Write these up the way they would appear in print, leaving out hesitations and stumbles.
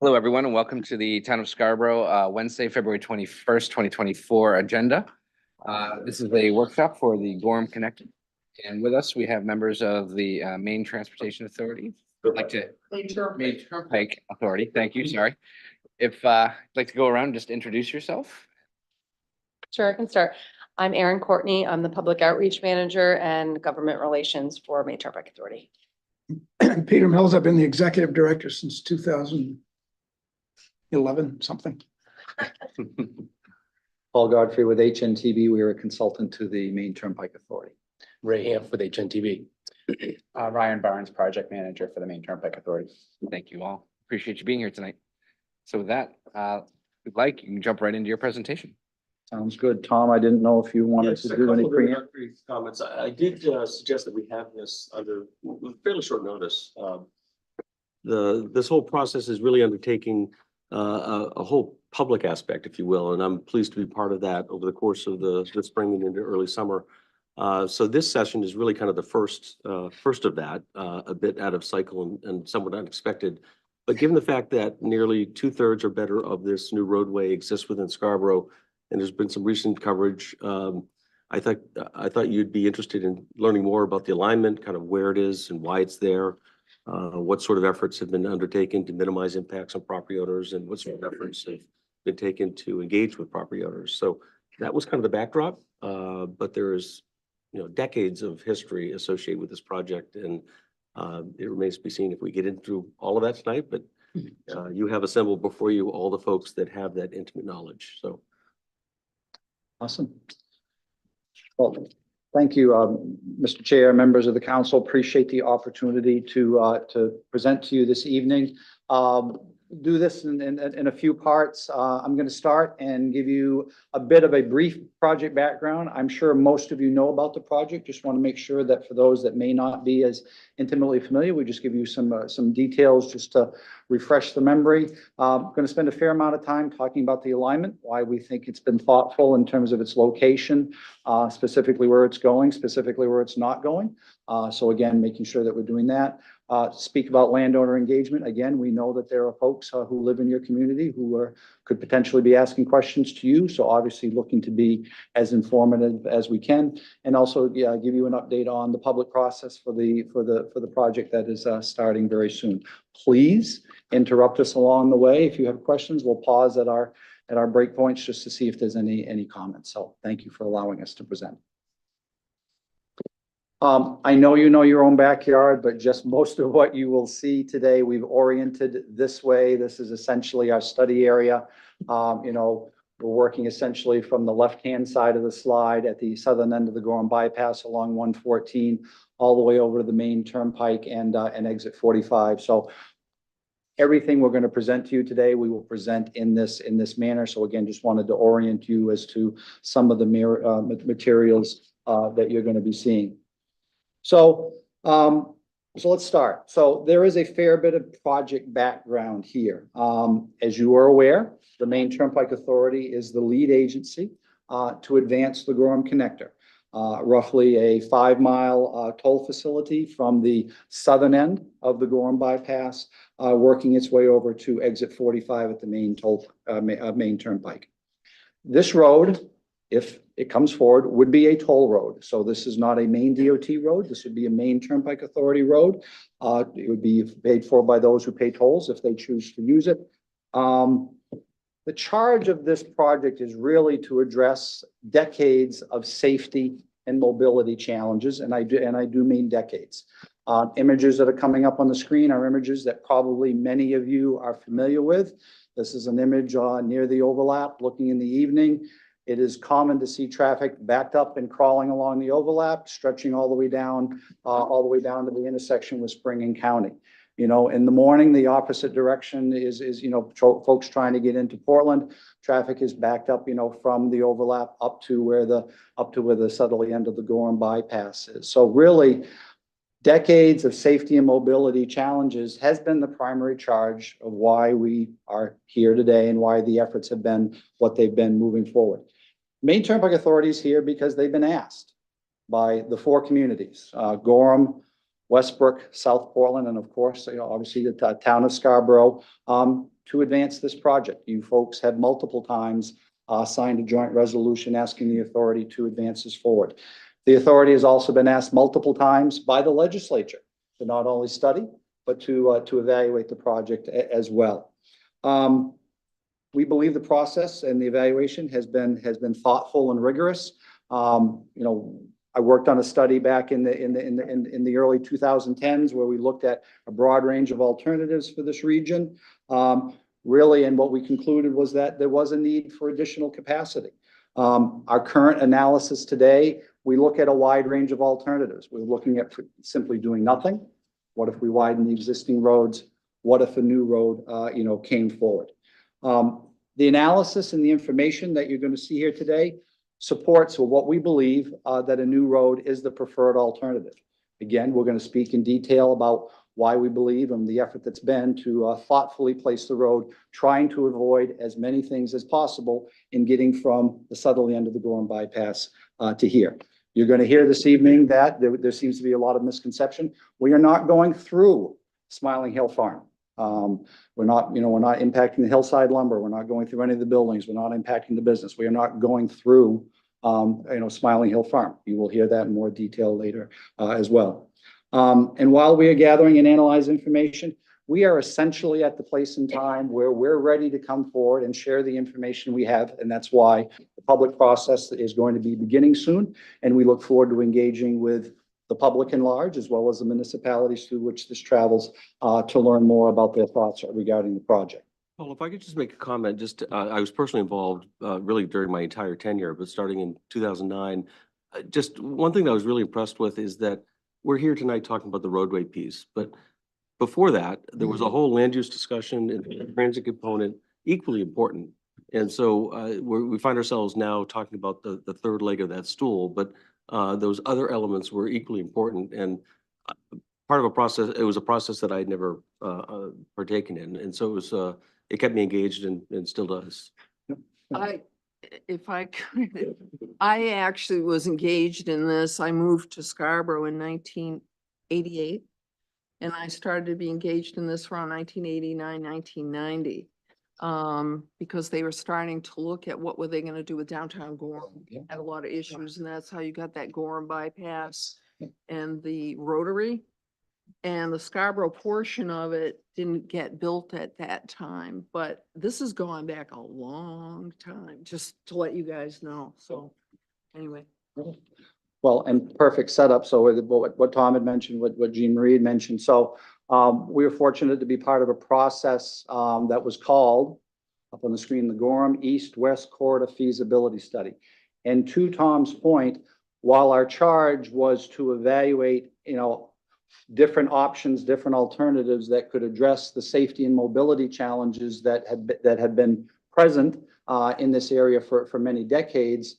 Hello, everyone, and welcome to the Town of Scarborough, Wednesday, February 21st, 2024 agenda. This is a workshop for the Gorham Connected. And with us, we have members of the Maine Transportation Authority. I'd like to Maine Turnpike Authority. Thank you. Sorry. If you'd like to go around and just introduce yourself. Sure, I can start. I'm Erin Courtney. I'm the Public Outreach Manager and Government Relations for Maine Turnpike Authority. Peter Mills, I've been the Executive Director since 2011, something. Paul Godfrey with HNTB. We are a consultant to the Maine Turnpike Authority. Ray Hanf with HNTB. Ryan Barnes, Project Manager for the Maine Turnpike Authority. Thank you all. Appreciate you being here tonight. So with that, if you'd like, you can jump right into your presentation. Sounds good. Tom, I didn't know if you wanted Yes, to a do any couple of preamp. introductory comments. I did suggest that we have this under fairly short notice. This whole process is really undertaking a whole public aspect, if you will, and I'm pleased to be part of that over the course of the spring and into early summer. So this session is really kind of the first of that, a bit out of cycle and somewhat unexpected. But given the fact that nearly 2/3 or better of this new roadway exists within Scarborough, and there's been some recent coverage, I thought you'd be interested in learning more about the alignment, kind of where it is and why it's there, what sort of efforts have been undertaken to minimize impacts on property owners, and what sort of efforts have been taken to engage with property owners. So that was kind of the backdrop, but there is, decades of history associated with this project, and it remains to be seen if we get into all of that tonight. But you have assembled before you all the folks that have that intimate knowledge. So. Awesome. Well, thank you, Mr. Chair, members of the council. Appreciate the opportunity to present to you this evening. Do this in a few parts. I'm going to start and give you a bit of a brief project background. I'm sure most of you know about the project. Just want to make sure that for those that may not be as intimately familiar, we just give you some details just to refresh the memory. I'm going to spend a fair amount of time talking about the alignment, why we think it's been thoughtful in terms of its location, specifically where it's going, specifically where it's not going. So again, making sure that we're doing that. Speak about landowner engagement. Again, we know that there are folks who live in your community who could potentially be asking questions to you. So obviously looking to be as informative as we can, and also give you an update on the public process for the project that is starting very soon. Please interrupt us along the way. If you have questions, we'll pause at our break points just to see if there's any comments. So thank you for allowing us to present. I know you know your own backyard, but just most of what you will see today, we've oriented this way. This is essentially our study area. We're working essentially from the left-hand side of the slide at the southern end of the Gorham bypass along 114, all the way over to the Maine Turnpike and exit 45. So everything we're going to present to you today, we will present in this manner. So again, just wanted to orient you as to some of the materials that you're going to be seeing. So let's start. So there is a fair bit of project background here. As you are aware, the Maine Turnpike Authority is the lead agency to advance the Gorham Connector, roughly a 5-mile toll facility from the southern end of the Gorham bypass, working its way over to exit 45 at the Maine Turnpike. This road, if it comes forward, would be a toll road. So this is not a Maine DOT road. This would be a Maine Turnpike Authority road. It would be paid for by those who pay tolls if they choose to use it. The charge of this project is really to address decades of safety and mobility challenges, and I do mean decades. Images that are coming up on the screen are images that probably many of you are familiar with. This is an image near the overlap looking in the evening. It is common to see traffic backed up and crawling along the overlap, stretching all the way down to the intersection with Spring and County. In the morning, the opposite direction is folks trying to get into Portland. Traffic is backed up, from the overlap up to where the southerly end of the Gorham bypass is. So really, decades of safety and mobility challenges has been the primary charge of why we are here today and why the efforts have been what they've been moving forward. Maine Turnpike Authority is here because they've been asked by the 4 communities, Gorham, Westbrook, South Portland, and of course, obviously the town of Scarborough, to advance this project. You folks have multiple times signed a joint resolution asking the authority to advance this forward. The authority has also been asked multiple times by the legislature to not only study, but to evaluate the project as well. We believe the process and the evaluation has been thoughtful and rigorous. I worked on a study back in the early 2010s where we looked at a broad range of alternatives for this region. Really, and what we concluded was that there was a need for additional capacity. Our current analysis today, we look at a wide range of alternatives. We're looking at simply doing nothing. What if we widen the existing roads? What if a new road, came forward? The analysis and the information that you're going to see here today supports what we believe that a new road is the preferred alternative. Again, we're going to speak in detail about why we believe and the effort that's been to thoughtfully place the road, trying to avoid as many things as possible in getting from the southerly end of the Gorham bypass to here. You're going to hear this evening that there seems to be a lot of misconception. We are not going through Smiling Hill Farm. We're not impacting the hillside lumber. We're not going through any of the buildings. We're not impacting the business. We are not going through, Smiling Hill Farm. You will hear that in more detail later as well. And while we are gathering and analyzing information, we are essentially at the place in time where we're ready to come forward and share the information we have. And that's why the public process is going to be beginning soon. And we look forward to engaging with the public in large, as well as the municipalities through which this travels, to learn more about their thoughts regarding the project. Well, if I could just make a comment, I was personally involved really during my entire tenure, but starting in 2009, just one thing that I was really impressed with is that we're here tonight talking about the roadway piece, but before that, there was a whole land use discussion and the transit component equally important. And so we find ourselves now talking about the third leg of that stool, but those other elements were equally important. And part of a process, it was a process that I had never partaken in. And so it was, it kept me engaged and still does. If I could, I actually was engaged in this. I moved to Scarborough in 1988. And I started to be engaged in this around 1989, 1990. Because they were starting to look at what were they going to do with downtown Gorham. Had a lot of issues, and that's how you got that Gorham bypass and the rotary. And the Scarborough portion of it didn't get built at that time, but this has gone back a long time, just to let you guys know. So anyway. Well, and perfect setup. So what Tom had mentioned, what Jean Marie had mentioned. So we were fortunate to be part of a process that was called, up on the screen, the Gorham East-West Corridor Feasibility Study. And to Tom's point, while our charge was to evaluate, different options, different alternatives that could address the safety and mobility challenges that had been present in this area for many decades,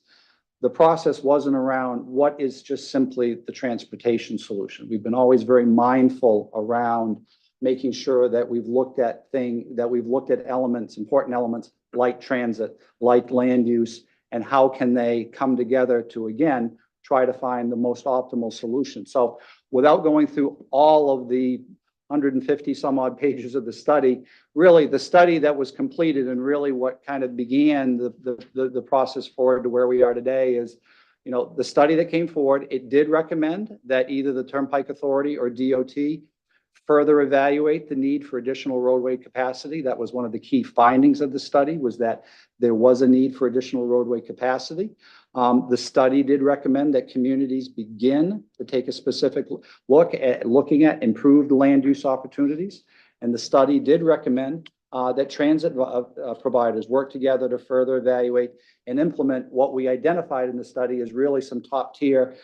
the process wasn't around what is just simply the transportation solution. We've been always very mindful around making sure that we've looked at elements, important elements like transit, like land use, and how can they come together to, again, try to find the most optimal solution. So without going through all of the 150 some odd pages of the study, really the study that was completed and really what kind of began the process forward to where we are today is, the study that came forward, it did recommend that either the Turnpike Authority or DOT further evaluate the need for additional roadway capacity. That was one of the key findings of the study, was that there was a need for additional roadway capacity. The study did recommend that communities begin to take a specific look at looking at improved land use opportunities. And the study did recommend that transit providers work together to further evaluate and implement what we identified in the study as really some top tier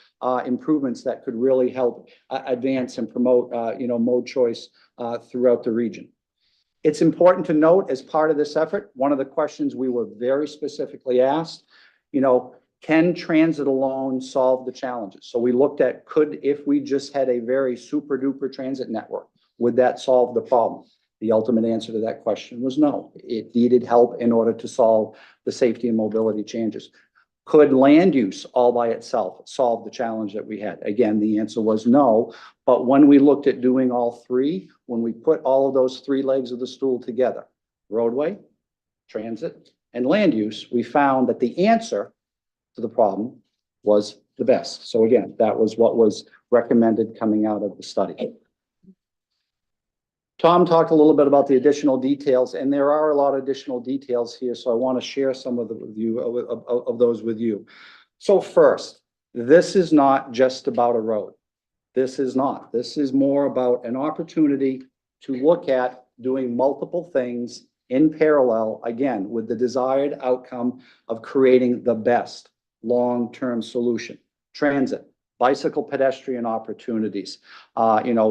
improvements that could really help advance and promote, mode choice throughout the region. It's important to note, as part of this effort, one of the questions we were very specifically asked, can transit alone solve the challenges? So we looked at, if we just had a very super duper transit network, would that solve the problem? The ultimate answer to that question was no. It needed help in order to solve the safety and mobility changes. Could land use all by itself solve the challenge that we had? Again, the answer was no. But when we looked at doing all three, when we put all of those three legs of the stool together, roadway, transit, and land use, we found that the answer to the problem was the best. So again, that was what was recommended coming out of the study. Tom talked a little bit about the additional details, and there are a lot of additional details here, so I want to share some of those with you. So first, this is not just about a road. This is not. This is more about an opportunity to look at doing multiple things in parallel, again, with the desired outcome of creating the best long-term solution. Transit, bicycle pedestrian opportunities,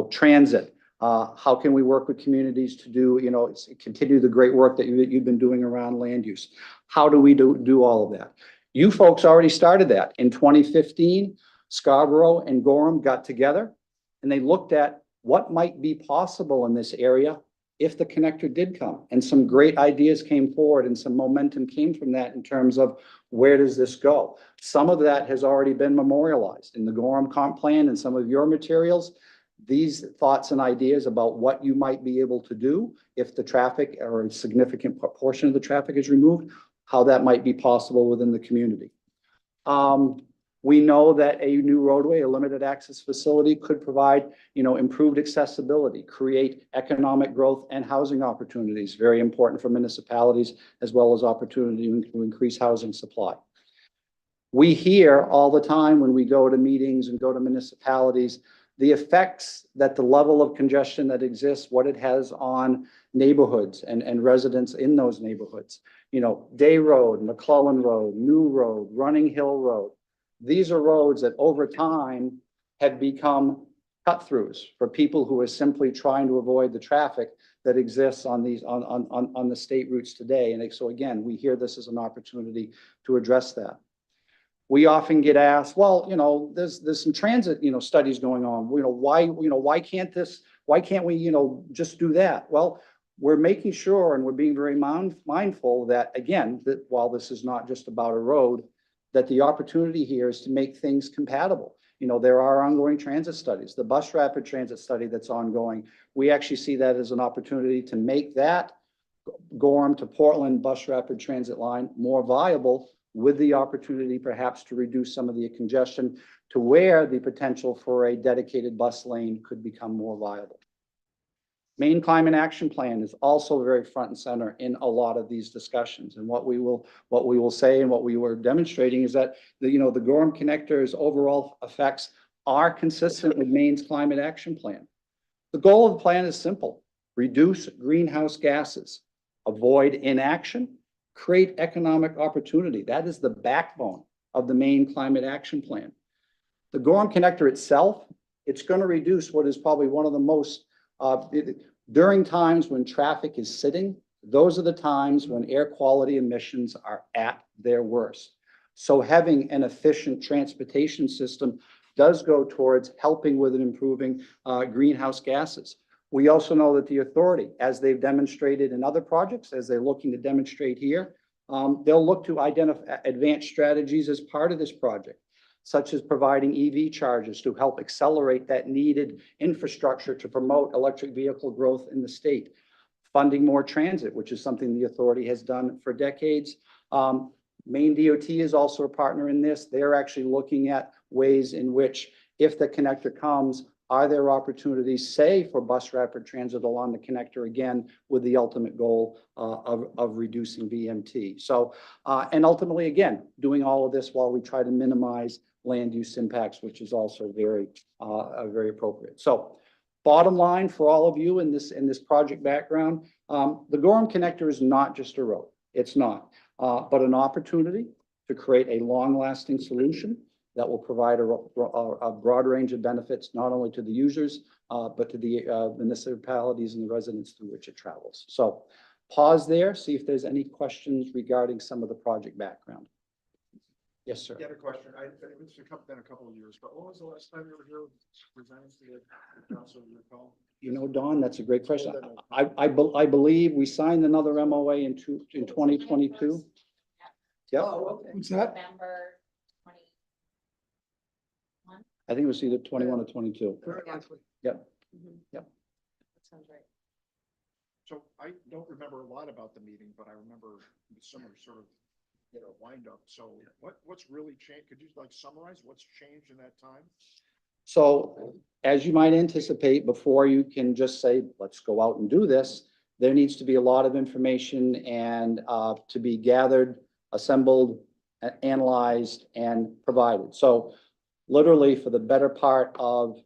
transit. How can we work with communities to do, continue the great work that you've been doing around land use? How do we do all of that? You folks already started that. In 2015, Scarborough and Gorham got together and they looked at what might be possible in this area if the connector did come. And some great ideas came forward and some momentum came from that in terms of where does this go? Some of that has already been memorialized in the Gorham comp plan and some of your materials. These thoughts and ideas about what you might be able to do if the traffic or a significant portion of the traffic is removed, how that might be possible within the community. We know that a new roadway, a limited access facility could provide, improved accessibility, create economic growth and housing opportunities, very important for municipalities, as well as opportunity to increase housing supply. We hear all the time when we go to meetings and go to municipalities, the effects that the level of congestion that exists, what it has on neighborhoods and residents in those neighborhoods. Day Road, McClellan Road, New Road, Running Hill Road. These are roads that over time have become cut-throughs for people who are simply trying to avoid the traffic that exists on these on the state routes today. And so again, we hear this as an opportunity to address that. We often get asked, well, there's some transit, studies going on. Why can't we, just do that? Well, we're making sure and we're being very mindful that, again, that while this is not just about a road, that the opportunity here is to make things compatible. There are ongoing transit studies, the bus rapid transit study that's ongoing. We actually see that as an opportunity to make that Gorham to Portland bus rapid transit line more viable, with the opportunity perhaps to reduce some of the congestion to where the potential for a dedicated bus lane could become more viable. Maine Climate Action Plan is also very front and center in a lot of these discussions. And what we will say and what we were demonstrating is that the Gorham Connector's overall effects are consistent with Maine's Climate Action Plan. The goal of the plan is simple: reduce greenhouse gases, avoid inaction, create economic opportunity. That is the backbone of the Maine Climate Action Plan. The Gorham Connector itself, it's going to reduce what is probably one of the most during times when traffic is sitting, those are the times when air quality emissions are at their worst. So having an efficient transportation system does go towards helping with and improving greenhouse gases. We also know that the authority, as they've demonstrated in other projects, as they're looking to demonstrate here, they'll look to identify advanced strategies as part of this project, such as providing EV chargers to help accelerate that needed infrastructure to promote electric vehicle growth in the state. Funding more transit, which is something the authority has done for decades. Maine DOT is also a partner in this. They're actually looking at ways in which, if the connector comes, are there opportunities, say, for bus rapid transit along the connector, again, with the ultimate goal of reducing VMT. So, and ultimately, again, doing all of this while we try to minimize land use impacts, which is also very appropriate. So bottom line for all of you in this project background, the Gorham Connector is not just a road. It's not, but an opportunity to create a long-lasting solution that will provide a broad range of benefits, not only to the users, but to the municipalities and the residents through which it travels. So pause there, see if there's any questions regarding some of the project background. Yes, sir. I had a question. It's been a couple of years, but when was the last time you were here presenting to the council? Don, that's a great question. I believe we signed another MOA in 2022. Yep, What's that? November 20. I think it was either 21 or 22. Yep. That sounds right. So I don't remember a lot about the meeting, but I remember some sort of, wind up. So what's really changed? Could you like summarize what's changed in that time? So as you might anticipate, before you can just say, let's go out and do this, there needs to be a lot of information and to be gathered, assembled, analyzed, and provided. So literally for the better part of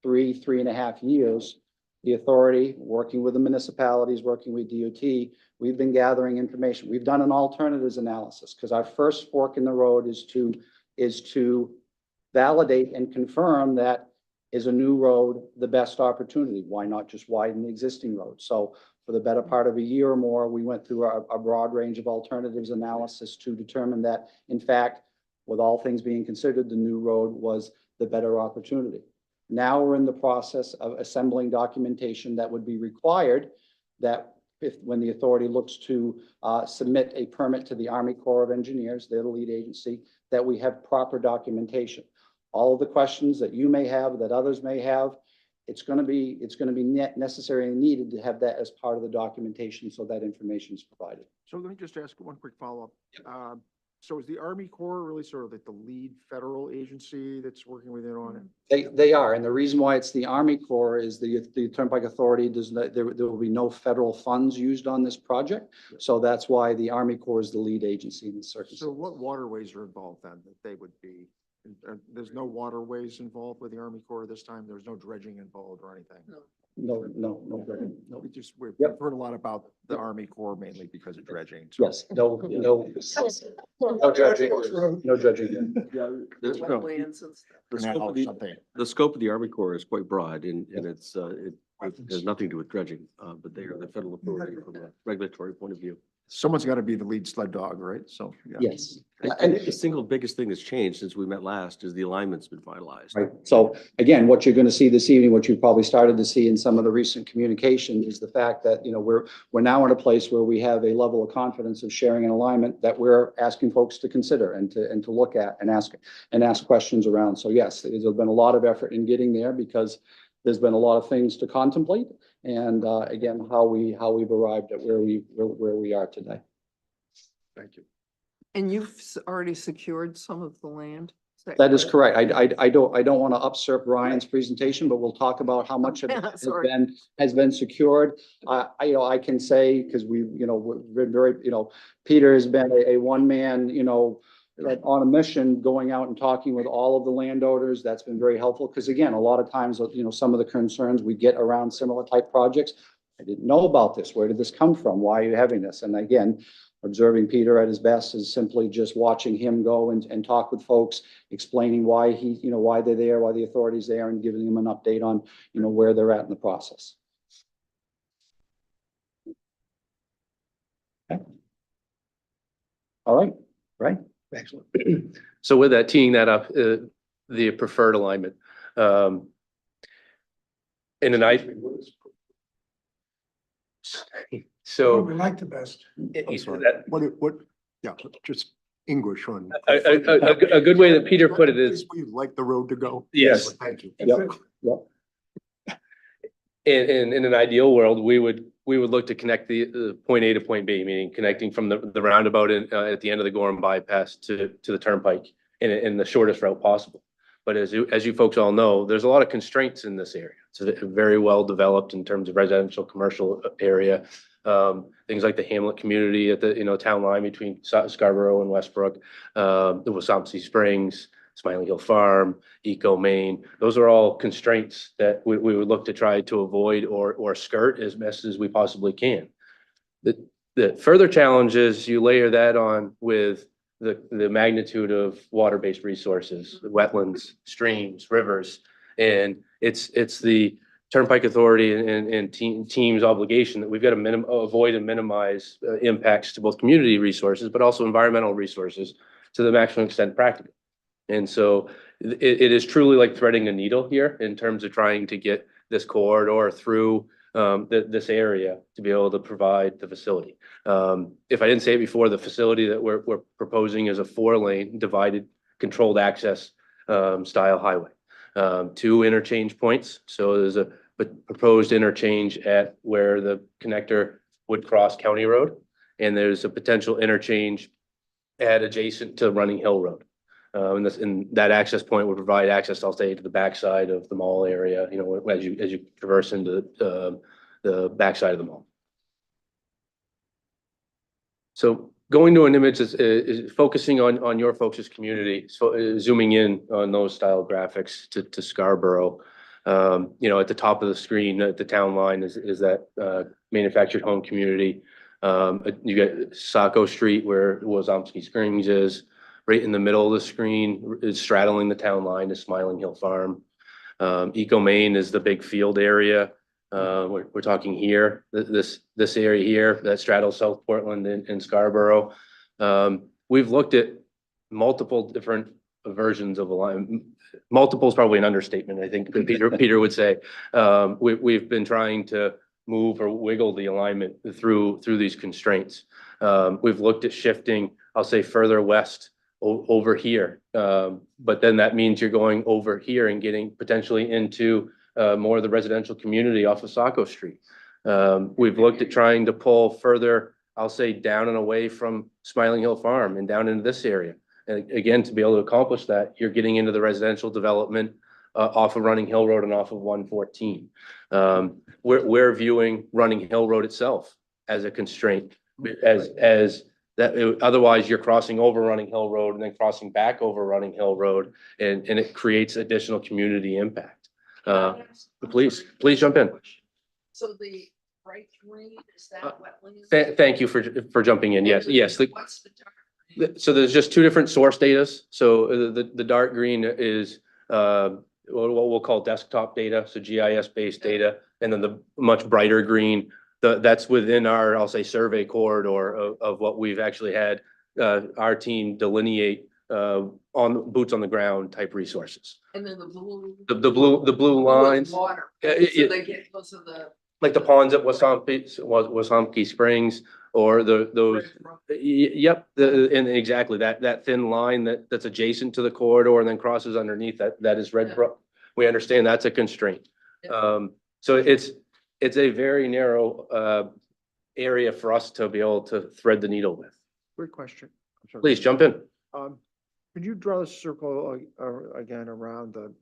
3.5 years, the authority, working with the municipalities, working with DOT, we've been gathering information. We've done an alternatives analysis because our first fork in the road is to validate and confirm that is a new road the best opportunity? Why not just widen the existing road? So for the better part of a year or more, we went through a broad range of alternatives analysis to determine that, in fact, with all things being considered, the new road was the better opportunity. Now we're in the process of assembling documentation that would be required that when the authority looks to submit a permit to the Army Corps of Engineers, they're the lead agency, that we have proper documentation. All of the questions that you may have, that others may have, it's going to be necessary and needed to have that as part of the documentation so that information is provided. So let me just ask one quick follow-up. So is the Army Corps really sort of like the lead federal agency that's working with it on it? They are, and the reason why it's the Army Corps is the Turnpike Authority does not, there will be no federal funds used on this project. So that's why the Army Corps is the lead agency in this circumstance. So what waterways are involved then that they would be? There's no waterways involved with the Army Corps this time? There's no dredging involved or anything? No. We've Yep. heard a lot about the Army Corps mainly because of dredging. So- Yes, no judging, no judging. There's no- Wetlands and stuff. The Canal scope or of the, something. the scope of the Army Corps is quite broad and it has nothing to do with dredging, but they are the federal authority from a regulatory point of view. Someone's got to be the lead sled dog, right? So, yeah. Yes. I think the single biggest thing that's changed since we met last is the alignment's been finalized. Right. So again, what you're going to see this evening, what you probably started to see in some of the recent communication is the fact that, we're now in a place where we have a level of confidence of sharing an alignment that we're asking folks to consider and to look at and ask questions around. So yes, there's been a lot of effort in getting there because there's been a lot of things to contemplate. And again, how we've arrived at where we are today. Thank you. And you've already secured some of the land? That is correct. I don't want to usurp Ryan's presentation, but we'll talk about how much of it Sorry. has been secured. I can say, because we've been very, Peter has been a one-man, on a mission going out and talking with all of the landowners. That's been very helpful. Because again, a lot of times, some of the concerns we get around similar type projects, I didn't know about this. Where did this come from? Why are you having this? And again, observing Peter at his best is simply just watching him go and talk with folks, explaining why why they're there, why the authority's there, and giving them an update on, where they're at in the process. Okay. All right, right. Excellent. So with that, teeing that up, the preferred alignment. In an so We like the best. I'm sorry. Yeah, just English on. a good way that Peter put it is, We'd like the road to go. Yes. Thank you. Yep. in an ideal world, we would look to connect the point A to point B, meaning connecting from the roundabout at the end of the Gorham bypass to the turnpike in the shortest route possible. But as you folks all know, there's a lot of constraints in this area. It's a very well developed in terms of residential, commercial area. Things like the Hamlet community at the town line between Scarborough and Westbrook, the Wasampsie Springs, Smiling Hill Farm, Eco Maine. Those are all constraints that we would look to try to avoid or skirt as best as we possibly can. The further challenge is you layer that on with the magnitude of water-based resources, wetlands, streams, rivers, and it's the Turnpike Authority and team's obligation that we've got to avoid and minimize impacts to both community resources, but also environmental resources to the maximum extent practical. And so it is truly like threading a needle here in terms of trying to get this corridor through this area to be able to provide the facility. If I didn't say it before, the facility that we're proposing is a 4-lane divided controlled access style highway. 2 interchange points. So there's a proposed interchange at where the connector would cross County Road. And there's a potential interchange at adjacent to Running Hill Road. And that access point would provide access, I'll say, to the backside of the mall area, you know, as you traverse into the backside of the mall. So going to an image is focusing on your folks' community, so zooming in on those style graphics to Scarborough. You know, at the top of the screen, at the town line is that manufactured home community. You got Saco Street where Wazomski Springs is. Right in the middle of the screen is straddling the town line is Smiling Hill Farm. Eco Main is the big field area. We're talking here, this area here that straddles South Portland and Scarborough. We've looked at multiple different versions of alignment. Multiple is probably an understatement, I think Peter would say. We've been trying to move or wiggle the alignment through these constraints. We've looked at shifting, I'll say, further west over here. But then that means you're going over here and getting potentially into more of the residential community off of Saco Street. We've looked at trying to pull further, I'll say, down and away from Smiling Hill Farm and down into this area. And again, to be able to accomplish that, you're getting into the residential development off of Running Hill Road and off of 114. We're viewing Running Hill Road itself as a constraint, as that otherwise you're crossing over Running Hill Road and then crossing back over Running Hill Road, and it creates additional community impact. Please jump in. So the bright green, is that wetlands? Thank you for jumping in. Yes. What's the dark green? So there's just 2 different source datas. So the dark green is what we'll call desktop data, so GIS based data, and then the much brighter green, that's within our, I'll say, survey corridor of what we've actually had our team delineate on boots on the ground type resources. And then the blue. The blue lines, Water. Yeah, So they get those of the. like the ponds at Wasomki Springs, or those. Yep, and exactly that thin line that's adjacent to the corridor and then crosses underneath that is Red Brook. We understand that's a constraint. So it's a very narrow area for us to be able to thread the needle with. Quick question. I'm sorry. Please jump in. Could you draw a circle again around the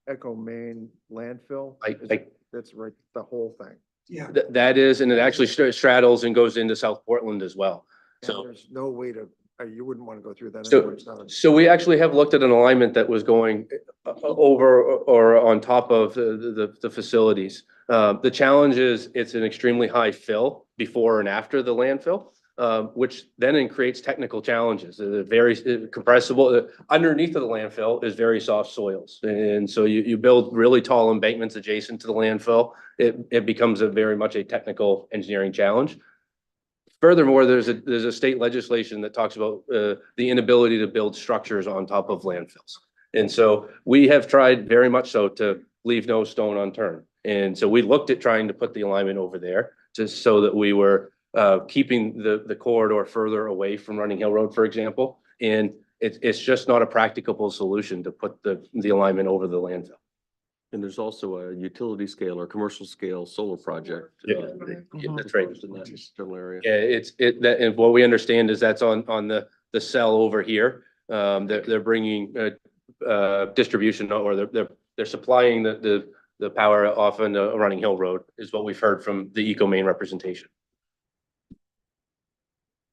Echo Main landfill? That's right, the whole thing. That is, and it actually straddles and goes into South Portland as well. And So. there's no way to, you wouldn't want to go through that. So- anyway, it's not a- So we actually have looked at an alignment that was going over or on top of the facilities. The challenge is it's an extremely high fill before and after the landfill, which then creates technical challenges. Very compressible. Underneath of the landfill is very soft soils. And so you build really tall embankments adjacent to the landfill. It becomes very much a technical engineering challenge. Furthermore, there's a state legislation that talks about the inability to build structures on top of landfills. And so we have tried very much so to leave no stone unturned. And so we looked at trying to put the alignment over there just so that we were keeping the corridor further away from Running Hill Road, for example. And it's just not a practicable solution to put the alignment over the landfill. And there's also a utility scale or commercial scale solar project. Yeah, that's right. In that general area. Yeah, and what we understand is that's on the cell over here. They're bringing distribution, or they're supplying the power off on the Running Hill Road is what we've heard from the Eco Main representation.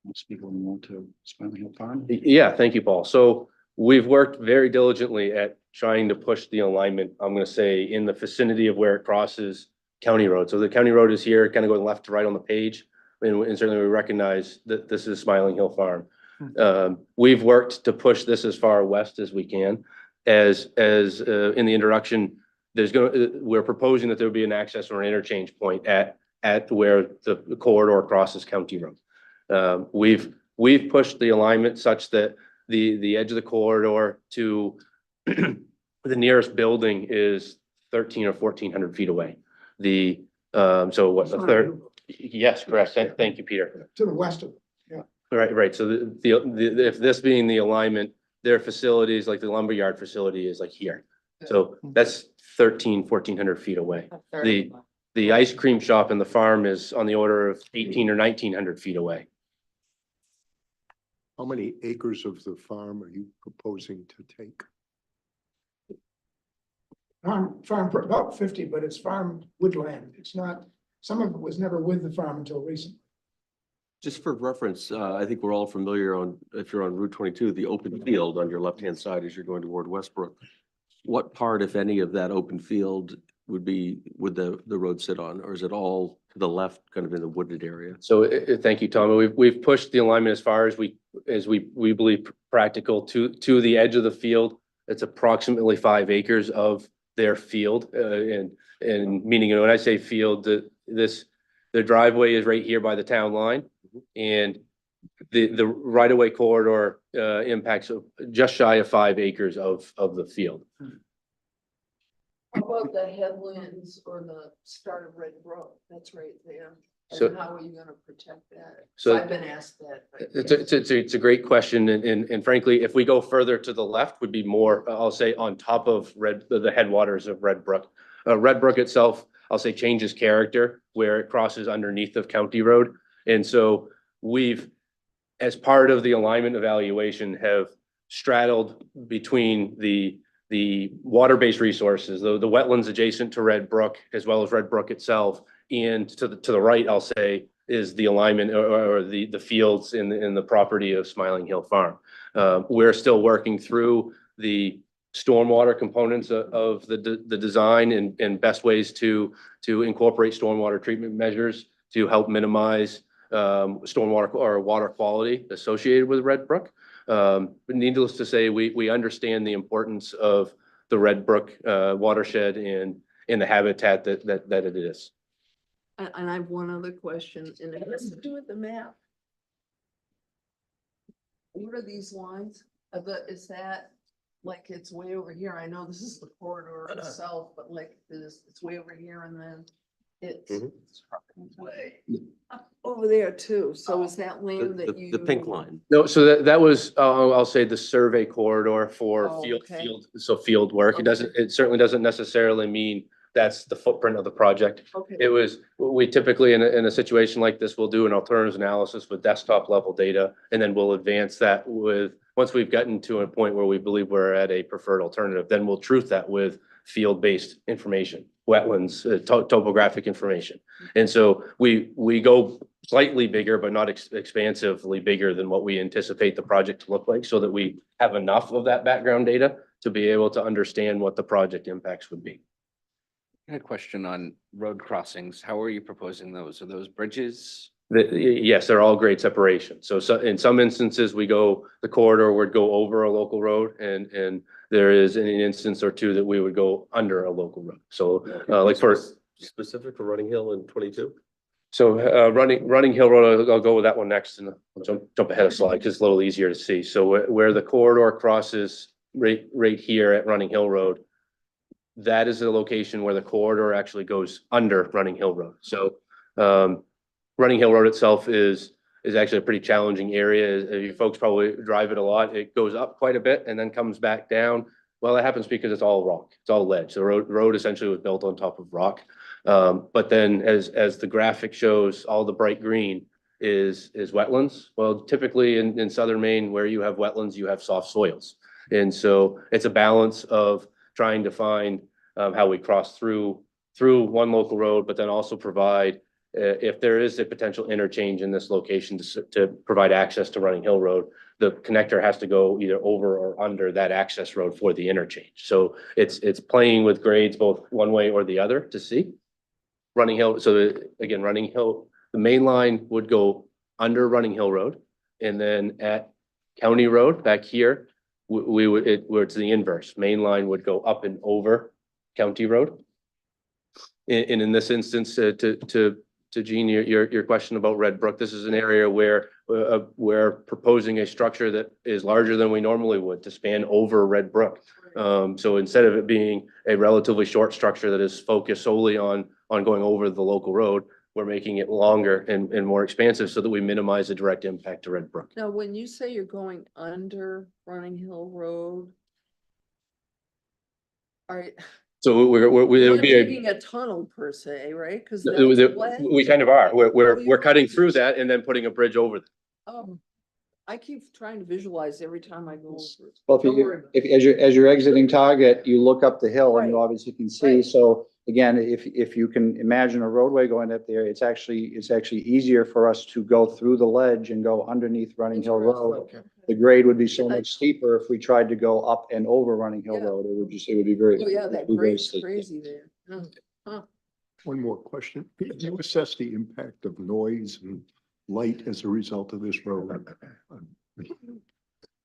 Most people want to Smiling Hill Farm. Yeah, thank you, Paul. So we've worked very diligently at trying to push the alignment, I'm going to say, in the vicinity of where it crosses County Road. So the County Road is here, kind of going left to right on the page. And certainly we recognize that this is Smiling Hill Farm. We've worked to push this as far west as we can. As in the introduction, we're proposing that there would be an access or an interchange point at where the corridor crosses County Road. We've pushed the alignment such that the edge of the corridor to the nearest building is 1,300 or 1,400 feet away. The So what, the third? Yes, correct. Thank you, Peter. To the west of, Right. So if this being the alignment, their facilities, like the lumberyard facility is like here. So that's 1,400 feet away. The ice cream shop and the farm is on the order of 1,800 or 1,900 feet away. How many acres of the farm are you proposing to take? Farm for about 50, but it's farm woodland. It's not, some of it was never with the farm until recently. Just for reference, I think we're all familiar on, if you're on Route 22, the open field on your left-hand side as you're going toward Westbrook. What part, if any, of that open field would the road sit on, or is it all to the left, kind of in the wooded area? So thank you, Tom. We've pushed the alignment as far as we believe practical to the edge of the field. It's approximately 5 acres of their field, and meaning, when I say field, the driveway is right here by the town line, and the right-of-way corridor impacts just shy of 5 acres of the field. How about the headlands or the start of Red Brook? That's right there. So- And how are you gonna protect that? So- I've been asked that. but- It's a great question, and frankly, if we go further to the left, would be more, I'll say, on top of the headwaters of Red Brook. Red Brook itself, I'll say, changes character where it crosses underneath of County Road. And so we've, as part of the alignment evaluation, have straddled between the water-based resources, the wetlands adjacent to Red Brook, as well as Red Brook itself. And to the right, I'll say, is the alignment or the fields in the property of Smiling Hill Farm. We're still working through the stormwater components of the design and best ways to incorporate stormwater treatment measures to help minimize stormwater or water quality associated with Red Brook. But needless to say, we understand the importance of the Red Brook watershed and the habitat that it is. And I have one other question, and it has to do with the map. What are these lines? Is that, like, it's way over here? I know this is the corridor itself, but like, it's way over here and then it's way over there too. So is that land that you? The pink line. No, so that was, I'll say, the survey corridor for Oh, okay. field work. Okay. It certainly doesn't necessarily mean that's the footprint of the project. Okay. It was, we typically in a situation like this, we'll do an alternatives analysis with desktop level data, and then we'll advance that once we've gotten to a point where we believe we're at a preferred alternative, then we'll truth that with field-based information, wetlands, topographic information. And so we go slightly bigger, but not expansively bigger than what we anticipate the project to look like, so that we have enough of that background data to be able to understand what the project impacts would be. I had a question on road crossings. How are you proposing those? Are those bridges? Yes, they're all grade separation. So in some instances, the corridor would go over a local road, and there is an instance or two that we would go under a local road. So like for Specific for Running Hill in 22? So Running Hill Road, I'll go with that one next, and I'll jump ahead a slide because it's a little easier to see. So where the corridor crosses right here at Running Hill Road, that is the location where the corridor actually goes under Running Hill Road. So Running Hill Road itself is actually a pretty challenging area. You folks probably drive it a lot. It goes up quite a bit and then comes back down. Well, that happens because it's all rock. It's all ledge. The road essentially was built on top of rock. But then as the graphic shows, all the bright green is wetlands. Well, typically in southern Maine, where you have wetlands, you have soft soils. And so it's a balance of trying to find how we cross through one local road, but then also provide, if there is a potential interchange in this location to provide access to Running Hill Road, the connector has to go either over or under that access road for the interchange. So it's playing with grades both one way or the other to see. Running Hill, so again, Running Hill, the main line would go under Running Hill Road, and then at County Road back here, where it's the inverse. Main line would go up and over County Road. And in this instance, to Gene, your question about Red Brook, this is an area where we're proposing a structure that is larger than we normally would to span over Red Brook. So instead of it being a relatively short structure that is focused solely on on going over the local road, we're making it longer and more expansive so that we minimize the direct impact to Red Brook. Now, when you say you're going under Running Hill Road, are So it you're would not be digging a tunnel per se, right? Because we kind of are. We're cutting through that and then putting a bridge over. I keep trying to visualize every time I go over it. Well, if Don't you, worry. as you're exiting Target, you look up the hill and you Right. obviously can see. Right. So again, if you can imagine a roadway going up there, it's actually easier for us to go through the ledge and go underneath Running Hill Road. Interesting. The grade would be so much steeper if we tried to go up and over Running Hill Yeah. Road. It would be very. Oh, yeah, it that would be very grade's steep. crazy there. Huh. One more question. Did you assess the impact of noise and light as a result of this road?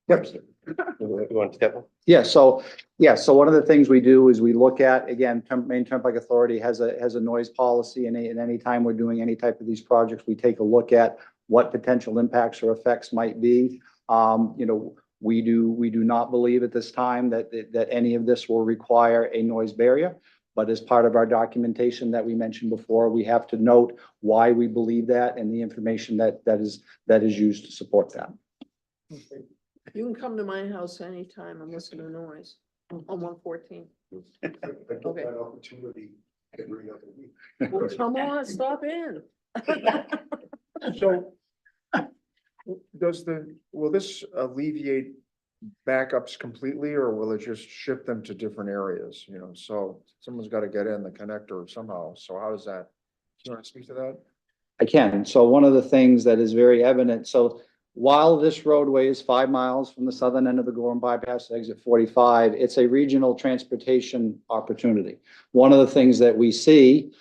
Yep. You want to step? Yeah, so one of the things we do is we look at, again, Maine Turnpike Authority has a noise policy, and any time we're doing any type of these projects, we take a look at what potential impacts or effects might be. We do not believe at this time that any of this will require a noise barrier. But as part of our documentation that we mentioned before, we have to note why we believe that and the information that is used to support that. You can come to my house anytime and listen to noise on 114. Okay. Opportunity every other week. Well, come on, stop in. So will this alleviate backups completely, or will it just shift them to different areas? So someone's got to get in the connector somehow. So how does that, do you want to speak to that? I can. So one of the things that is very evident, so while this roadway is 5 miles from the southern end of the Gorham Bypass, exit 45, it's a regional transportation opportunity. One of the things that we see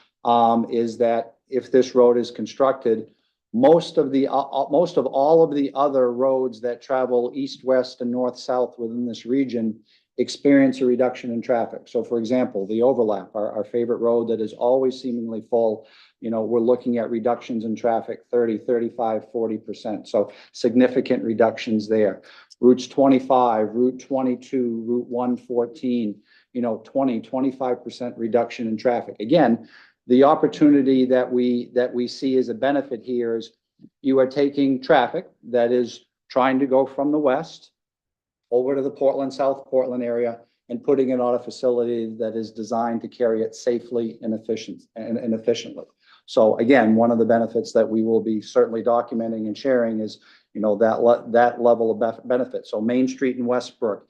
is that if this road is constructed, most of all of the other roads that travel east, west, and north, south within this region experience a reduction in traffic. So for example, the overlap, our favorite road that is always seemingly full, we're looking at reductions in traffic, 30, 35, 40%. So significant reductions there. Routes 25, Route 22, Route 114, 25% reduction in traffic. Again, the opportunity that we see as a benefit here is you are taking traffic that is trying to go from the west over to the Portland, South Portland area, and putting it on a facility that is designed to carry it safely and efficiently. So again, one of the benefits that we will be certainly documenting and sharing is, that level of benefit. So Main Street in Westbrook,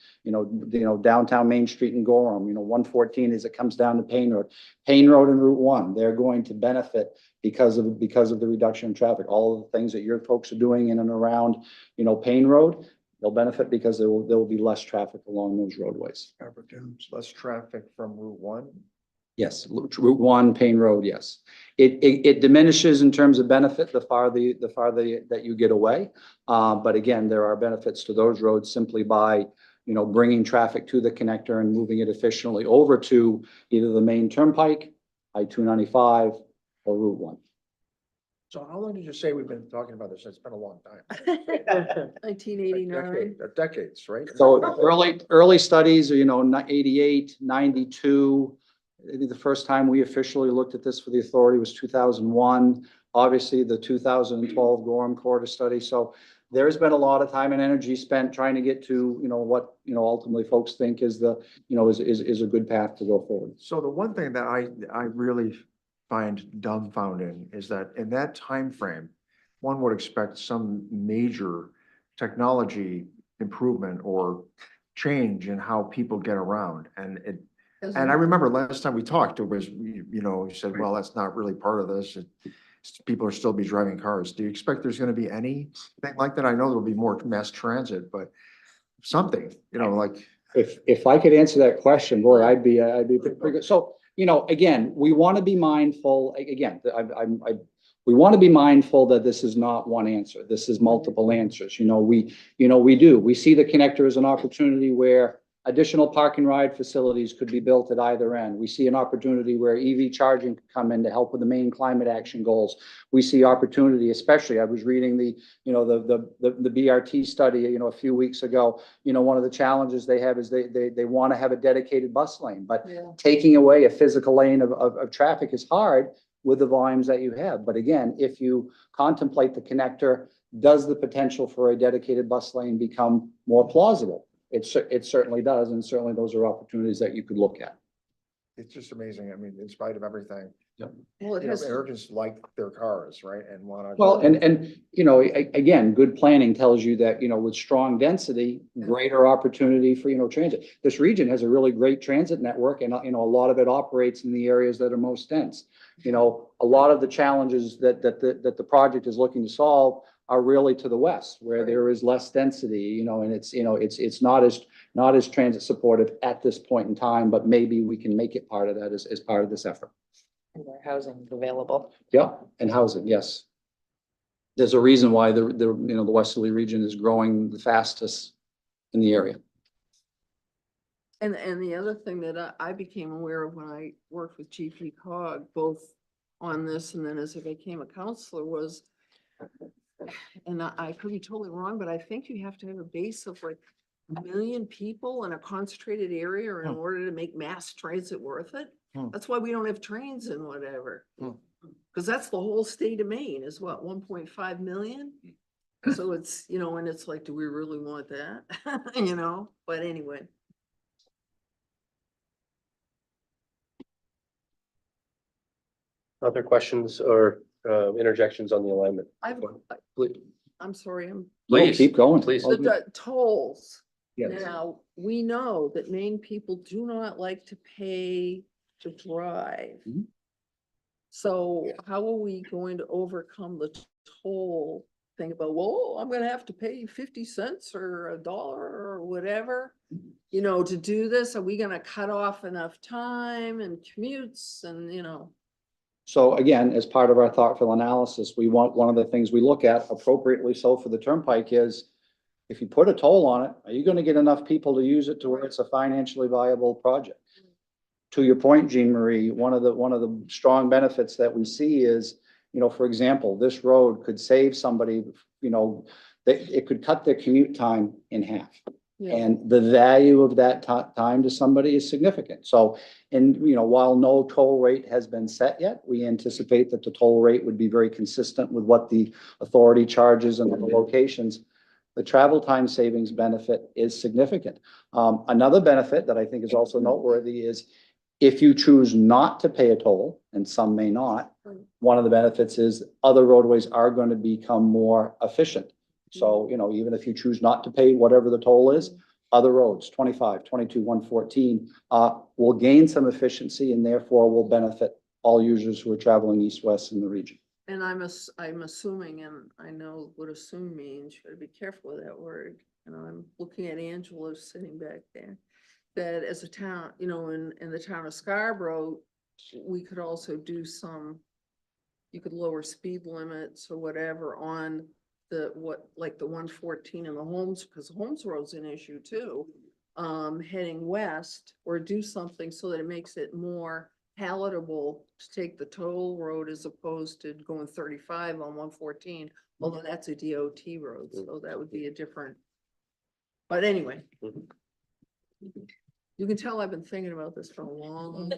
downtown Main Street in Gorham, 114 as it comes down to Payne Road and Route 1, they're going to benefit because of the reduction in traffic. All of the things that your folks are doing in and around, Payne Road, they'll benefit because there will be less traffic along those roadways. Less traffic from Route 1? Yes, Route 1, Payne Road, yes. It diminishes in terms of benefit the farther that you get away. But again, there are benefits to those roads simply by, bringing traffic to the connector and moving it efficiently over to either the Main Turnpike, I-295, or Route 1. So how long did you say we've been talking about this? It's been a long time. 1989. Decades, right? So early studies, 88, 92. I think the first time we officially looked at this for the authority was 2001. Obviously, the 2012 Gorham Corridor study. So there's been a lot of time and energy spent trying to get to, what, ultimately folks think is is a good path to go forward. So the one thing that I really find dumbfounding is that in that time frame, one would expect some major technology improvement or change in how people get around. And I remember last time we talked, it was, you said, well, that's not really part of this. People are still be driving cars. Do you expect there's going to be anything like that? I know there'll be more mass transit, but something, like. If I could answer that question, boy, I'd be pretty good. So, again, we want to be mindful, we want to be mindful that this is not one answer. This is multiple answers. We see the connector as an opportunity where Additional park and ride facilities could be built at either end. We see an opportunity where EV charging could come in to help with the main climate action goals. We see opportunity, especially, I was reading the BRT study, a few weeks ago. One of the challenges they have is they want to have a dedicated bus lane, but Yeah. taking away a physical lane of traffic is hard with the volumes that you have. But again, if you contemplate the connector, does the potential for a dedicated bus lane become more plausible? It certainly does, and certainly those are opportunities that you could look at. It's just amazing. I mean, in spite of everything, Well, it has, Americans like their cars, right? And wanna. Well, and again, good planning tells you that, with strong density, greater opportunity for, transit. This region has a really great transit network and, a lot of it operates in the areas that are most dense. A lot of the challenges that the project is looking to solve are really to the west, where there is less density, and it's not as transit supportive at this point in time, but maybe we can make it part of that as part of this effort. And where housing is available. Yeah, and housing, yes. There's a reason why the westerly region is growing the fastest in the area. and the other thing that I became aware of when I worked with GP Cog, both on this and then as I became a counselor was, and I could be totally wrong, but I think you have to have a base of like 1 million people in a concentrated area in order to make mass transit worth it. That's why we don't have trains and whatever. Because that's the whole state of Maine is what, 1.5 million? So it's, and it's like, do we really want that? But anyway. Other questions or interjections on the alignment? I'm sorry, No, Please, keep going. please. the tolls. Yes. Now, we know that Maine people do not like to pay to drive. Mhm. So how are we going to overcome the toll thing about, whoa, I'm gonna have to pay 50 cents or $1 or whatever, to do this? Are we gonna cut off enough time and commutes and, So again, as part of our thoughtful analysis, one of the things we look at appropriately so for the turnpike is, if you put a toll on it, are you gonna get enough people to use it to where it's a financially viable project? To your point, Jean Marie, one of the strong benefits that we see is, for example, this road could save somebody, it could cut their commute time in half. yeah. And the value of that time to somebody is significant. So, and while no toll rate has been set yet, we anticipate that the toll rate would be very consistent with what the authority charges and the locations. The travel time savings benefit is significant. Another benefit that I think is also noteworthy is if you choose not to pay a toll, and some may not, one of the benefits is other roadways are going to become more efficient. So, even if you choose not to pay whatever the toll is, other roads, 25, 22, 114, will gain some efficiency and therefore will benefit all users who are traveling east-west in the region. And I'm assuming, and I know what assume means, you gotta be careful with that word. I'm looking at Angela sitting back there. That as a town, in the town of Scarborough, we could also do you could lower speed limits or whatever on like the 114 and the Holmes, because Holmes Road's an issue too. Heading west, or do something so that it makes it more palatable to take the toll road as opposed to going 35 on 114, although that's a DOT road, so that would be a different. But anyway. You can tell I've been thinking about this for a long.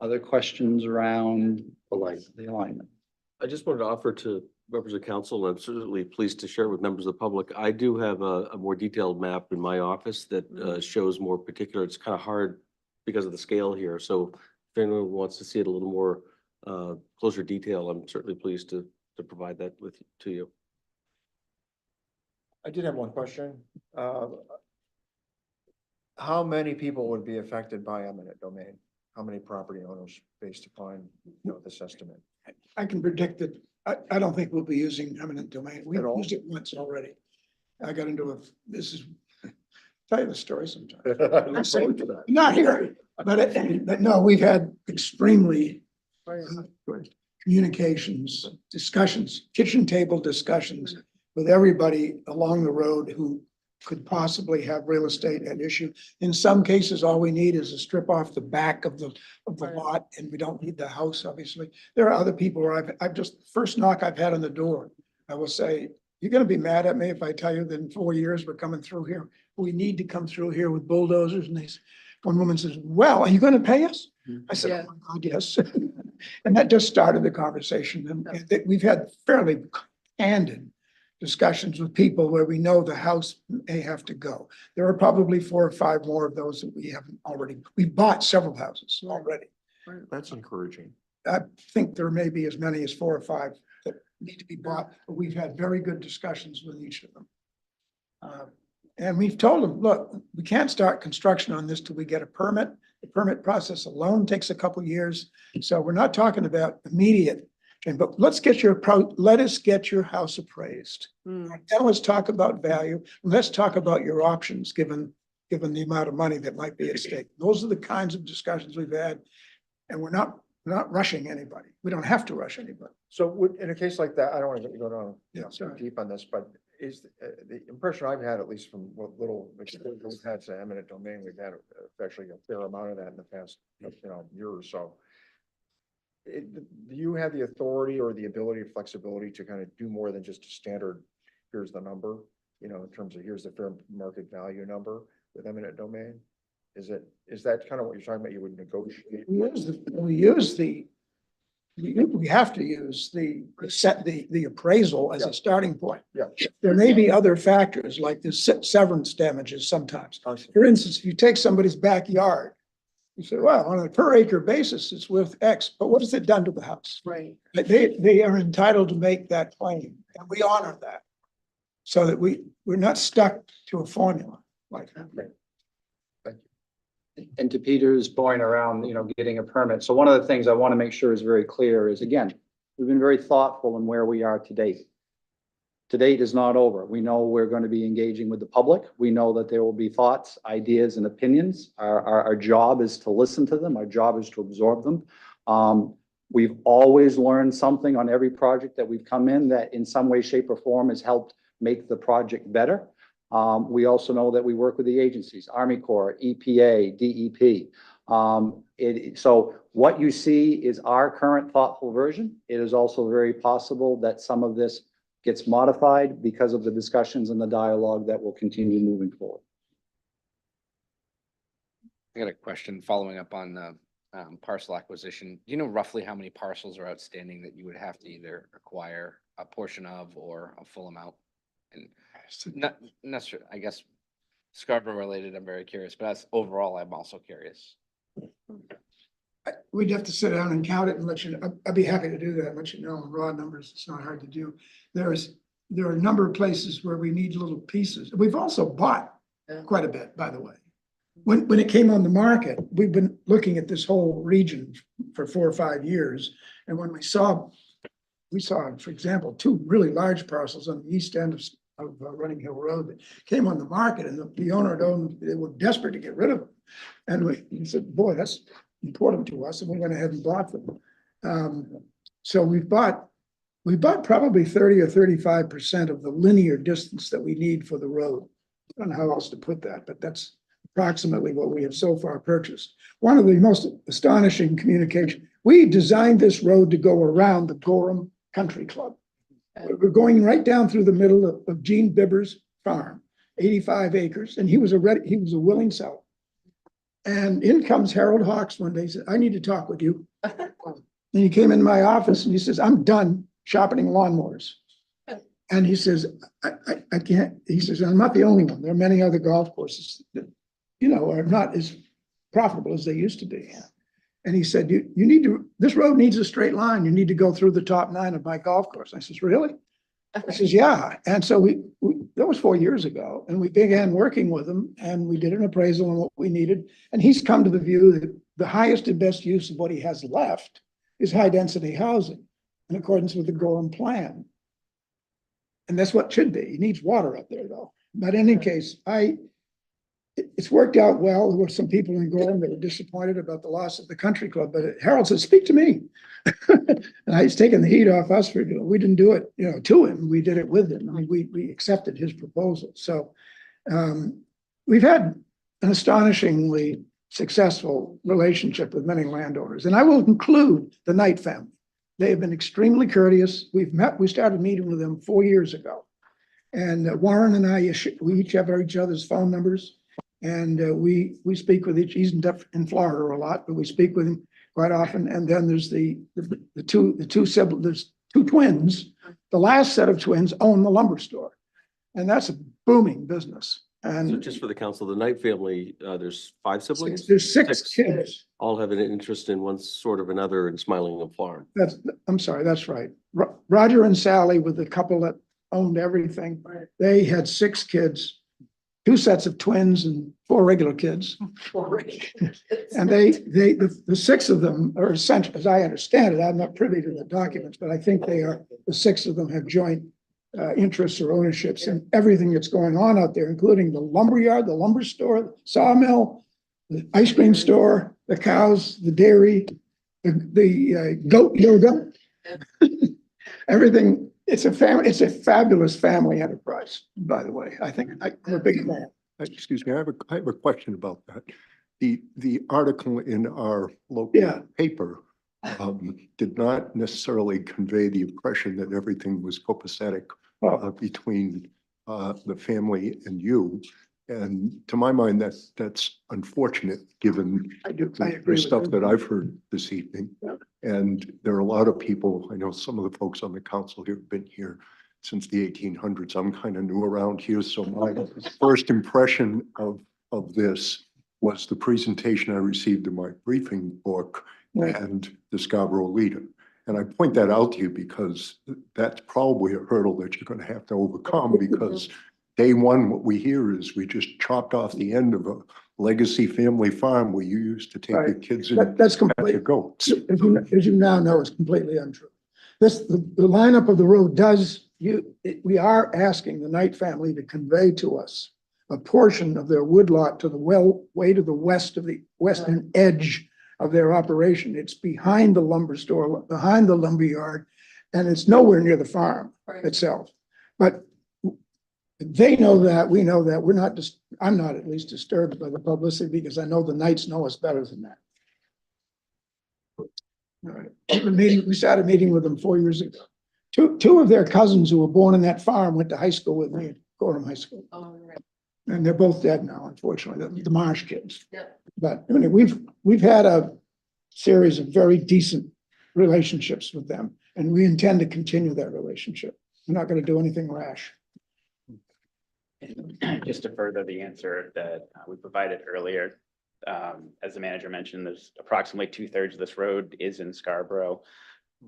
Other questions around Alignment. the alignment? I just wanted to offer to members of council, and I'm certainly pleased to share with members of the public. I do have a more detailed map in my office that shows more particular. It's kind of hard because of the scale here. So if anyone wants to see it a little more closer detail, I'm certainly pleased to provide that to you. I did have one question. How many people would be affected by eminent domain? How many property owners based upon, this estimate? I can predict that, I don't think we'll be using eminent domain. We've At all? used it once already. I got into tell you the story sometime. Look forward to that. Not here, but no, we've had extremely communications, discussions, kitchen table discussions with everybody along the road who could possibly have real estate at issue. In some cases, all we need is a strip off the back of the Right. lot, and we don't need the house, obviously. There are other people where I've just, first knock I've had on the door, I will say, you're gonna be mad at me if I tell you that in 4 years we're coming through here. We need to come through here with bulldozers, and one woman says, well, are you gonna pay us? I said, Yeah. oh my God, yes. And that just started the conversation, and that we've had fairly candid discussions with people where we know the house may have to go. There are probably 4 or 5 more of those that we haven't already, we've bought several houses already. That's encouraging. I think there may be as many as 4 or 5 that need to be bought, but we've had very good discussions with each of them. And we've told them, look, we can't start construction on this till we get a permit. The permit process alone takes a couple years. So we're not talking about immediate, but let us get your house appraised. Mm. Then let's talk about value. Let's talk about your options, given the amount of money that might be at stake. Those are the kinds of discussions we've had. And we're not rushing anybody. We don't have to rush anybody. So would, in a case like that, I don't want to go down, Yeah, too sorry. deep on this, but is the impression I've had, at least from what little exposure we've had to eminent domain, we've had actually a fair amount of that in the past, year or so. Do you have the authority or the ability or flexibility to kind of do more than just a standard, here's the number, in terms of here's the fair market value number with eminent domain? Is that kind of what you're talking about? You would negotiate? We have to use the appraisal as Yeah. a starting point. Yeah. There may be other factors like the severance damages sometimes. For instance, if you take somebody's backyard, you say, well, on a per acre basis, it's worth X, but what has it done to the house? Right. They are entitled to make that claim, and we honor that. So that we're not stuck to a formula like that. And to Peter's point around, getting a permit. So one of the things I want to make sure is very clear is, again, we've been very thoughtful in where we are to date. To date is not over. We know we're going to be engaging with the public. We know that there will be thoughts, ideas, and opinions. Our job is to listen to them. Our job is to absorb them. We've always learned something on every project that we've come in that in some way, shape, or form has helped make the project better. We also know that we work with the agencies, Army Corps, EPA, DEP. So what you see is our current thoughtful version. It is also very possible that some of this gets modified because of the discussions and the dialogue that will continue moving forward. I got a question following up on the parcel acquisition. Do you know roughly how many parcels are outstanding that you would have to either acquire a portion of or a full amount? And not necessarily, I guess, Scarborough related, I'm very curious, but as overall, I'm also curious. We'd have to sit down and count it and let you know. I'd be happy to do that, let you know in raw numbers. It's not hard to do. There are a number of places where we need little pieces. We've also bought quite a bit, by the way. When it came on the market, we've been looking at this whole region for 4 or 5 years. And when we saw, for example, 2 really large parcels on the east end of Running Hill Road that came on the market, and the owner had owned, they were desperate to get rid of them. And we said, boy, that's important to us, and we went ahead and bought them. So we bought probably 30 or 35% of the linear distance that we need for the road. I don't know how else to put that, but that's approximately what we have so far purchased. One of the most astonishing communication, we designed this road to go around the Gorham Country Club. We're going right down through the middle of Gene Bibber's farm, 85 acres, and he was a willing seller. And in comes Harold Hawks one day, he said, I need to talk with you. And he came in my office and he says, I'm done sharpening lawnmowers. And he says, I can't, he says, I'm not the only one. There are many other golf courses that, are not as profitable as they used to be. And he said, you need to, this road needs a straight line. You need to go through the top 9 of my golf course. I says, really? He says, yeah. And so that was 4 years ago, and we began working with him, and we did an appraisal on what we needed. And he's come to the view that the highest and best use of what he has left is high density housing in accordance with the Gorham plan. And that's what it should be. He needs water up there though. But in any case, it's worked out well. There were some people in Gorham that were disappointed about the loss of the country club, but Harold said, speak to me. And he's taken the heat off us for, we didn't do it, to him. We did it with him. I mean, we accepted his proposal. So we've had an astonishingly successful relationship with many landowners, and I will include the Knight family. They have been extremely courteous. We started meeting with them 4 years ago. And Warren and I, we each have each other's phone numbers. And we speak with each, he's in Florida a lot, but we speak with him quite often. And then there's the two siblings, there's two twins. The last set of twins own the lumber store. And that's a booming business. So And just for the council, the Knight family, there's 5 siblings? there's six kids. All have an interest in one sort of another in Smiling Farm. I'm sorry, that's right. Roger and Sally were the couple that owned everything. They had 6 kids, 2 sets of twins and 4 regular kids. And the 6 of them are essential, as I understand it, I'm not privy to the documents, but I think the 6 of them have joint interests or ownerships in everything that's going on out there, including the lumberyard, the lumber store, sawmill, the ice cream store, the cows, the dairy, the goat yoga. Everything. It's a fabulous family enterprise, by the way. I think I'm a big fan. Excuse me, I have a question about that. The article in our local Yeah. paper did not necessarily convey the impression that everything was copacetic between the family and you. And to my mind, that's unfortunate, given I agree the with stuff you. that I've heard this evening. Yeah. And there are a lot of people, I know some of the folks on the council here have been here since the 1800s. I'm kind of new around here, so my first impression of this was the presentation I received in my briefing book Right. and the Scarborough Leader. And I point that out to you because that's probably a hurdle that you're going to have to overcome, because day one, what we hear is we just chopped off the end of a legacy family farm where you used to take your Right. kids and That's pat complete. your goats. As you now know, is completely untrue. The lineup of the road we are asking the Knight family to convey to us a portion of their woodlot to the way to the west of the western edge of their operation. It's behind the lumber store, behind the lumber yard, and it's nowhere near the farm itself. But they know that, we know that, I'm not at least disturbed by the publicity, because I know the Knights know us better than that. All right. We started meeting with them 4 years ago. Two of their cousins who were born in that farm went to high school with me at Gorham High School. Oh, right. And they're both dead now, unfortunately, the Marsh kids. Yeah. But I mean, we've had a series of very decent relationships with them, and we intend to continue that relationship. We're not going to do anything rash. Just to further the answer that we provided earlier, as the manager mentioned, there's approximately 2/3 of this road is in Scarborough.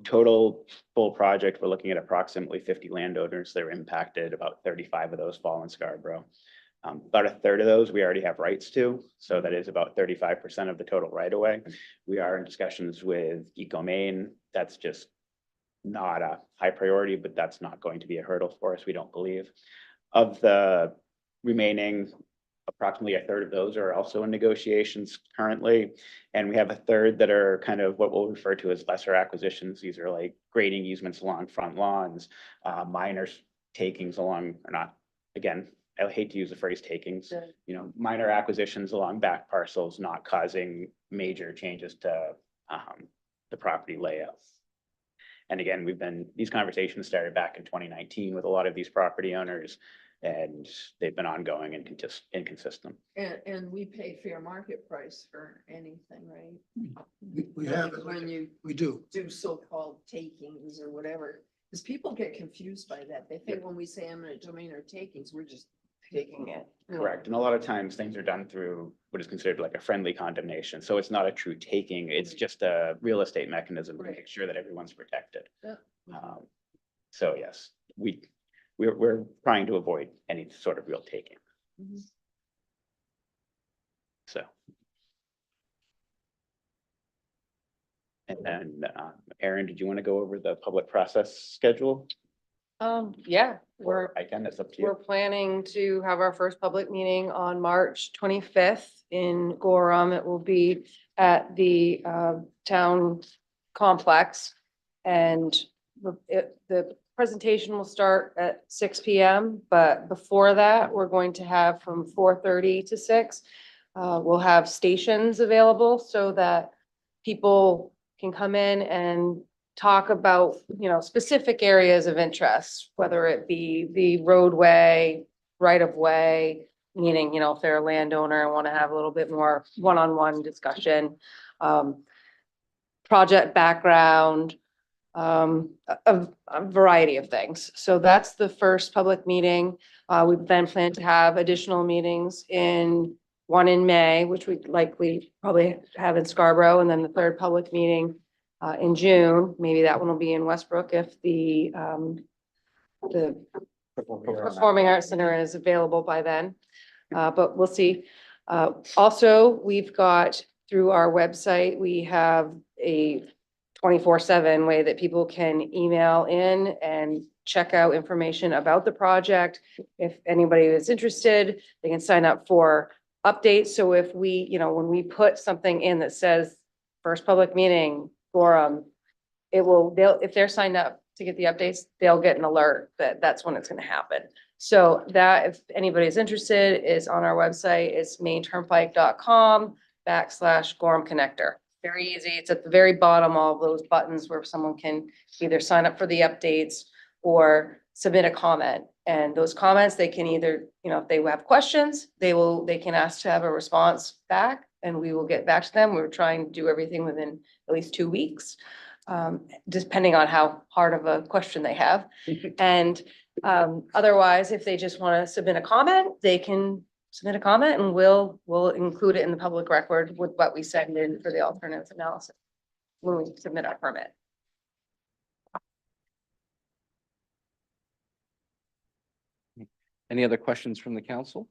Total full project, we're looking at approximately 50 landowners that are impacted. About 35 of those fall in Scarborough. About 1/3 of those we already have rights to, so that is about 35% of the total right of way. We are in discussions with Eco Maine. That's just not a high priority, but that's not going to be a hurdle for us, we don't believe. Of the remaining, approximately 1/3 of those are also in negotiations currently. And we have 1/3 that are kind of what we'll refer to as lesser acquisitions. These are like grading easements along front lawns, minor takings along, or not, again, I hate to use the phrase takings, minor acquisitions along back parcels, not causing major changes to the property layout. And again, these conversations started back in 2019 with a lot of these property owners, and they've been ongoing and just inconsistent. And we pay fair market price for anything, right? We have, When you we do. do so-called takings or whatever, because people get confused by that. They think when we say eminent domain or takings, we're just taking it. Correct. And a lot of times things are done through what is considered like a friendly condemnation. So it's not a true taking. It's just a real estate mechanism to make sure that everyone's protected. Yeah. So yes, we're trying to avoid any sort of real taking. Mhm. So. And then, Aaron, did you want to go over the public process schedule? Yeah, We're- I can, that's up to We're you. planning to have our first public meeting on March 25th in Gorham. It will be at the town complex. And the presentation will start at 6 PM, but before that, we're going to have from 4:30 to 6. We'll have stations available so that people can come in and talk about, specific areas of interest, whether it be the roadway, right of way, meaning, if they're a landowner and want to have a little bit more one-on-one discussion, project background, a variety of things. So that's the first public meeting. We then plan to have additional meetings one in May, which we'd likely probably have in Scarborough, and then the third public meeting in June. Maybe that one will be in Westbrook if the Performing Arts Center is available by then. But we'll see. Also, we've got through our website, we have a 24/7 way that people can email in and check out information about the project. If anybody is interested, they can sign up for updates. So if we, when we put something in that says first public meeting, Gorham, if they're signed up to get the updates, they'll get an alert that that's when it's going to happen. So that if anybody's interested is on our website, it's mainturnpike.com/Gorham Connector. Very easy. It's at the very bottom, all of those buttons where someone can either sign up for the updates or submit a comment. And those comments, they can either, if they have questions, they can ask to have a response back and we will get back to them. We're trying to do everything within at least 2 weeks, depending on how hard of a question they have. And otherwise, if they just want to submit a comment, they can submit a comment and we'll include it in the public record with what we send in for the alternatives analysis when we submit our permit. Any other questions from the council?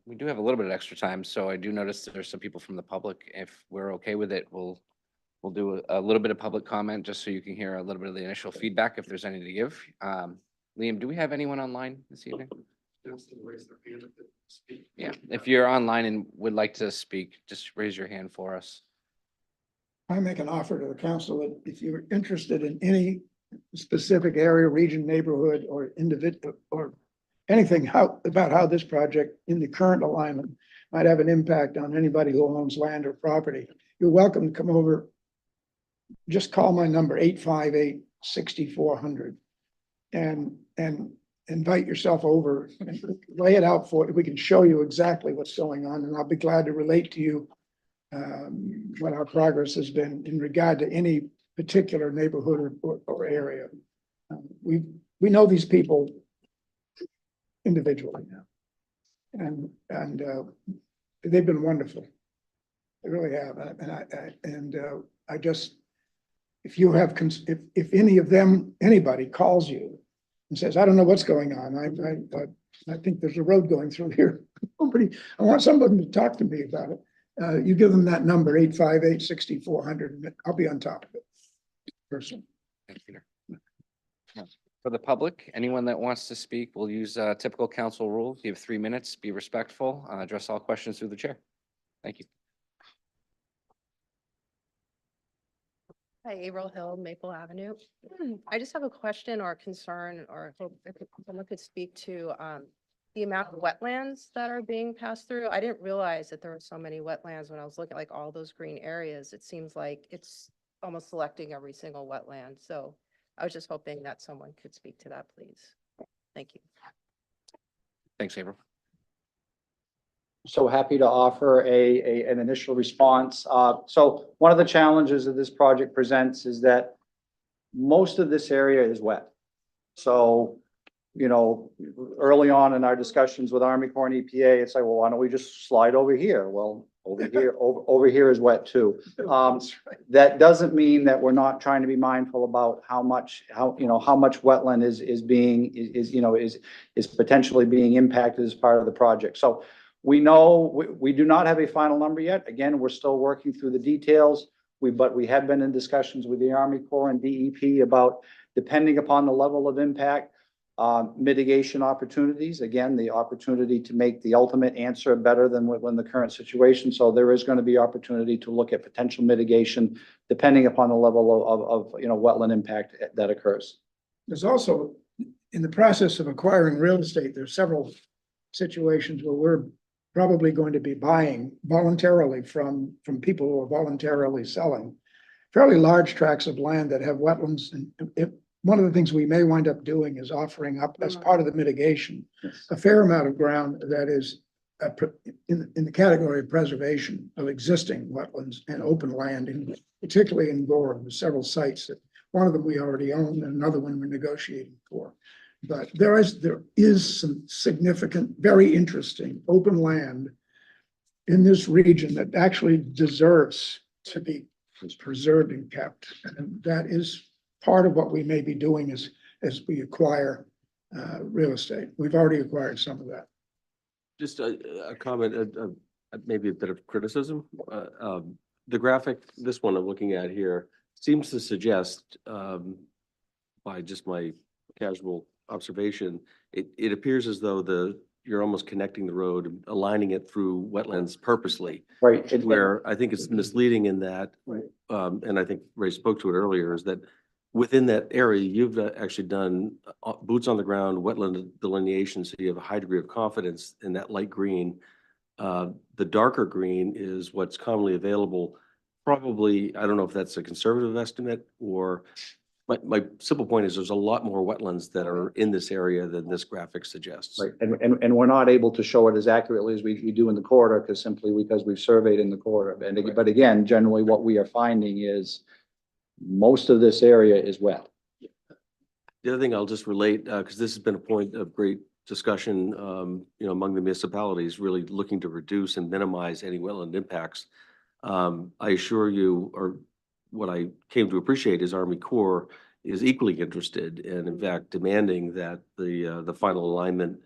We do have a little bit of extra time, so I do notice that there's some people from the public. If we're okay with it, we'll do a little bit of public comment just so you can hear a little bit of the initial feedback if there's any to give. Liam, do we have anyone online this evening? Yeah, if you're online and would like to speak, just raise your hand for us. I make an offer to the council that if you're interested in any specific area, region, neighborhood, or individual, or anything about how this project in the current alignment might have an impact on anybody who owns land or property, you're welcome to come over. Just call my number 858-6400 and invite yourself over and lay it out for it. We can show you exactly what's going on, and I'll be glad to relate to you what our progress has been in regard to any particular neighborhood or area. We know these people individually now, and they've been wonderful. They really have. I just, if you have, if any of them, anybody calls you and says, I don't know what's going on. I think there's a road going through here. I want somebody to talk to me about it. You give them that number, 858-6400, and I'll be on top of it. Person. Thanks, Peter. For the public, anyone that wants to speak, we'll use typical council rules. You have 3 minutes, be respectful, address all questions through the chair. Thank you. Hi, Averill Hill, Maple Avenue. I just have a question or a concern, or hope if someone could speak to the amount of wetlands that are being passed through. I didn't realize that there were so many wetlands when I was looking at like all those green areas. It seems like it's almost selecting every single wetland. So I was just hoping that someone could speak to that, please. Thank you. Thanks, April. So happy to offer an initial response. So one of the challenges that this project presents is that most of this area is wet. So, early on in our discussions with Army Corps and EPA, it's like, well, why don't we just slide over here? Well, over here is wet too. That doesn't mean that we're not trying to be mindful about how much wetland is potentially being impacted as part of the project. So we know we do not have a final number yet. Again, we're still working through the details. but we have been in discussions with the Army Corps and DEP about, depending upon the level of impact, mitigation opportunities. Again, the opportunity to make the ultimate answer better than when the current situation. So there is going to be opportunity to look at potential mitigation depending upon the level of, you know, wetland impact that occurs. There's also, in the process of acquiring real estate, there's several situations where we're probably going to be buying voluntarily from people who are voluntarily selling fairly large tracts of land that have wetlands. And if, one of the things we may wind up doing is offering up as part of the mitigation, a fair amount of ground that is in the category of preservation of existing wetlands and open land, particularly in Gorham. There's several sites that, one of them we already own and another one we're negotiating for. But there is some significant, very interesting open land in this region that actually deserves to be preserved and kept. And that is part of what we may be doing as we acquire real estate. We've already acquired some of that. Just a comment, maybe a bit of criticism. The graphic, this one I'm looking at here, seems to suggest, by just my casual observation, it appears as though you're almost connecting the road, aligning it through wetlands purposely. Right. Where I think it's misleading in that, and I think Ray spoke to it earlier, is that within that area, you've actually done boots on the ground, wetland delineation, so you have a high degree of confidence in that light green. The darker green is what's commonly available. Probably, I don't know if that's a conservative estimate or, my simple point is there's a lot more wetlands that are in this area than this graphic suggests. Right, and we're not able to show it as accurately as we do in the corridor because we've surveyed in the corridor. And, but again, generally what we are finding is most of this area is wet. The other thing I'll just relate, because this has been a point of great discussion, you know, among the municipalities, really looking to reduce and minimize any wetland impacts. I assure you, or what I came to appreciate is Army Corps is equally interested and in fact demanding that the final alignment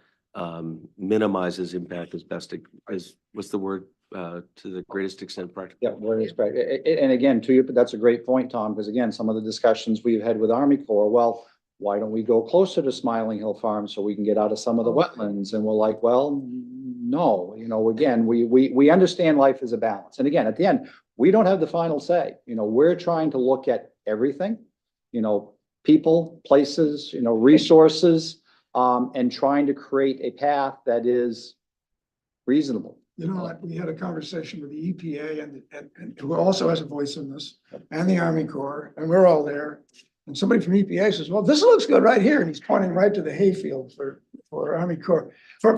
minimizes impact as best as, what's the word, to the greatest extent practical. Yeah, what is correct. And again, to you, but that's a great point, Tom, because again, some of the discussions we've had with Army Corps, well, why don't we go closer to Smiling Hill Farm so we can get out of some of the wetlands? And we're like, well, no, you know, again, we understand life is a balance. And again, at the end, we don't have the final say. You know, we're trying to look at everything, you know, people, places, you know, resources, and trying to create a path that is reasonable. You know, like we had a conversation with the EPA and who also has a voice in this, and the Army Corps, and we're all there. And somebody from EPA says, well, this looks good right here. And he's pointing right to the hayfield for Army Corps, for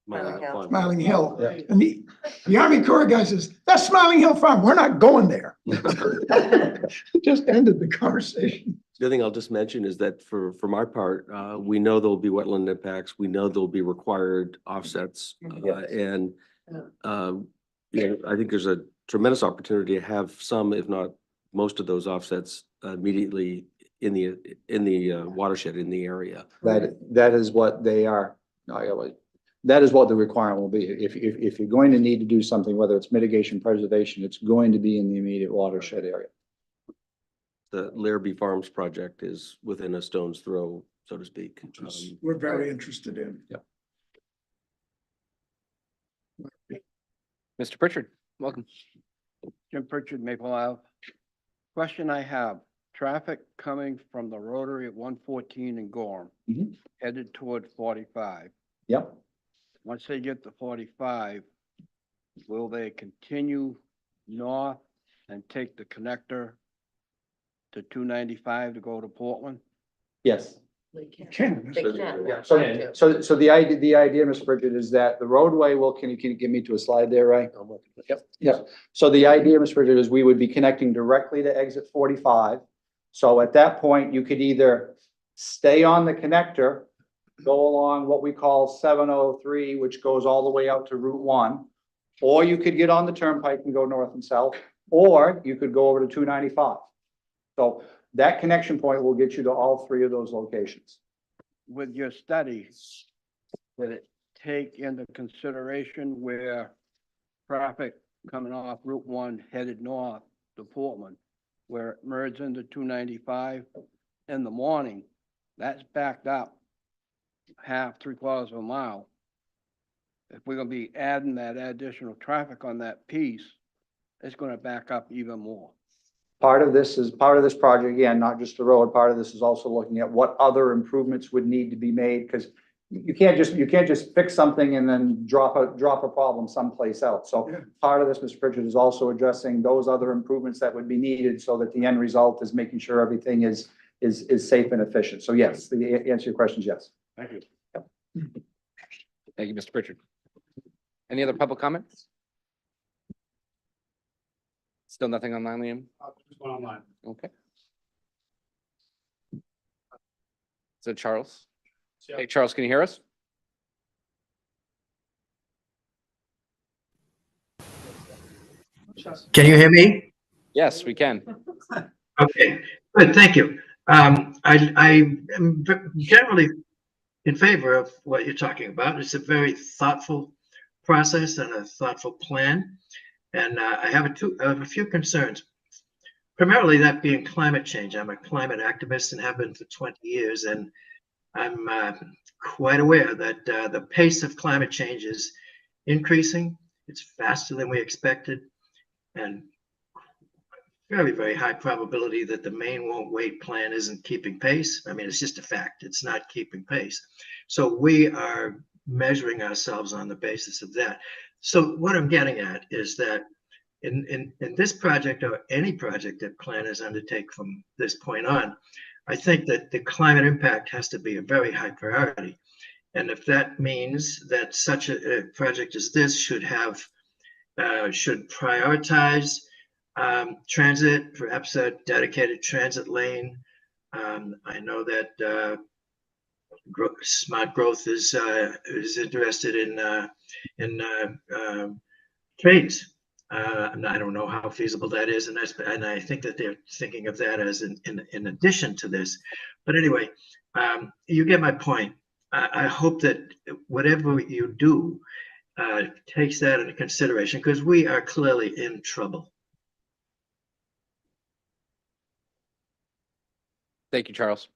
Smiling Hill. Yeah. And the Army Corps guy says, that's Smiling Hill Farm. We're not going there. Just ended the conversation. The other thing I'll just mention is that from our part, we know there'll be wetland impacts. We know there'll be required offsets. And you know, I think there's a tremendous opportunity to have some, if not most of those offsets immediately in the watershed in the area. That is what they are. That is what the requirement will be. If you're going to need to do something, whether it's mitigation, preservation, it's going to be in the immediate watershed area. The Larrabee Farms project is within a stone's throw, so to speak. We're very interested in. Yep. Mr. Pritchard, welcome. Jim Pritchard, Maple Ave. Question I have, traffic coming from the rotary at 114 in Gorham, headed toward 45. Yep. Once they get to 45, will they continue north and take the connector to 295 to go to Portland? Yes. They can. Can. They can. Yeah, so the idea, Mr. Bridget, is that the roadway will, can you get me to a slide there, right? Yep, yep. So the idea, Mr. Bridget, is we would be connecting directly to exit 45. So at that point, you could either stay on the connector, go along what we call 703, which goes all the way out to Route 1, or you could get on the turnpike and go north and south, or you could go over to 295. So that connection point will get you to all three of those locations. With your study, did it take into consideration where traffic coming off Route 1 headed north to Portland, where it merges into 295 in the morning, that's backed up half, 3/4 of a mile. If we're gonna be adding that additional traffic on that piece, it's gonna back up even more. Part of this project, again, not just the road, part of this is also looking at what other improvements would need to be made, because you can't just fix something and then drop a problem someplace else. So Yeah. part of this, Mr. Pritchard, is also addressing those other improvements that would be needed so that the end result is making sure everything is safe and efficient. So yes, the answer to your question is yes. Thank you. Thank you, Mr. Pritchard. Any other public comments? Still nothing online, Liam? Online. Okay. So Charles? Hey, Charles, can you hear us? Can you hear me? Yes, we can. Okay, good, thank you. I am generally in favor of what you're talking about. It's a very thoughtful process and a thoughtful plan. And I have a few concerns. Primarily that being climate change. I'm a climate activist and have been for 20 years. And I'm quite aware that the pace of climate change is increasing. It's faster than we expected. And very, very high probability that the Maine won't wait plan isn't keeping pace. I mean, it's just a fact. It's not keeping pace. So we are measuring ourselves on the basis of that. So what I'm getting at is that in this project or any project that planners undertake from this point on, I think that the climate impact has to be a very high priority. And if that means that such a project as this should prioritize transit, perhaps a dedicated transit lane. I know that Smart Growth is interested in trains. And I don't know how feasible that is, and I think that they're thinking of that as in addition to this. But anyway, you get my point. I hope that whatever you do takes that into consideration, because we are clearly in trouble. Thank you, Charles.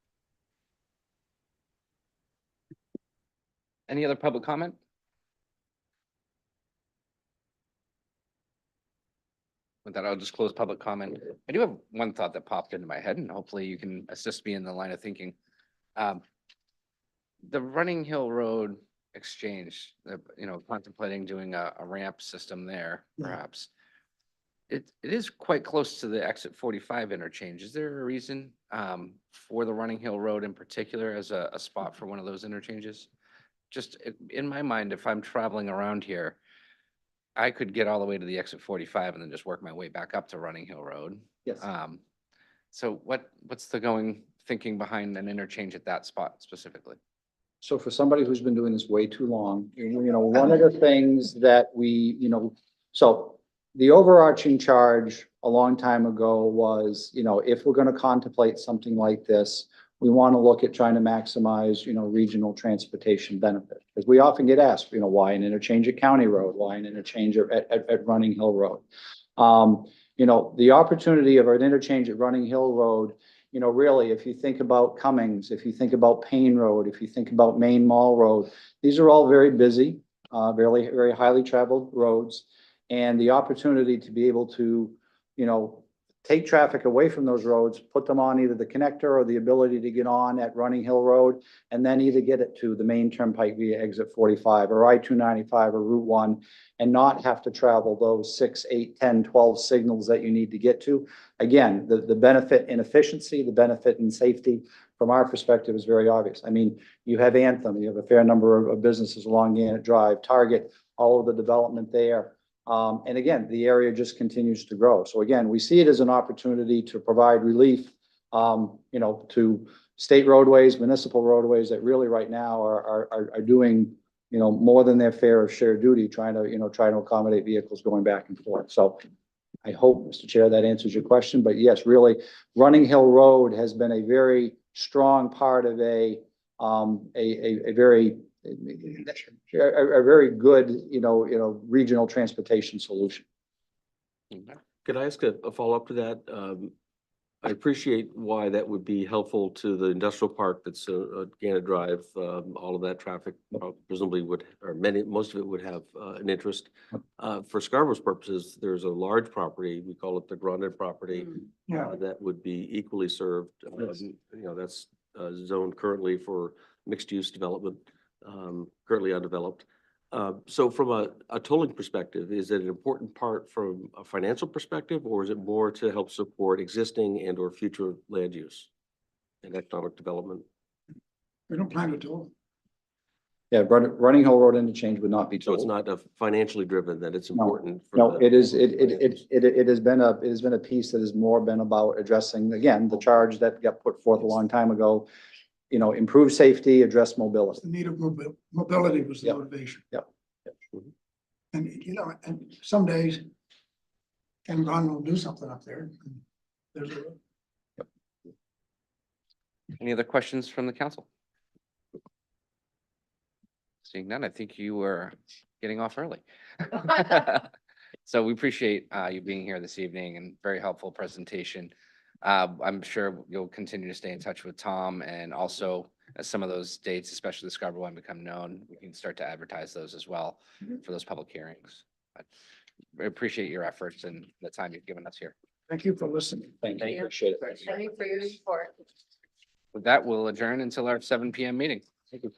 Any other public comment? With that, I'll just close public comment. I do have one thought that popped into my head, and hopefully you can assist me in the line of thinking. The Running Hill Road exchange, contemplating doing a ramp system there, perhaps. It is quite close to the exit 45 interchange. Is there a reason for the Running Hill Road in particular as a spot for one of those interchanges? Just in my mind, if I'm traveling around here, I could get all the way to the exit 45 and then just work my way back up to Running Hill Road. Yes. So what's the thinking behind an interchange at that spot specifically? So for somebody who's been doing this way too long, one of the things that so the overarching charge a long time ago was, if we're going to contemplate something like this, we want to look at trying to maximize, regional transportation benefit. Because we often get asked, why an interchange at County Road? Why an interchange at Running Hill Road? The opportunity of an interchange at Running Hill Road, really, if you think about Cummings, if you think about Payne Road, if you think about Main Mall Road, these are all very busy, very, very highly traveled roads. And the opportunity to be able to, take traffic away from those roads, put them on either the connector or the ability to get on at Running Hill Road, and then either get it to the main turnpike via exit 45 or I-295 or Route 1, and not have to travel those 6, 8, 10, 12 signals that you need to get to. Again, the benefit in efficiency, the benefit in safety from our perspective is very obvious. I mean, you have Anthem, you have a fair number of businesses along Gannett Drive, Target, all of the development there. And again, the area just continues to grow. So again, we see it as an opportunity to provide relief, to state roadways, municipal roadways that really right now are doing, more than their fair share of duty, trying to accommodate vehicles going back and forth. So I hope, Mr. Chair, that answers your question. But yes, really, Running Hill Road has been a very strong part of a very good, regional transportation solution. Okay. Could I ask a follow-up to that? I appreciate why that would be helpful to the industrial park that's Gannett Drive. All of that traffic presumably would, or most of it would have an interest. For Scarborough's purposes, there's a large property, we call it the Grondin property, Yeah. that would be equally served. You know, that's zoned currently for mixed-use development, currently undeveloped. So from a tolling perspective, is it an important part from a financial perspective, or is it more to help support existing and or future land use and economic development? We don't plan to do Yeah, Running Hill Road interchange would not be So it's tolled. not financially driven, that it's No. important. for No, the- it is, it has been a piece that has more been about addressing, again, the charge that got put forth a long time ago. You know, improve safety, address mobility. The need of mobility was the Yep. motivation. Yep. And, you know, and some days Ken Gon will do something up there. and There's a, Any other questions from the council? Seeing none, I think you were getting off early. So we appreciate you being here this evening and very helpful presentation. I'm sure you'll continue to stay in touch with Tom, and also as some of those dates, especially the Scarborough one, become known, we can start to advertise those as well for those public hearings. But we appreciate your efforts and the time you've given us here. thank you for listening. Thank you, appreciate it. Thank you for your support. With that, we'll adjourn until our 7 PM meeting. Thank you.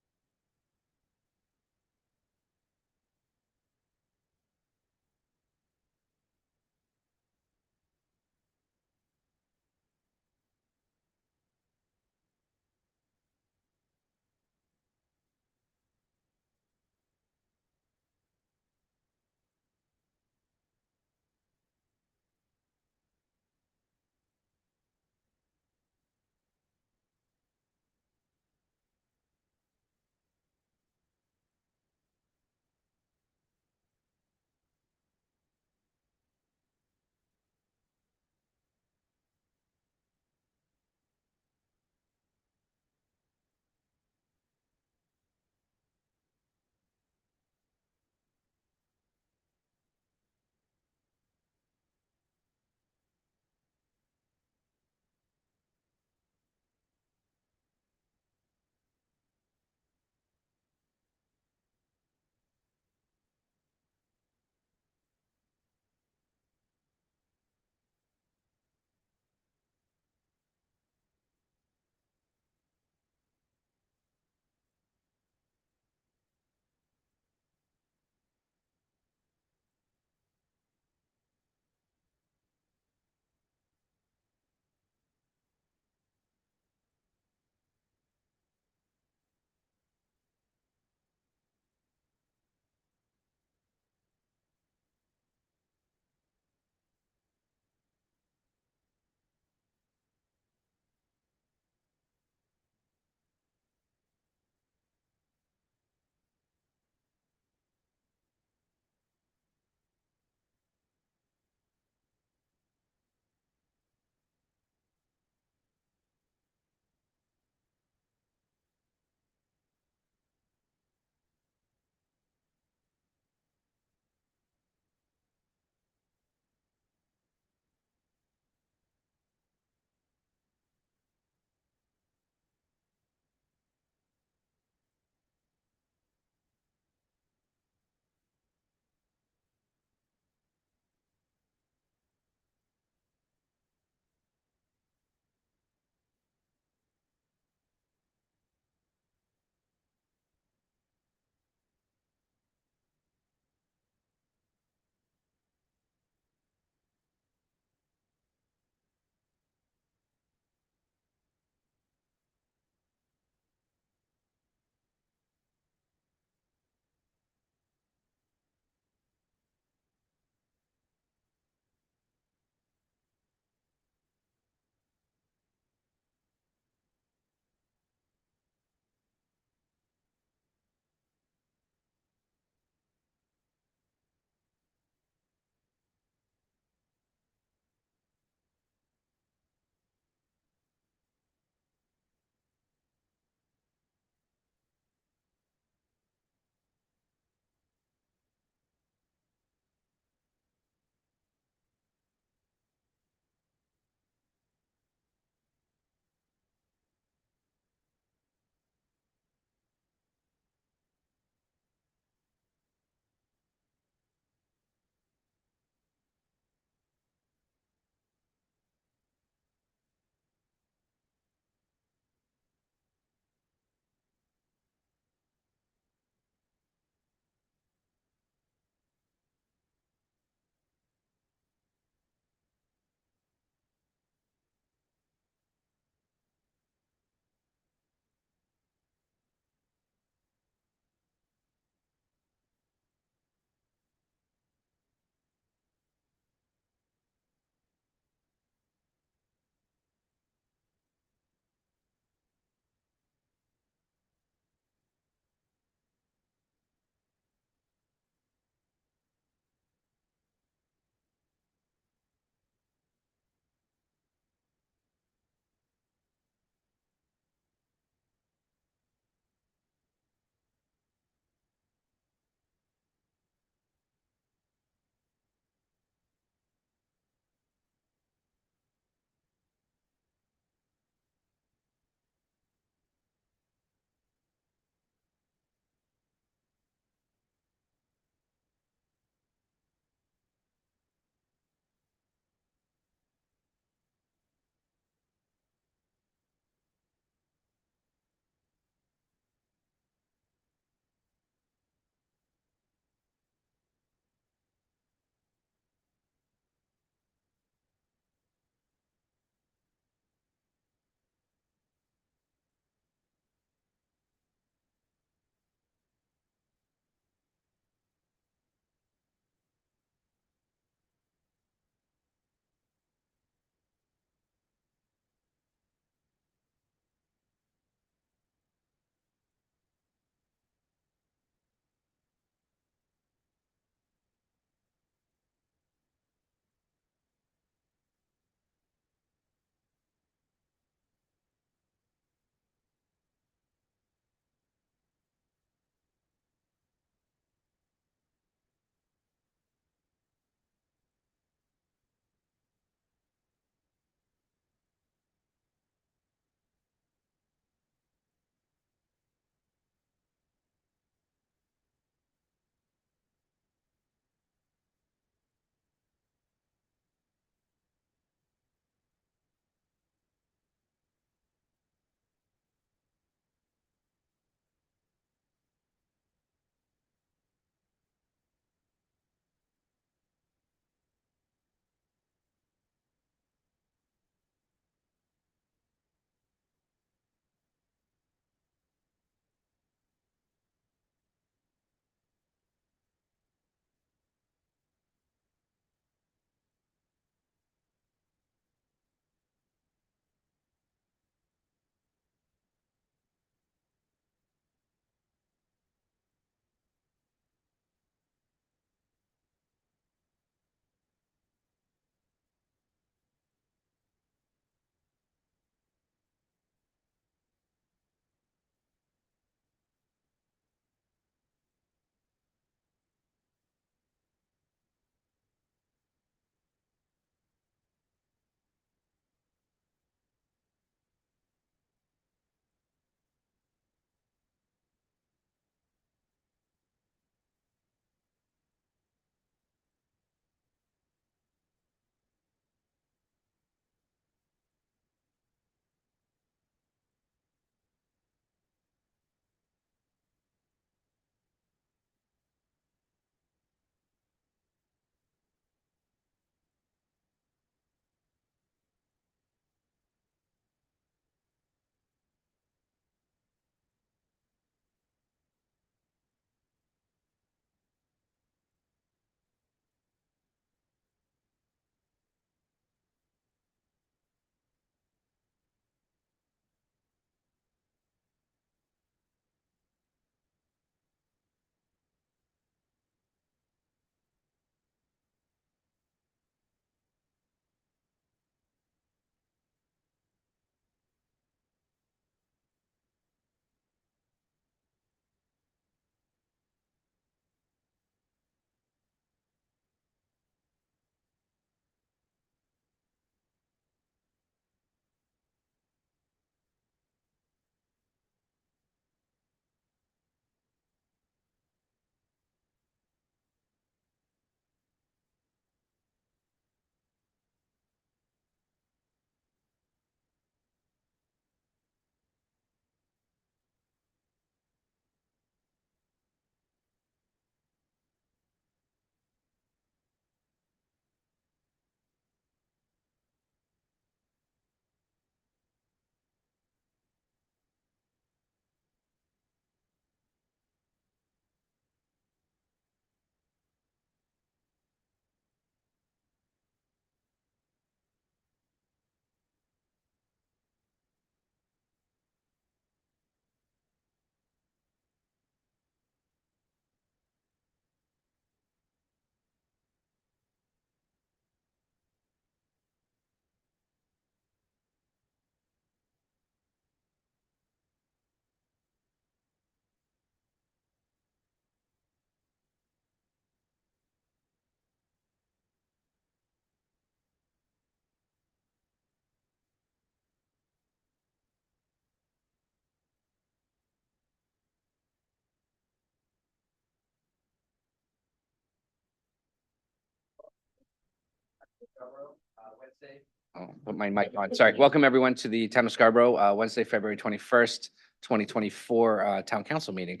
Oh, put my mic on. Sorry. Welcome everyone to the Town of Scarborough, Wednesday, February 21st, 2024, Town Council meeting.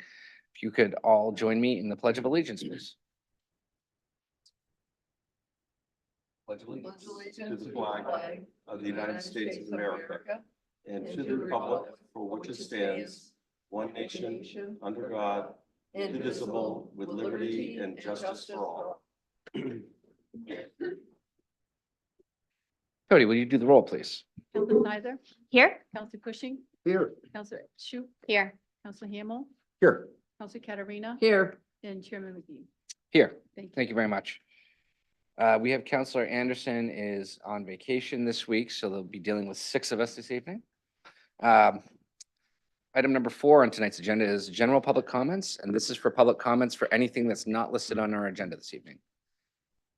If you could all join me in the Pledge of Allegiance, please. Pledge allegiance to the flag of the United States of America and to the republic for which it stands, one nation, under God, indivisible, with liberty and justice for all. Cody, will you do the roll, please? Counselor Snyder, Here? Counselor Cushing, Here. Counselor Shu, Here. Counselor Hamel, Here. Counselor Katarina, Here. and Chairman McGee. Here. Thank you. Thank you very much. We have Counselor Anderson is on vacation this week, so they'll be dealing with 6 of us this evening. Item number 4 on tonight's agenda is general public comments, and this is for public comments for anything that's not listed on our agenda this evening.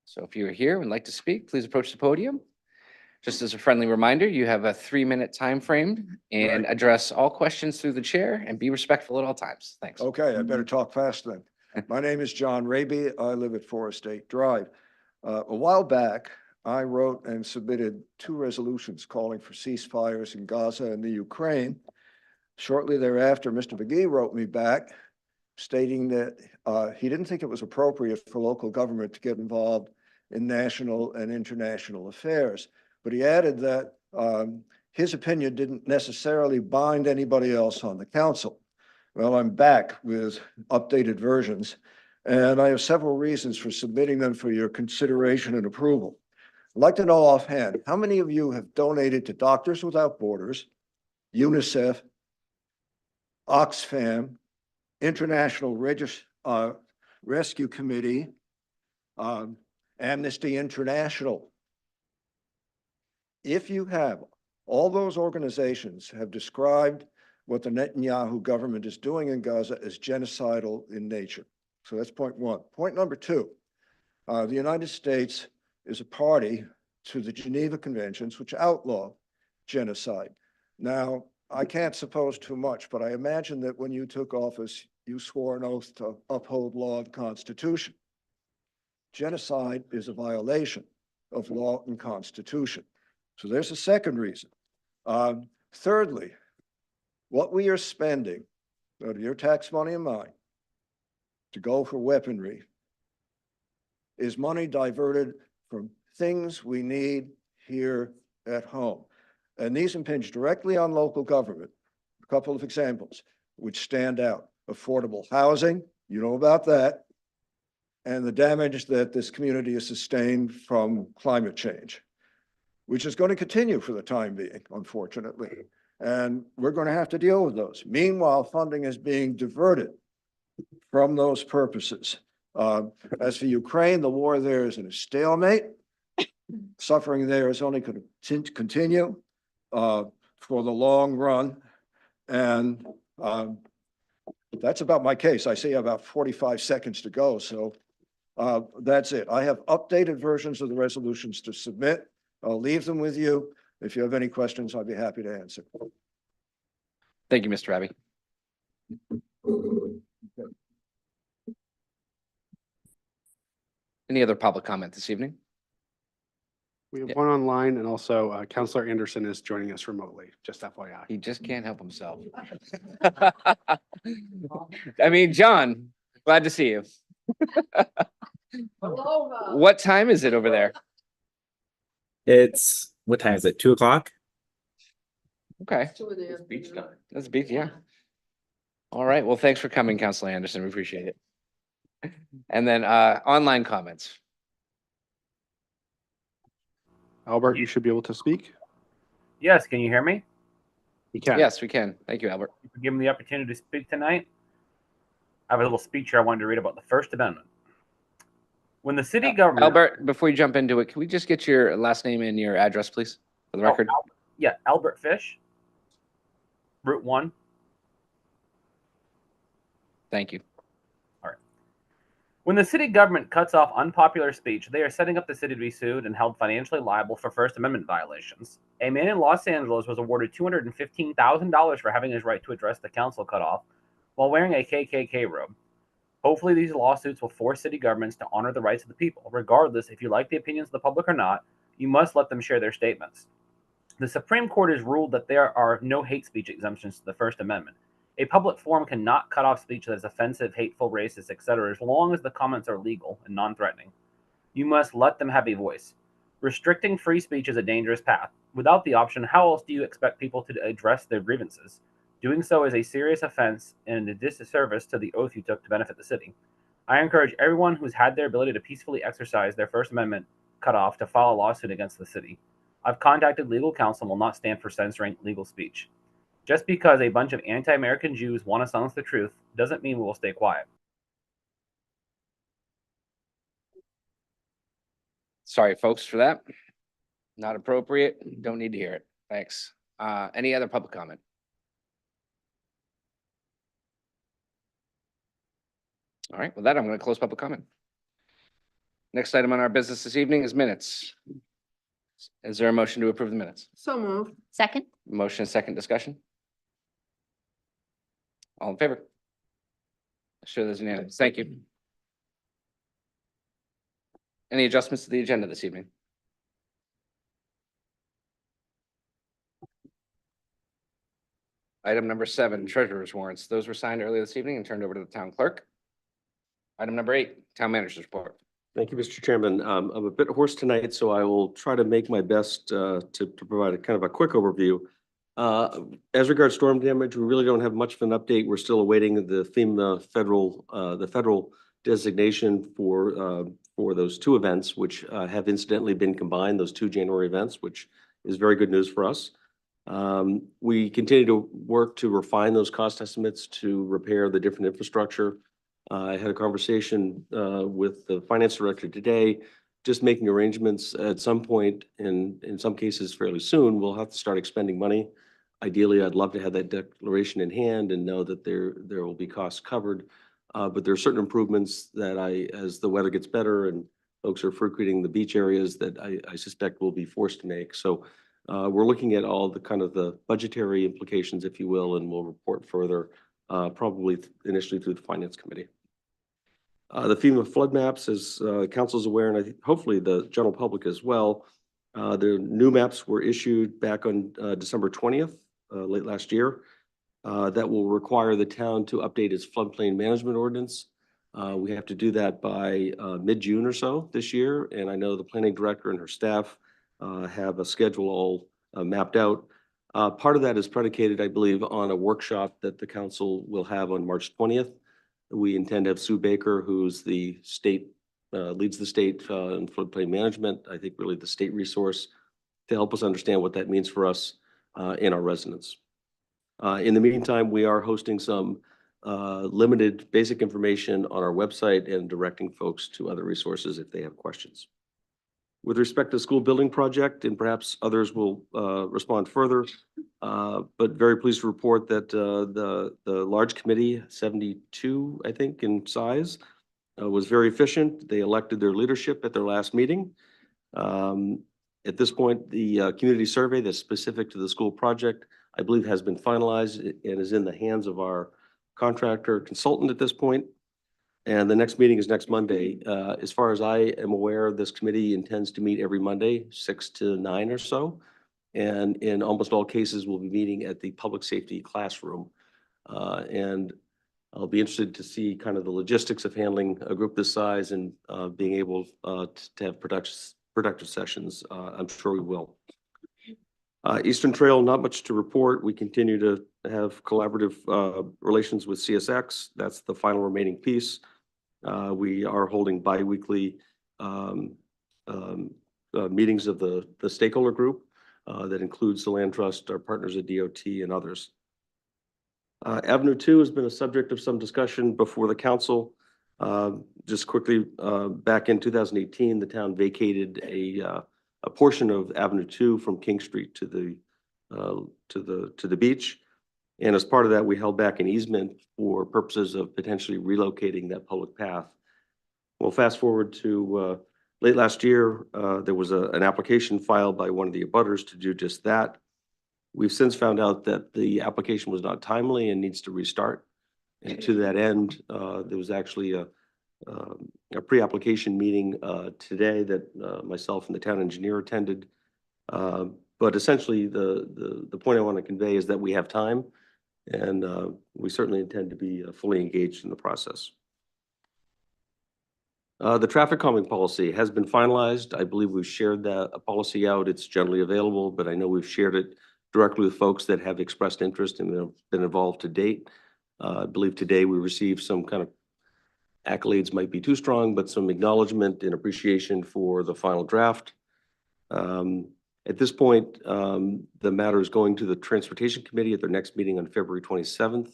So if you're here and would like to speak, please approach the podium. Just as a friendly reminder, you have a 3-minute time frame and address all questions through the chair and be respectful at all times. Thanks. Okay, I better talk fast then. My name is John Raby. I live at Forest State Drive. A while back, I wrote and submitted 2 resolutions calling for ceasefires in Gaza and the Ukraine. Shortly thereafter, Mr. McGee wrote me back stating that he didn't think it was appropriate for local government to get involved in national and international affairs. But he added that his opinion didn't necessarily bind anybody else on the council. Well, I'm back with updated versions, and I have several reasons for submitting them for your consideration and approval. I'd like to know offhand, how many of you have donated to Doctors Without Borders, UNICEF, Oxfam, International Rescue Committee, Amnesty International? If you have, all those organizations have described what the Netanyahu government is doing in Gaza as genocidal in nature. So that's point 1. Point number 2, the United States is a party to the Geneva Conventions, which outlaw genocide. Now, I can't suppose too much, but I imagine that when you took office, you swore an oath to uphold law and Constitution. Genocide is a violation of law and Constitution. So there's a second reason. Thirdly, what we are spending, out of your tax money and mine, to go for weaponry is money diverted from things we need here at home. And these impinge directly on local government. A couple of examples which stand out. Affordable housing, you know about that, and the damage that this community has sustained from climate change, which is going to continue for the time being, unfortunately. And we're going to have to deal with those. Meanwhile, funding is being diverted from those purposes. As for Ukraine, the war there is in a stalemate. Suffering there is only going to continue for the long run. And that's about my case. I see about 45 seconds to go. So that's it. I have updated versions of the resolutions to submit. I'll leave them with you. If you have any questions, I'd be happy to answer. Thank you, Mr. Raby. Any other public comment this evening? We have Yeah. one online, and also Counselor Anderson is joining us remotely, just FYI. He just can't help himself. I mean, John, glad to see you. What time is it over there? It's, what time is it? 2 o'clock? Okay, Beach time. that's beat, yeah. All right, well, thanks for coming, Counselor Anderson. We appreciate it. And then online comments. Albert, you should be able to speak. Yes, can you hear me? You can. Yes, we can. Thank you, Albert. For giving me the opportunity to speak tonight. I have a little speech here I wanted to read about the First Amendment. When the city government. Albert, before you jump into it, can we just get your last name and your address, please, for the record? Yeah, Albert Fish, Route 1. Thank you. All right. When the city government cuts off unpopular speech, they are setting up the city to be sued and held financially liable for First Amendment violations. A man in Los Angeles was awarded $215,000 for having his right to address the council cut off while wearing a KKK robe. Hopefully, these lawsuits will force city governments to honor the rights of the people, regardless if you like the opinions of the public or not. You must let them share their statements. The Supreme Court has ruled that there are no hate speech exemptions to the First Amendment. A public forum cannot cut off speech that is offensive, hateful, racist, etc., as long as the comments are legal and non-threatening. You must let them have a voice. Restricting free speech is a dangerous path. Without the option, how else do you expect people to address their grievances? Doing so is a serious offense and a disservice to the oath you took to benefit the city. I encourage everyone who's had their ability to peacefully exercise their First Amendment cut off to file a lawsuit against the city. I've contacted legal counsel and will not stand for censoring legal speech. Just because a bunch of anti-American Jews want to silence the truth doesn't mean we will stay quiet. Sorry, folks, for that. Not appropriate. Don't need to hear it. Thanks. Any other public comment? All right, with that, I'm going to close public comment. Next item on our business this evening is minutes. Is there a motion to approve the minutes? So moved. Second? Motion and second discussion? All in favor? Sure, there's unanimous. Thank you. Any adjustments to the agenda this evening? Item number 7, treasurer's warrants. Those were signed earlier this evening and turned over to the town clerk. Item number 8, town manager's report. Thank you, Mr. Chairman. I'm a bit hoarse tonight, so I will try to make my best to provide a kind of a quick overview. As regards storm damage, we really don't have much of an update. We're still awaiting the FEMA federal designation for those 2 events, which have incidentally been combined, those 2 January events, which is very good news for us. We continue to work to refine those cost estimates to repair the different infrastructure. I had a conversation with the finance director today, just making arrangements at some point, and in some cases fairly soon, we'll have to start expending money. Ideally, I'd love to have that declaration in hand and know that there will be costs covered. But there are certain improvements that as the weather gets better and folks are frequenting the beach areas, that I suspect we'll be forced to make. So we're looking at all the kind of the budgetary implications, if you will, and we'll report further, probably initially through the finance committee. The FEMA flood maps, as council's aware, and I think hopefully the general public as well, the new maps were issued back on December 20th, late last year. That will require the town to update its floodplain management ordinance. We have to do that by mid-June or so this year, and I know the planning director and her staff have a schedule all mapped out. Part of that is predicated, I believe, on a workshop that the council will have on March 20th. We intend to have Sue Baker, who's the state, leads the state in floodplain management, I think really the state resource, to help us understand what that means for us and our residents. In the meantime, we are hosting some limited basic information on our website and directing folks to other resources if they have questions. With respect to the school building project, and perhaps others will respond further, but very pleased to report that the large committee, 72, I think, in size, was very efficient. They elected their leadership at their last meeting. At this point, the community survey that's specific to the school project, I believe, has been finalized and is in the hands of our contractor consultant at this point. And the next meeting is next Monday. As far as I am aware, this committee intends to meet every Monday, 6 to 9 or so. And in almost all cases, we'll be meeting at the public safety classroom. And I'll be interested to see kind of the logistics of handling a group this size and being able to have productive sessions. I'm sure we will. Eastern Trail, not much to report. We continue to have collaborative relations with CSX. That's the final remaining piece. We are holding bi-weekly meetings of the stakeholder group that includes the Land Trust, our partners at DOT, and others. Avenue 2 has been a subject of some discussion before the council. Just quickly, back in 2018, the town vacated a portion of Avenue 2 from King Street to the beach. And as part of that, we held back an easement for purposes of potentially relocating that public path. Well, fast forward to late last year, there was an application filed by one of the abutters to do just that. We've since found out that the application was not timely and needs to restart. And to that end, there was actually a a pre-application meeting today that myself and the town engineer attended. But essentially, the point I want to convey is that we have time, and we certainly intend to be fully engaged in the process. The traffic calming policy has been finalized. I believe we've shared that policy out. It's generally available, but I know we've shared it directly with folks that have expressed interest and have been involved to date. I believe today we received some kind of accolades, might be too strong, but some acknowledgement and appreciation for the final draft. At this point, the matter is going to the Transportation Committee at their next meeting on February 27th.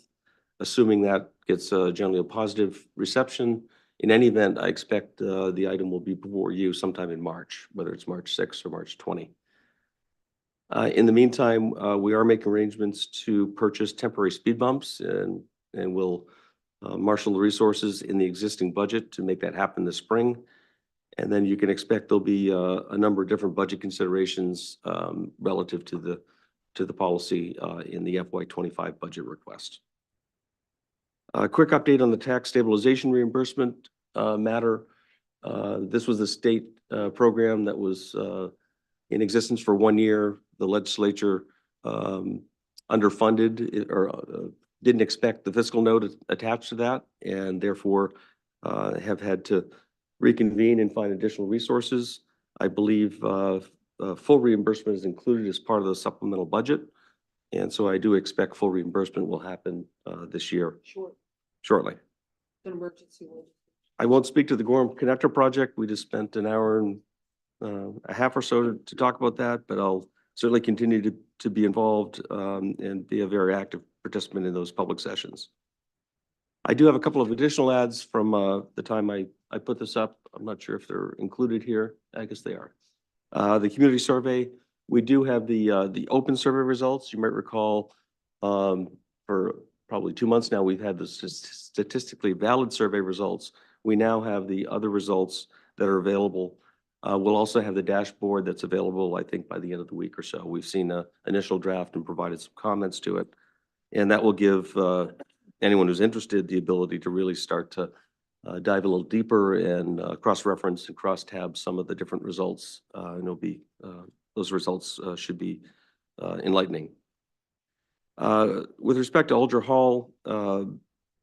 Assuming that gets generally a positive reception. In any event, I expect the item will be before you sometime in March, whether it's March 6th or March 20. In the meantime, we are making arrangements to purchase temporary speed bumps, and we'll marshal the resources in the existing budget to make that happen this spring. And then you can expect there'll be a number of different budget considerations relative to the policy in the FY25 budget request. A quick update on the tax stabilization reimbursement matter. This was a state program that was in existence for 1 year. The legislature underfunded or didn't expect the fiscal note attached to that, and therefore have had to reconvene and find additional resources. I believe full reimbursement is included as part of the supplemental budget. And so I do expect full reimbursement will happen this year. Shortly. Emergency. I won't speak to the Gorham Connector project. We just spent an hour and a half or so to talk about that, but I'll certainly continue to be involved and be a very active participant in those public sessions. I do have a couple of additional ads from the time I put this up. I'm not sure if they're included here. I guess they are. The community survey, we do have the open survey results. You might recall for probably 2 months now, we've had the statistically valid survey results. We now have the other results that are available. We'll also have the dashboard that's available, I think, by the end of the week or so. We've seen an initial draft and provided some comments to it. And that will give anyone who's interested the ability to really start to dive a little deeper and cross-reference and cross-tab some of the different results. And it'll be, those results should be enlightening. With respect to Alger Hall,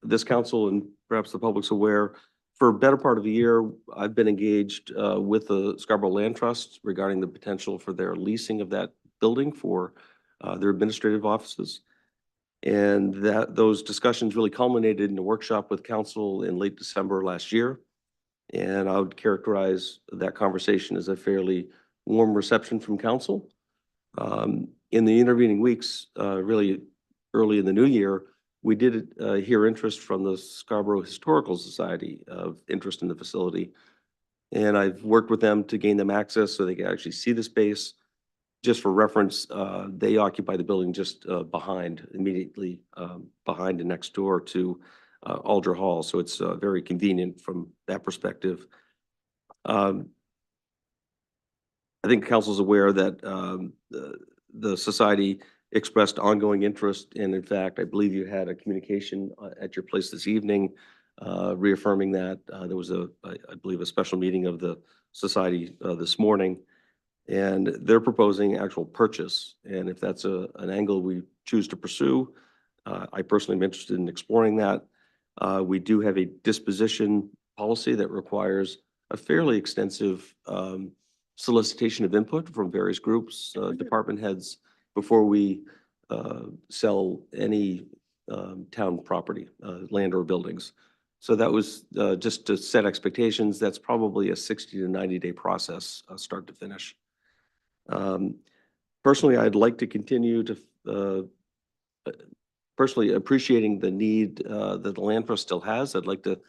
this council and perhaps the public's aware, for a better part of a year, I've been engaged with the Scarborough Land Trust regarding the potential for their leasing of that building for their administrative offices. And those discussions really culminated in a workshop with council in late December last year. And I would characterize that conversation as a fairly warm reception from council. In the intervening weeks, really early in the new year, we did hear interest from the Scarborough Historical Society of interest in the facility. And I've worked with them to gain them access so they can actually see the space. Just for reference, they occupy the building just immediately behind and next door to Alger Hall. So it's very convenient from that perspective. I think council's aware that the society expressed ongoing interest. And in fact, I believe you had a communication at your place this evening reaffirming that. There was I believe, a special meeting of the society this morning. And they're proposing actual purchase. And if that's an angle we choose to pursue, I personally am interested in exploring that. We do have a disposition policy that requires a fairly extensive solicitation of input from various groups, department heads, before we sell any town property, land or buildings. So that was just to set expectations. That's probably a 60 to 90-day process, start to finish. Personally, I'd like to continue to, personally appreciating the need that the Land Trust still has. I'd like to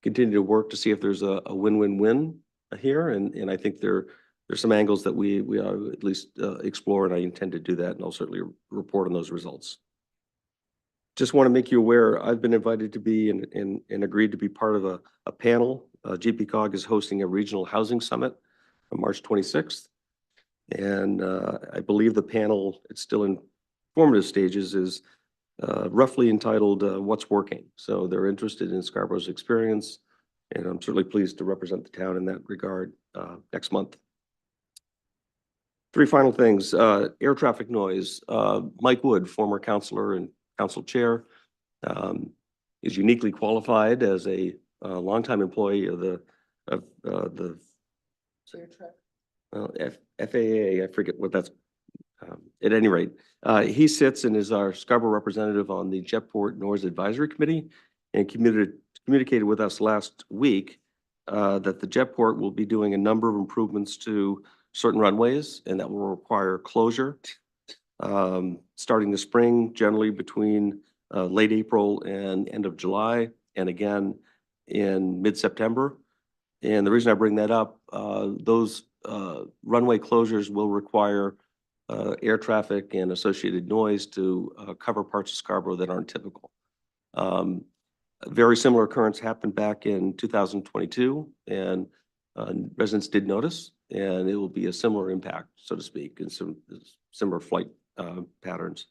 continue to work to see if there's a win-win-win here. And I think there's some angles that we ought to at least explore, and I intend to do that, and I'll certainly report on those results. Just want to make you aware, I've been invited to be and agreed to be part of a panel. GPCOG is hosting a regional housing summit on March 26th. And I believe the panel, it's still in formative stages, is roughly entitled What's Working? So they're interested in Scarborough's experience And I'm certainly pleased to represent the town in that regard next month. Three final things, air traffic noise. Mike Wood, former counselor and council chair, is uniquely qualified as a longtime employee of the FAA. I forget what that's. At any rate, he sits and is our Scarborough representative on the Jetport Noise Advisory Committee, and communicated with us last week that the Jetport will be doing a number of improvements to certain runways, and that will require closure starting the spring, generally between late April and end of July, and again in mid-September. And the reason I bring that up, those runway closures will require air traffic and associated noise to cover parts of Scarborough that aren't typical. A very similar occurrence happened back in 2022, and residents did notice, and it will be a similar impact, so to speak, and some similar flight patterns.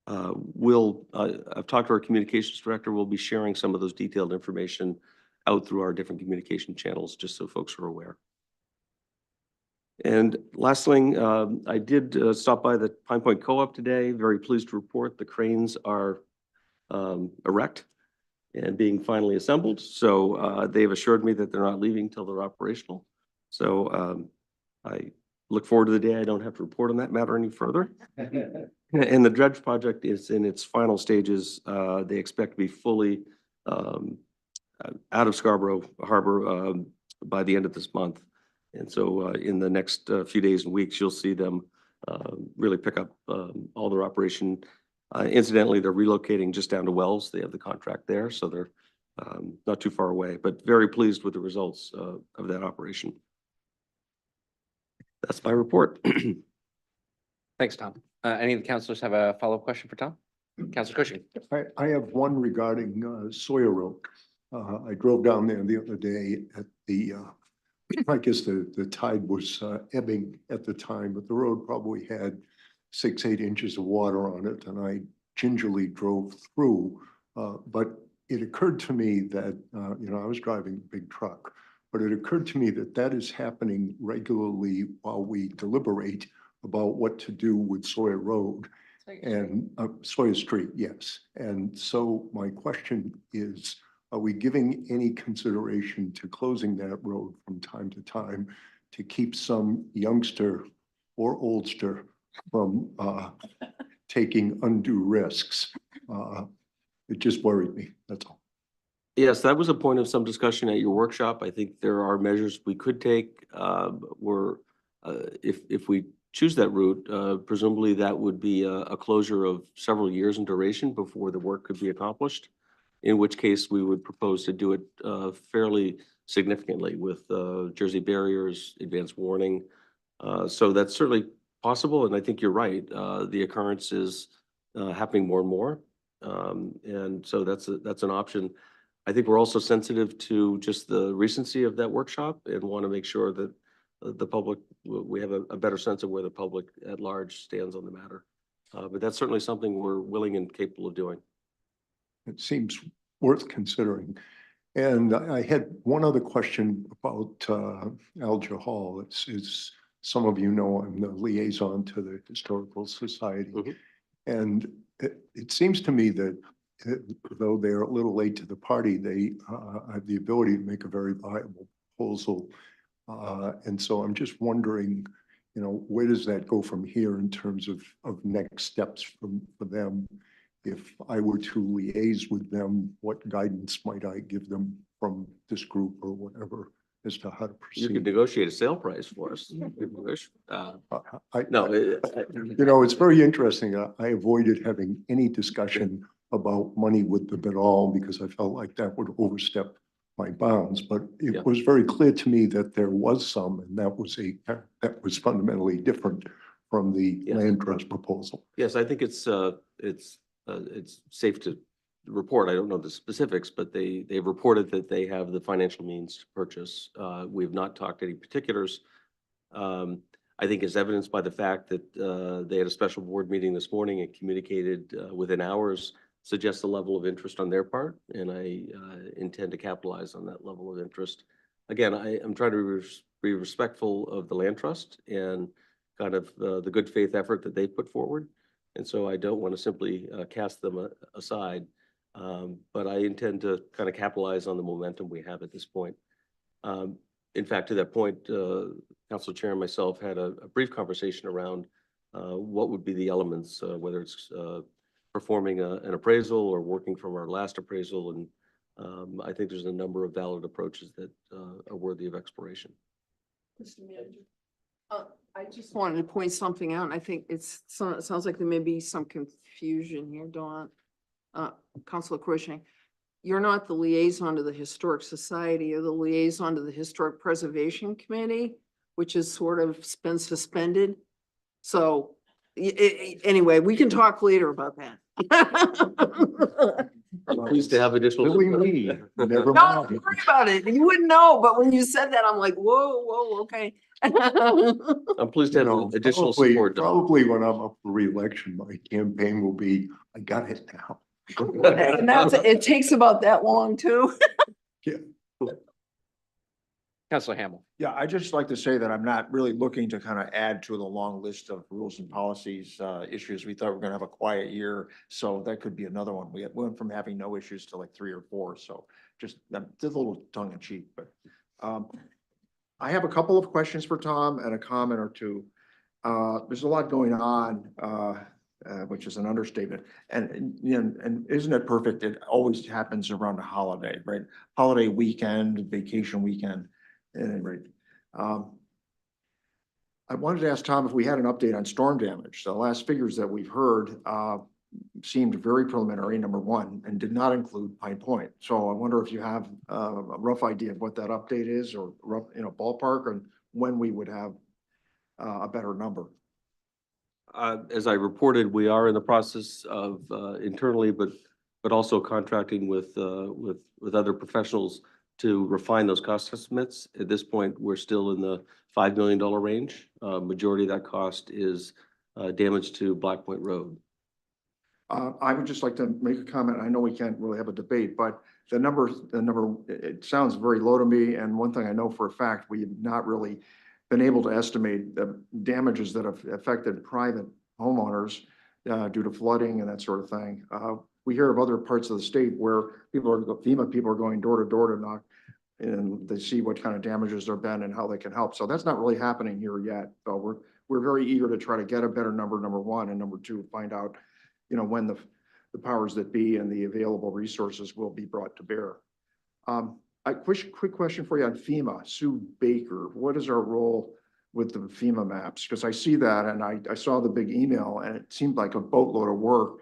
I've talked to our communications director. We'll be sharing some of those detailed information out through our different communication channels, just so folks are aware. And last thing, I did stop by the Pine Point Co-op today. Very pleased to report the cranes are erect and being finally assembled. So they've assured me that they're not leaving till they're operational. So I look forward to the day I don't have to report on that matter any further. And the dredge project is in its final stages. They expect to be fully out of Scarborough Harbor by the end of this month. And so in the next few days and weeks, you'll see them really pick up all their operation. Incidentally, they're relocating just down to Wells. They have the contract there, so they're not too far away, but very pleased with the results of that operation. That's my report. Thanks, Tom. Any of the councilors have a follow-up question for Tom? Councilor Cushing. I have one regarding Sawyer Road. I drove down there the other day at the, I guess the tide was ebbing at the time, but the road probably had 6-8 inches of water on it, and I gingerly drove through. But it occurred to me that, I was driving a big truck, but it occurred to me that that is happening regularly while we deliberate about what to do with Sawyer Road and Sawyer Street, yes. And so my question is, are we giving any consideration to closing that road from time to time to keep some youngster or oldster from taking undue risks? It just worried me, that's all. Yes, that was a point of some discussion at your workshop. I think there are measures we could take. If we choose that route, presumably that would be a closure of several years in duration before the work could be accomplished, in which case we would propose to do it fairly significantly with Jersey barriers, advanced warning. So that's certainly possible, and I think you're right. The occurrence is happening more and more, and so that's an option. I think we're also sensitive to just the recency of that workshop and want to make sure that the public, we have a better sense of where the public at large stands on the matter. But that's certainly something we're willing and capable of doing. It seems worth considering. And I had one other question about Alger Hall. It's some of you know I'm the liaison to the Historical Society. Mm-hmm. And it seems to me that though they're a little late to the party, they have the ability to make a very viable proposal. And so I'm just wondering, where does that go from here in terms of next steps for them? If I were to liaise with them, what guidance might I give them from this group or whatever as to how to proceed? You could negotiate a sale price for us. No, it's very interesting. I avoided having any discussion about money with them at all because I felt like that would overstep my bounds. But it was very clear to me that there was some, and that was fundamentally different from the land trust proposal. Yes, I think it's safe to report. I don't know the specifics, but they've reported that they have the financial means to purchase. We have not talked any particulars. I think as evidenced by the fact that they had a special board meeting this morning and communicated within hours suggests a level of interest on their part, and I intend to capitalize on that level of interest. Again, I am trying to be respectful of the land trust and kind of the good faith effort that they put forward. And so I don't want to simply cast them aside, but I intend to kind of capitalize on the momentum we have at this point. In fact, to that point, Council Chair and myself had a brief conversation around what would be the elements, whether it's performing an appraisal or working from our last appraisal. And I think there's a number of valid approaches that are worthy of exploration. Mr. Manager. I just wanted to point something out, and I think it sounds like there may be some confusion here, Dawn. Councilor Cushing, you're not the liaison to the Historic Society, you're the liaison to the Historic Preservation Committee, which has sort of been suspended. So anyway, we can talk later about that. I'm pleased to have additional. Never Don't mind. worry about it. You wouldn't know, but when you said that, I'm like, whoa, okay. I'm pleased to You have know, additional probably- support. Probably when I'm up for reelection, my campaign will be, I got it now. And it takes about that long too. Counselor Hamel. Yeah, I'd just like to say that I'm not really looking to kind of add to the long list of rules and policies, issues. We thought we were gonna have a quiet year, so that could be another one. We went from having no issues to like 3 or 4, so just a little tongue in cheek, but, I have a couple of questions for Tom and a comment or two. There's a lot going on, which is an understatement. And, you know, and isn't it perfect? It always happens around a holiday, right? Holiday weekend, vacation weekend, at any rate. I wanted to ask Tom if we had an update on storm damage. The last figures that we've heard seemed very preliminary, number one, and did not include Pine Point. So I wonder if you have a rough idea of what that update is, or rough, you know, ballpark, and when we would have a better number. As I reported, we are in the process of internally, but also contracting with other professionals to refine those cost estimates. At this point, we're still in the $5 million range. Majority of that cost is damage to Black Point Road. I would just like to make a comment. I know we can't really have a debate, but the number, it sounds very low to me. And one thing I know for a fact, we have not really been able to estimate the damages that have affected private homeowners due to flooding and that sort of thing. We hear of other parts of the state where FEMA people are going door to door to knock, and they see what kind of damages there have been and how they can help. So that's not really happening here yet. So we're very eager to try to get a better number one, and number two, find out, you know, when the powers that be and the available resources will be brought to bear. A quick question for you on FEMA. Sue Baker, what is our role with the FEMA maps? Because I see that, and I saw the big email, and it seemed like a boatload of work.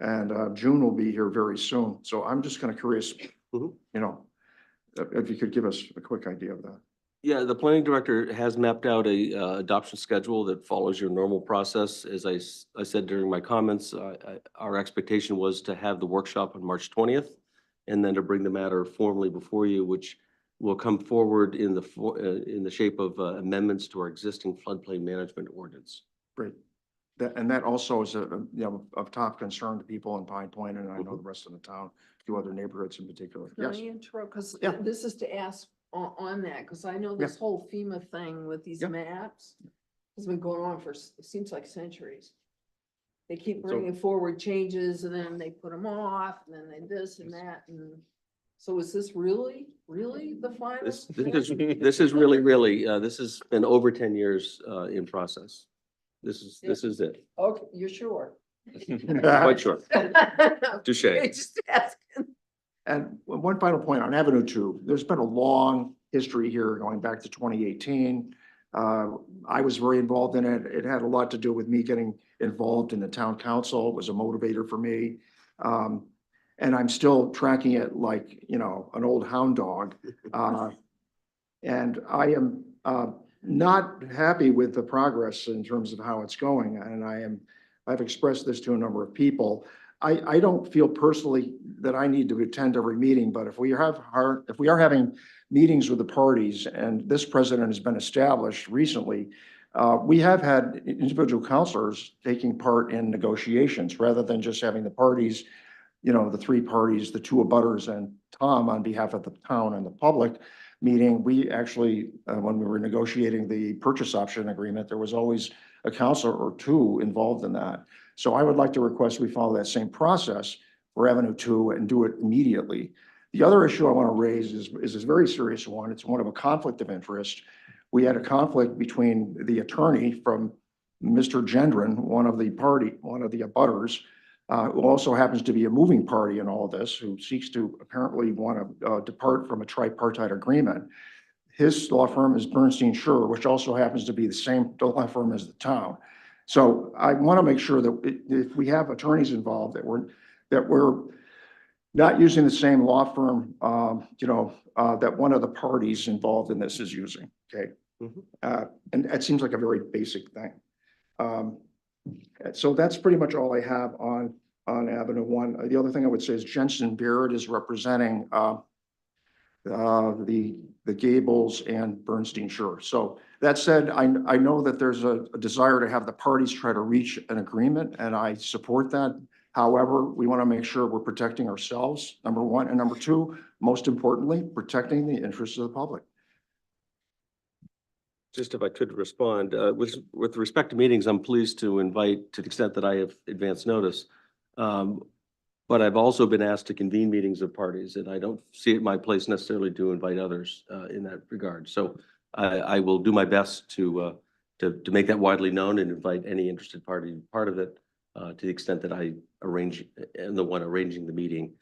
And June will be here very soon. So I'm just kind of curious, you know, if you could give us a quick idea of that. Yeah, the planning director has mapped out a adoption schedule that follows your normal process. As I said during my comments, our expectation was to have the workshop on March 20th, and then to bring the matter formally before you, which will come forward in the shape of amendments to our existing floodplain management ordinance. Great. That also is you know, of top concern to people in Pine Point, and I know the rest of the town, a few other neighborhoods in particular. Can Yes. I interrupt? Because Yeah. this is to ask on that, because I know this whole FEMA thing with these Yeah. maps has been going on for, it seems like centuries. They keep So- bringing forward changes, and then they put them off, and then they this and that, and so is this really the final? This is really, this has been over 10 years in process. This is it. Okay, you're sure? Quite sure. Touche. Just asking. And one final point on Avenue 2, there's been a long history here going back to 2018. I was very involved in it. It had a lot to do with me getting involved in the town council. It was a motivator for me. And I'm still tracking it like, you know, an old hound dog. And I am not happy with the progress in terms of how it's going. And I've expressed this to a number of people. I don't feel personally that I need to attend every meeting, but if we are having meetings with the parties, and this precedent has been established recently, we have had individual counselors taking part in negotiations rather than just having the parties you know, the three parties, the two abutters and Tom on behalf of the town and the public meeting, we actually, when we were negotiating the purchase option agreement, there was always a counselor or two involved in that. So I would like to request we follow that same process for Avenue Two and do it immediately. The other issue I want to raise is a very serious one. It's one of a conflict of interest. We had a conflict between the attorney from Mr. Gendron, one of the abutters, who also happens to be a moving party in all of this, who seeks to apparently want to depart from a tripartite agreement. His law firm is Bernstein Schurer, which also happens to be the same law firm as the town. So I want to make sure that if we have attorneys involved, that we're not using the same law firm, that one of the parties involved in this is using, okay? And it seems like a very basic thing. So that's pretty much all I have on Avenue One. The other thing I would say is Jensen Beard is representing the Gables and Bernstein Schurer. So that said, I know that there's a desire to have the parties try to reach an agreement, and I support that. However, we want to make sure we're protecting ourselves, number one, and number two, most importantly, protecting the interests of the public. Just if I could respond, with respect to meetings, I'm pleased to invite, to the extent that I have advance notice. But I've also been asked to convene meetings of parties, and I don't see it my place necessarily to invite others in that regard. So I will do my best to make that widely known and invite any interested party part of it to the extent that I am the one arranging the meeting.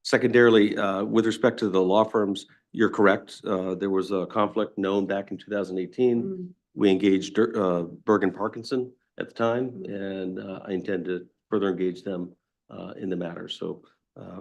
Secondarily, with respect to the law firms, you're correct. There was a conflict known back in 2018. We engaged Bergen Parkinson at the time, and I intend to further engage them in the matter. So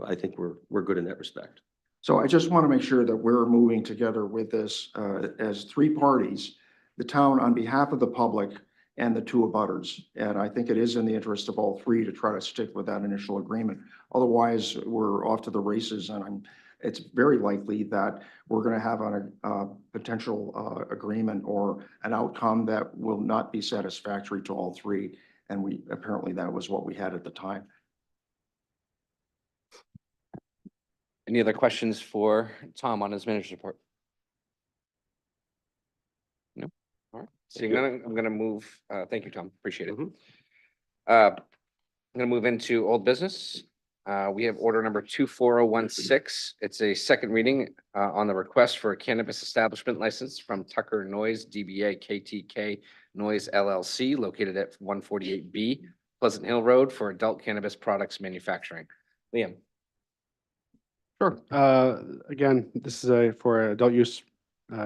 I think we're good in that respect. So I just want to make sure that we're moving together with this as three parties, the town on behalf of the public and the two abutters. And I think it is in the interest of all three to try to stick with that initial agreement. Otherwise, we're off to the races, and it's very likely that we're going to have a potential agreement or an outcome that will not be satisfactory to all three. And apparently that was what we had at the time. Any other questions for Tom on his manager's report? No? All right. Seeing none, I'm gonna move, thank you, Tom, appreciate it. I'm gonna move into old business. We have order number 24016. It's a second reading on the request for a cannabis establishment license from Tucker Noise DBA KTK Noise LLC located at 148B Pleasant Hill Road for adult cannabis products manufacturing. Liam. Sure. Again, this is for adult use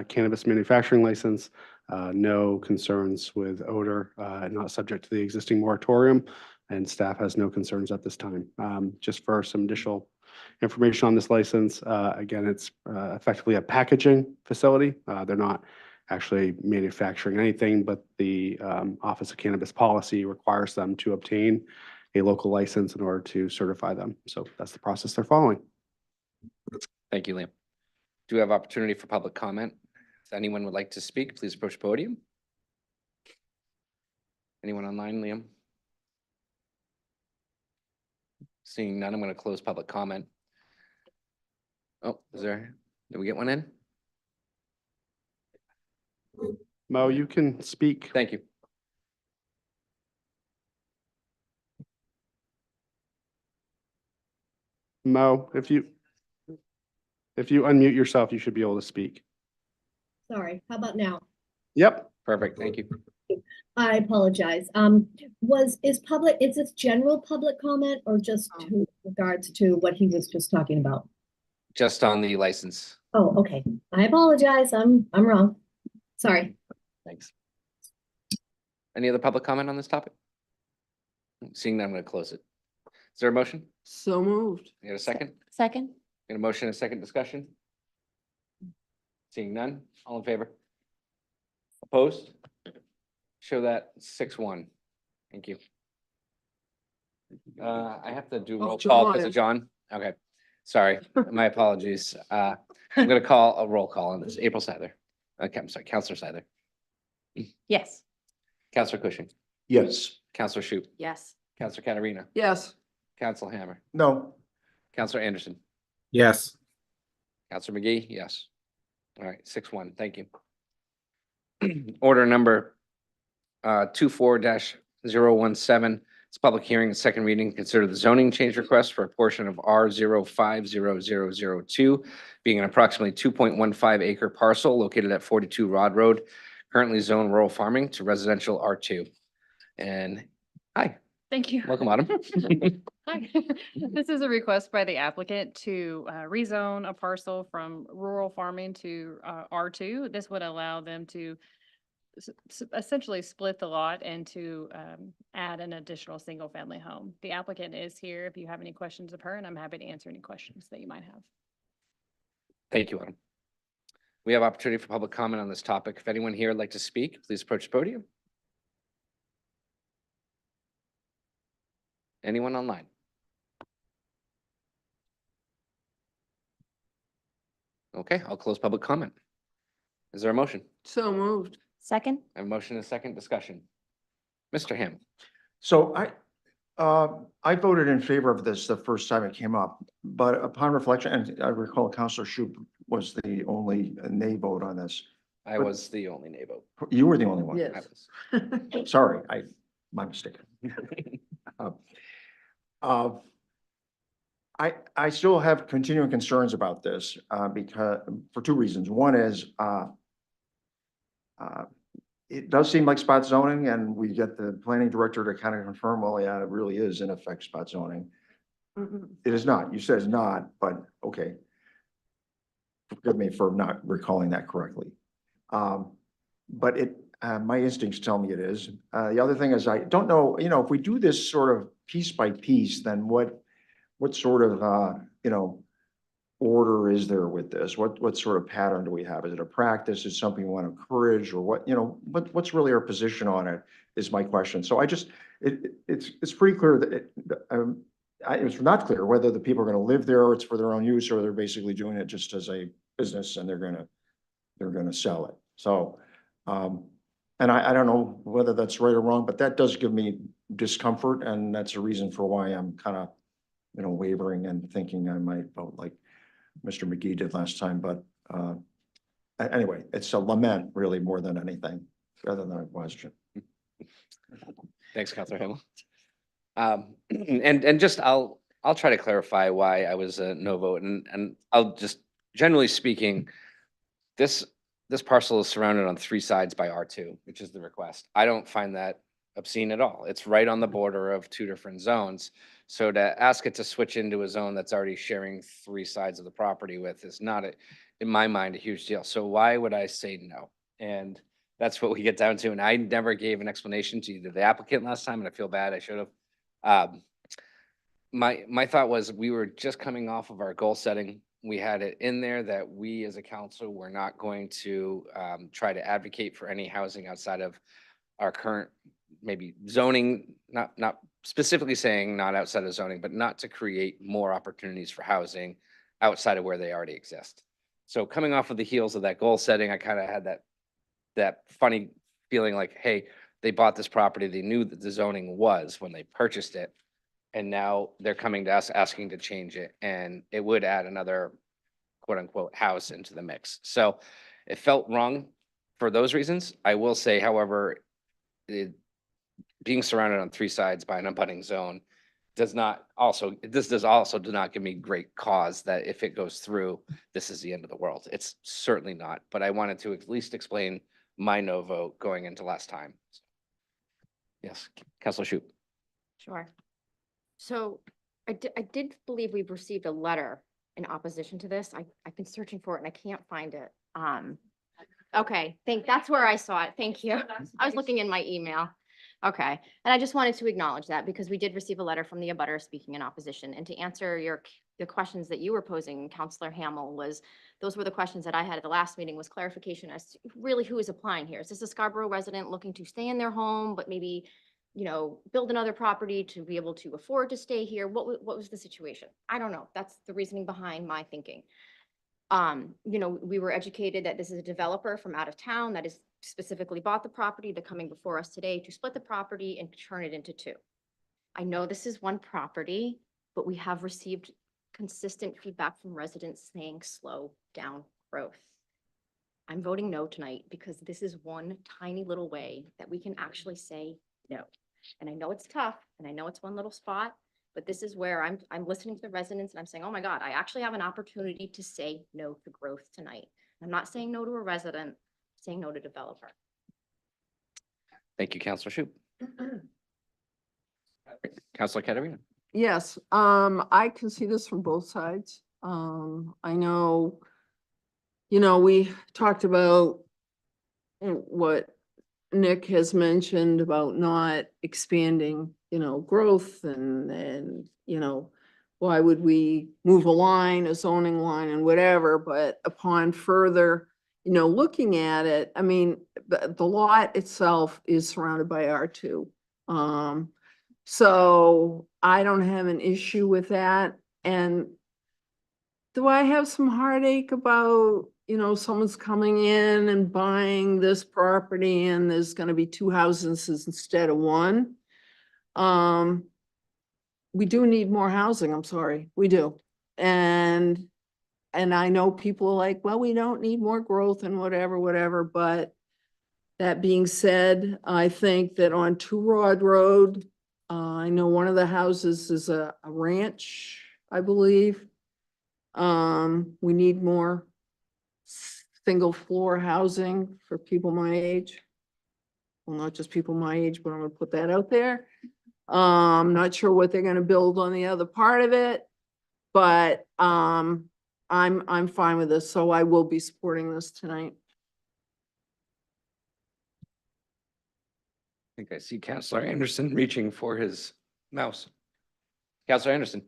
cannabis manufacturing license. No concerns with odor, not subject to the existing moratorium, and staff has no concerns at this time. Just for some additional information on this license, again, it's effectively a packaging facility. They're not actually manufacturing anything, but the Office of Cannabis Policy requires them to obtain a local license in order to certify them. So that's the process they're following. Thank you, Liam. Do we have opportunity for public comment? If anyone would like to speak, please approach the podium. Anyone online, Liam? Seeing none, I'm going to close public comment. Oh, did we get one in? Mo, you can speak. Thank you. Mo, if you unmute yourself, you should be able to speak. Sorry, how about now? Yep. Perfect. Thank you. I apologize. Is this general public comment or just to regards to what he was just talking about? Just on the license. Oh, okay. I apologize. I'm wrong. Sorry. Thanks. Any other public comment on this topic? Seeing that, I'm going to close it. Is there a motion? So moved. You got a second? Second. Got a motion and a second discussion? Seeing none, all in favor? Opposed? Show that 6-1. Thank you. I have to do Oh, roll call because John. of John. Okay, sorry, my apologies. I'm gonna call a roll call on this. April Seither. Okay, I'm sorry, Counselor Seither. Yes. Counselor Cushing. Yes. Counselor Shoup. Yes. Counselor Katarina. Yes. Counselor Hammer. No. Counselor Anderson, Yes. Counselor McGee, yes. All right, 6-1, thank you. Order number 24-017. It's a public hearing and second reading. Consider the zoning change request for a portion of R 050002 being an approximately 2.15 acre parcel located at 42 Rod Road, currently zoned rural farming to residential R2. And hi, Thank you. welcome, Autumn. Hi. This is a request by the applicant to rezone a parcel from rural farming to R2. This would allow them to essentially split the lot and to add an additional single-family home. The applicant is here if you have any questions of her, and I'm happy to answer any questions that you might have. Thank you, Autumn. We have opportunity for public comment on this topic. If anyone here would like to speak, please approach the podium. Anyone online? Okay, I'll close public comment. Is there a motion? So moved. Second? I have a motion and a second discussion. Mr. Ham. So I voted in favor of this the first time it came up, but upon reflection, and I recall Counselor Shoup was the only nay vote on this. I was the only nay vote. You were the only one. I was. Sorry, my mistake. I still have continuing concerns about this, because, for two reasons. One is, it does seem like spot zoning, and we get the planning director to kind of confirm, well, yeah, it really is in effect spot zoning. It is not. You said it's not, but okay. Forgive me for not recalling that correctly. But my instincts tell me it is. The other thing is, I don't know, if we do this sort of piece by piece, then what sort of, order is there with this? What sort of pattern do we have? Is it a practice? Is it something we want to encourage, or what's really our position on it is my question. So it's pretty clear that it's not clear whether the people are going to live there or it's for their own use, or they're basically doing it just as a business and they're going to sell it. So, and I don't know whether that's right or wrong, but that does give me discomfort, and that's a reason for why I'm kind of, wavering and thinking I might vote like Mr. McGee did last time. But anyway, it's a lament really more than anything, rather than a question. Thanks, Counselor Hamel. And just, I'll try to clarify why I was a no vote, and I'll just, generally speaking, this parcel is surrounded on 3 sides by R2, which is the request. I don't find that obscene at all. It's right on the border of 2 different zones. So to ask it to switch into a zone that's already sharing 3 sides of the property with is not, in my mind, a huge deal. So why would I say no? And that's what we get down to. And I never gave an explanation to either the applicant last time, and I feel bad, I should have. My thought was, we were just coming off of our goal setting. We had it in there that we as a council were not going to try to advocate for any housing outside of our current maybe zoning, not specifically saying not outside of zoning, but not to create more opportunities for housing outside of where they already exist. So coming off of the heels of that goal setting, I kind of had that funny feeling like, hey, they bought this property, they knew that the zoning was when they purchased it, and now they're coming to us asking to change it, and it would add another quote unquote house into the mix. So it felt wrong for those reasons. I will say, however, being surrounded on 3 sides by an abutting zone does also do not give me great cause that if it goes through, this is the end of the world. It's certainly not, but I wanted to at least explain my no vote going into last time. Yes, Councilor Shoup. Sure. So I did believe we've received a letter in opposition to this. I've been searching for it and I can't find it. Okay, that's where I saw it. Thank you. I was looking in my email. Okay, and I just wanted to acknowledge that because we did receive a letter from the abutter speaking in opposition. And to answer the questions that you were posing, Councilor Hamel, those were the questions that I had at the last meeting, was clarification as to really who is applying here. Is this a Scarborough resident looking to stay in their home, but maybe, build another property to be able to afford to stay here? What was the situation? I don't know. That's the reasoning behind my thinking. We were educated that this is a developer from out of town that is specifically bought the property. They're coming before us today to split the property and turn it into 2. I know this is one property, but we have received consistent feedback from residents saying slow down growth. I'm voting no tonight because this is one tiny little way that we can actually say no. And I know it's tough and I know it's one little spot, but this is where I'm listening to the residents and I'm saying, oh my God, I actually have an opportunity to say no to growth tonight. I'm not saying no to a resident, I'm saying no to developer. Thank you, Counselor Shoup. Counselor Katarina. Yes, I can see this from both sides. I know, we talked about what Nick has mentioned about not expanding, growth and, why would we move a line, a zoning line and whatever, but upon further, looking at it, I mean, the lot itself is surrounded by R2. So I don't have an issue with that. And do I have some heartache about, someone's coming in and buying this property and there's gonna be 2 houses instead of 1? We do need more housing, I'm sorry, we do. And I know people are like, well, we don't need more growth and whatever, but that being said, I think that on Two Rod Road, I know one of the houses is a ranch, I believe. We need more single floor housing for people my age. Well, not just people my age, but I'm gonna put that out there. Not sure what they're gonna build on the other part of it, but, I'm fine with this, so I will be supporting this tonight. I think I see Counselor Anderson reaching for his mouse. Counselor Anderson.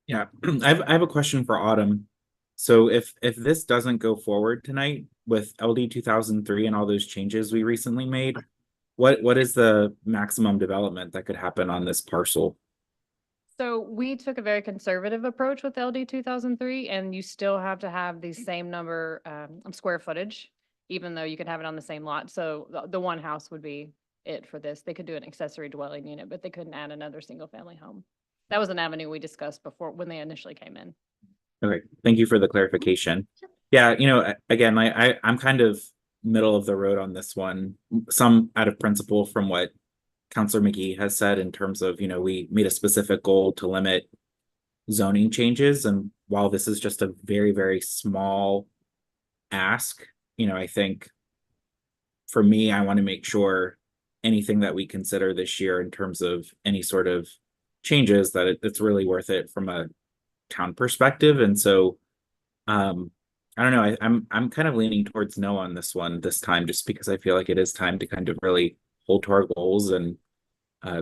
Yeah, I have a question for Autumn. So if this doesn't go forward tonight with LD 2003 and all those changes we recently made, what is the maximum development that could happen on this parcel? So we took a very conservative approach with LD 2003, and you still have to have the same number of square footage, even though you could have it on the same lot. So the 1 house would be it for this. They could do an accessory dwelling unit, but they couldn't add another single family home. That was an avenue we discussed before when they initially came in. Okay, thank you for the clarification. Yeah, again, I'm kind of middle of the road on this one. Some out of principle from what Councilor McGee has said in terms of, we made a specific goal to limit zoning changes. And while this is just a very, very small ask, I think for me, I want to make sure anything that we consider this year in terms of any sort of changes that it's really worth it from a town perspective. And so I don't know, I'm kind of leaning towards no on this one this time, just because I feel like it is time to kind of really hold to our goals and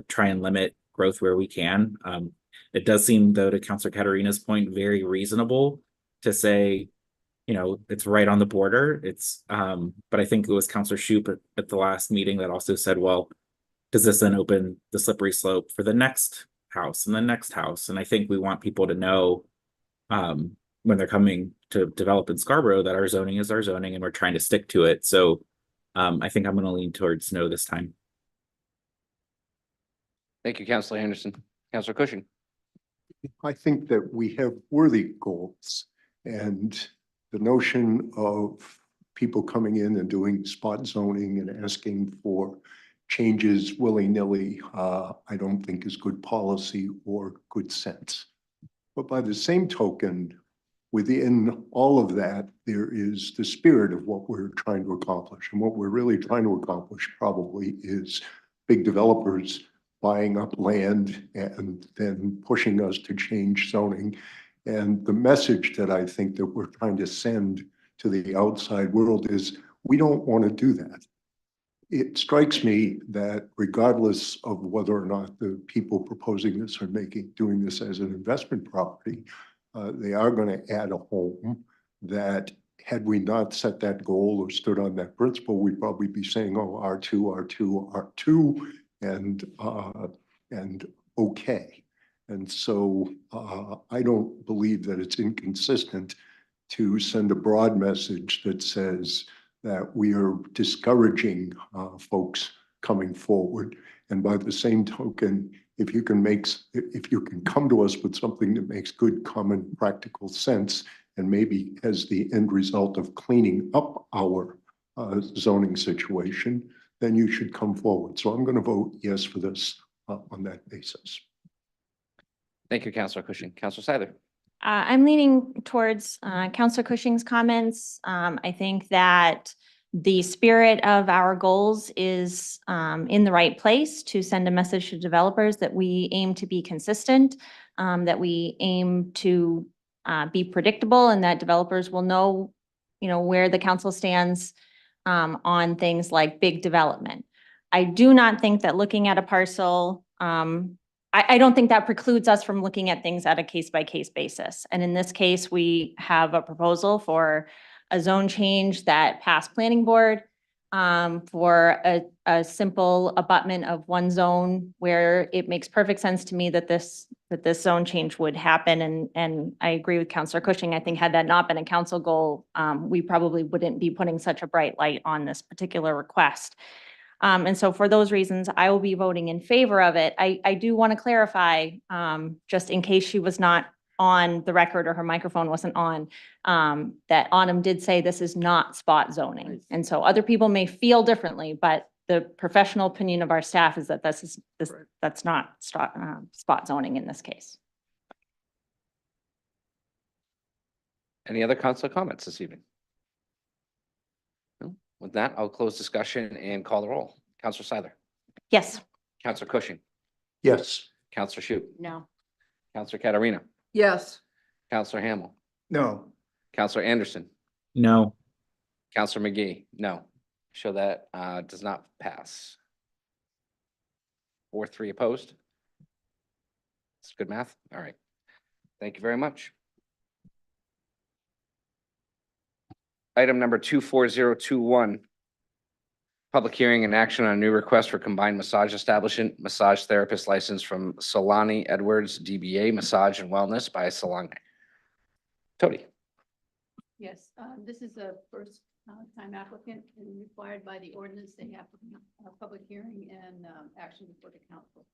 try and limit growth where we can. It does seem, though, to Councilor Katarina's point, very reasonable to say, it's right on the border. It's but I think it was Councilor Shoup at the last meeting that also said, well, does this then open the slippery slope for the next house and the next house? And I think we want people to know when they're coming to develop in Scarborough that our zoning is our zoning and we're trying to stick to it. So I think I'm going to lean towards no this time. Thank you, Counselor Anderson. Counselor Cushing. I think that we have worthy goals, and the notion of people coming in and doing spot zoning and asking for changes willy-nilly, I don't think is good policy or good sense. But by the same token, within all of that, there is the spirit of what we're trying to accomplish. And what we're really trying to accomplish probably is big developers buying up land and then pushing us to change zoning. And the message that I think that we're trying to send to the outside world is we don't want to do that. It strikes me that regardless of whether or not the people proposing this are doing this as an investment property, they are going to add a home that, had we not set that goal or stood on that principle, we'd probably be saying, oh, R2, R2, R2, and okay. And so I don't believe that it's inconsistent to send a broad message that says that we are discouraging folks coming forward. And by the same token, if you can if you can come to us with something that makes good, common, practical sense, and maybe as the end result of cleaning up our zoning situation, then you should come forward. So I'm going to vote yes for this on that basis. Thank you, Councillor Cushing. Councillor Seiler. I'm leaning towards Councillor Cushing's comments. I think that the spirit of our goals is in the right place to send a message to developers that we aim to be consistent, that we aim to be predictable, and that developers will know, where the council stands on things like big development. I do not think that looking at a parcel, I don't think that precludes us from looking at things at a case-by-case basis. And in this case, we have a proposal for a zone change that passed planning board for a simple abutment of one zone where it makes perfect sense to me that this zone change would happen. And I agree with Councillor Cushing. I think had that not been a council goal, we probably wouldn't be putting such a bright light on this particular request. And so for those reasons, I will be voting in favor of it. I do want to clarify, just in case she was not on the record or her microphone wasn't on, that Autumn did say this is not spot zoning. And so other people may feel differently, but the professional opinion of our staff is that that's not spot zoning in this case. Any other council comments this evening? No? With that, I'll close discussion and call the roll. Councillor Seiler. Yes. Councillor Cushing. Yes. Councillor Shute. No. Councillor Katarina. Yes. Councillor Hamel. No. Councillor Anderson. No. Councillor McGee. No. Show that does not pass. 4-3 opposed. It's good math. All right. Thank you very much. Item number 24021. Public hearing and action on a new request for combined massage establishment, massage therapist license from Solani Edwards, DBA Massage and Wellness by Solange. Tony. Yes, this is a first time applicant and required by the ordinance. They have a public hearing and action before the council.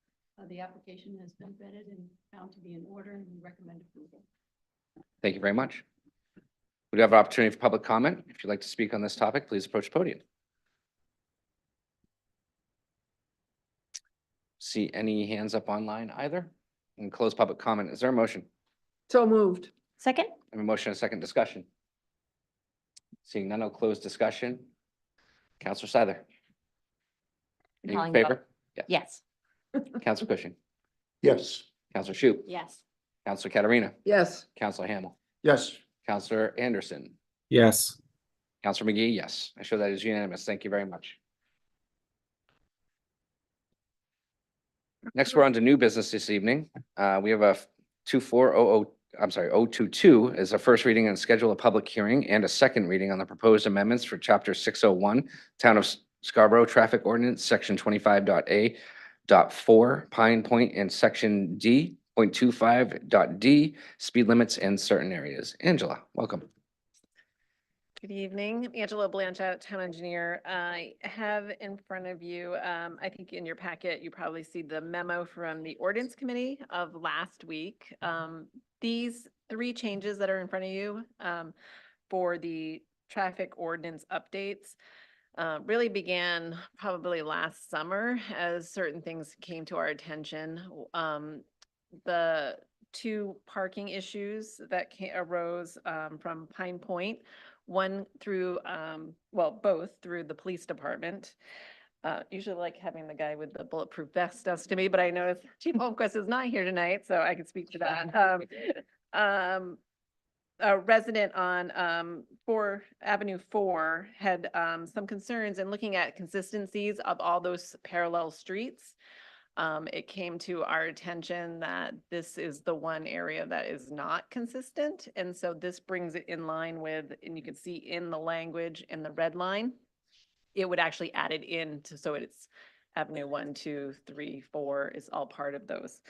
The application has been vetted and found to be in order, and we recommend approval. Thank you very much. We have an opportunity for public comment. If you'd like to speak on this topic, please approach the podium. See any hands up online either? And close public comment. Is there a motion? So moved. Second? I have a motion and a second discussion. Seeing none, I'll close discussion. Councillor Seiler. I'm In calling the vote. favor? Yes. Councillor Cushing. Yes. Councillor Shute. Yes. Councillor Katarina. Yes. Councillor Hamel. Yes. Councillor Anderson. Yes. Councillor McGee, yes. I show that is unanimous. Thank you very much. Next, we're on to new business this evening. We have a 022 is a first reading and schedule a public hearing and a second reading on the proposed amendments for chapter 601, Town of Scarborough Traffic Ordinance, section 25.A.4, Pine Point, and section D.25.D, speed limits in certain areas. Angela, welcome. Good evening, Angela Blanchett, Town Engineer. I have in front of you, I think in your packet, you probably see the memo from the Ordinance Committee of last week. These three changes that are in front of you for the traffic ordinance updates really began probably last summer as certain things came to our attention. The two parking issues that arose from Pine Point, one through, both through the police department. Usually like having the guy with the bulletproof vest does to me, but I know Chief Holmquist is not here tonight, so I can speak to that. A resident on Avenue 4 had some concerns in looking at consistencies of all those parallel streets. It came to our attention that this is the one area that is not consistent. And so this brings it in line with, and you can see in the language in the red line, it would actually add it in to, so it's Avenue 1, 2, 3, 4 is all part of those.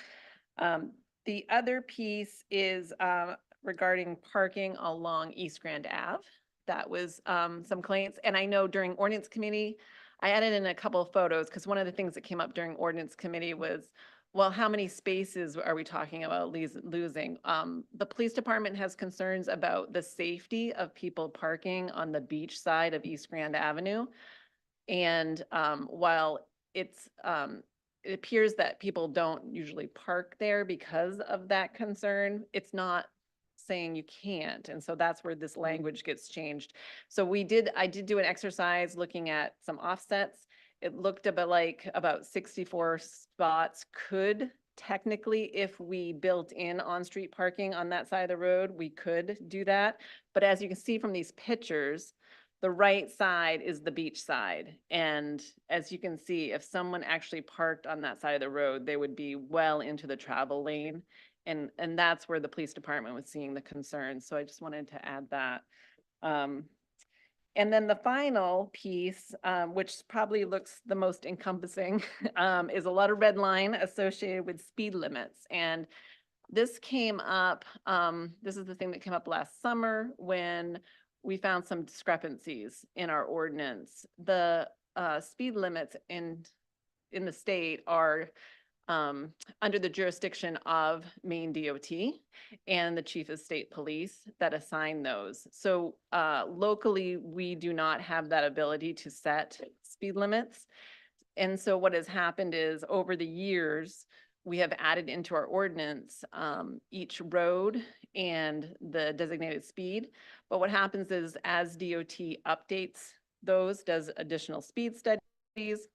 The other piece is regarding parking along East Grand Ave. That was some complaints. And I know during Ordinance Committee, I added in a couple of photos because one of the things that came up during Ordinance Committee was Well, how many spaces are we talking about losing? The police department has concerns about the safety of people parking on the beach side of East Grand Avenue. And while it appears that people don't usually park there because of that concern, it's not saying you can't. And so that's where this language gets changed. So I did do an exercise looking at some offsets. It looked about 64 spots could technically, if we built in on-street parking on that side of the road, we could do that. But as you can see from these pictures, the right side is the beach side. And as you can see, if someone actually parked on that side of the road, they would be well into the travel lane. And that's where the police department was seeing the concerns. So I just wanted to add that. And then the final piece, which probably looks the most encompassing, is a lot of red line associated with speed limits. And this came up, this is the thing that came up last summer when we found some discrepancies in our ordinance. The speed limits in the state are under the jurisdiction of Maine DOT and the chief of state police that assign those. So locally, we do not have that ability to set speed limits. And so what has happened is over the years, we have added into our ordinance each road and the designated speed. But what happens is as DOT updates those, does additional speed studies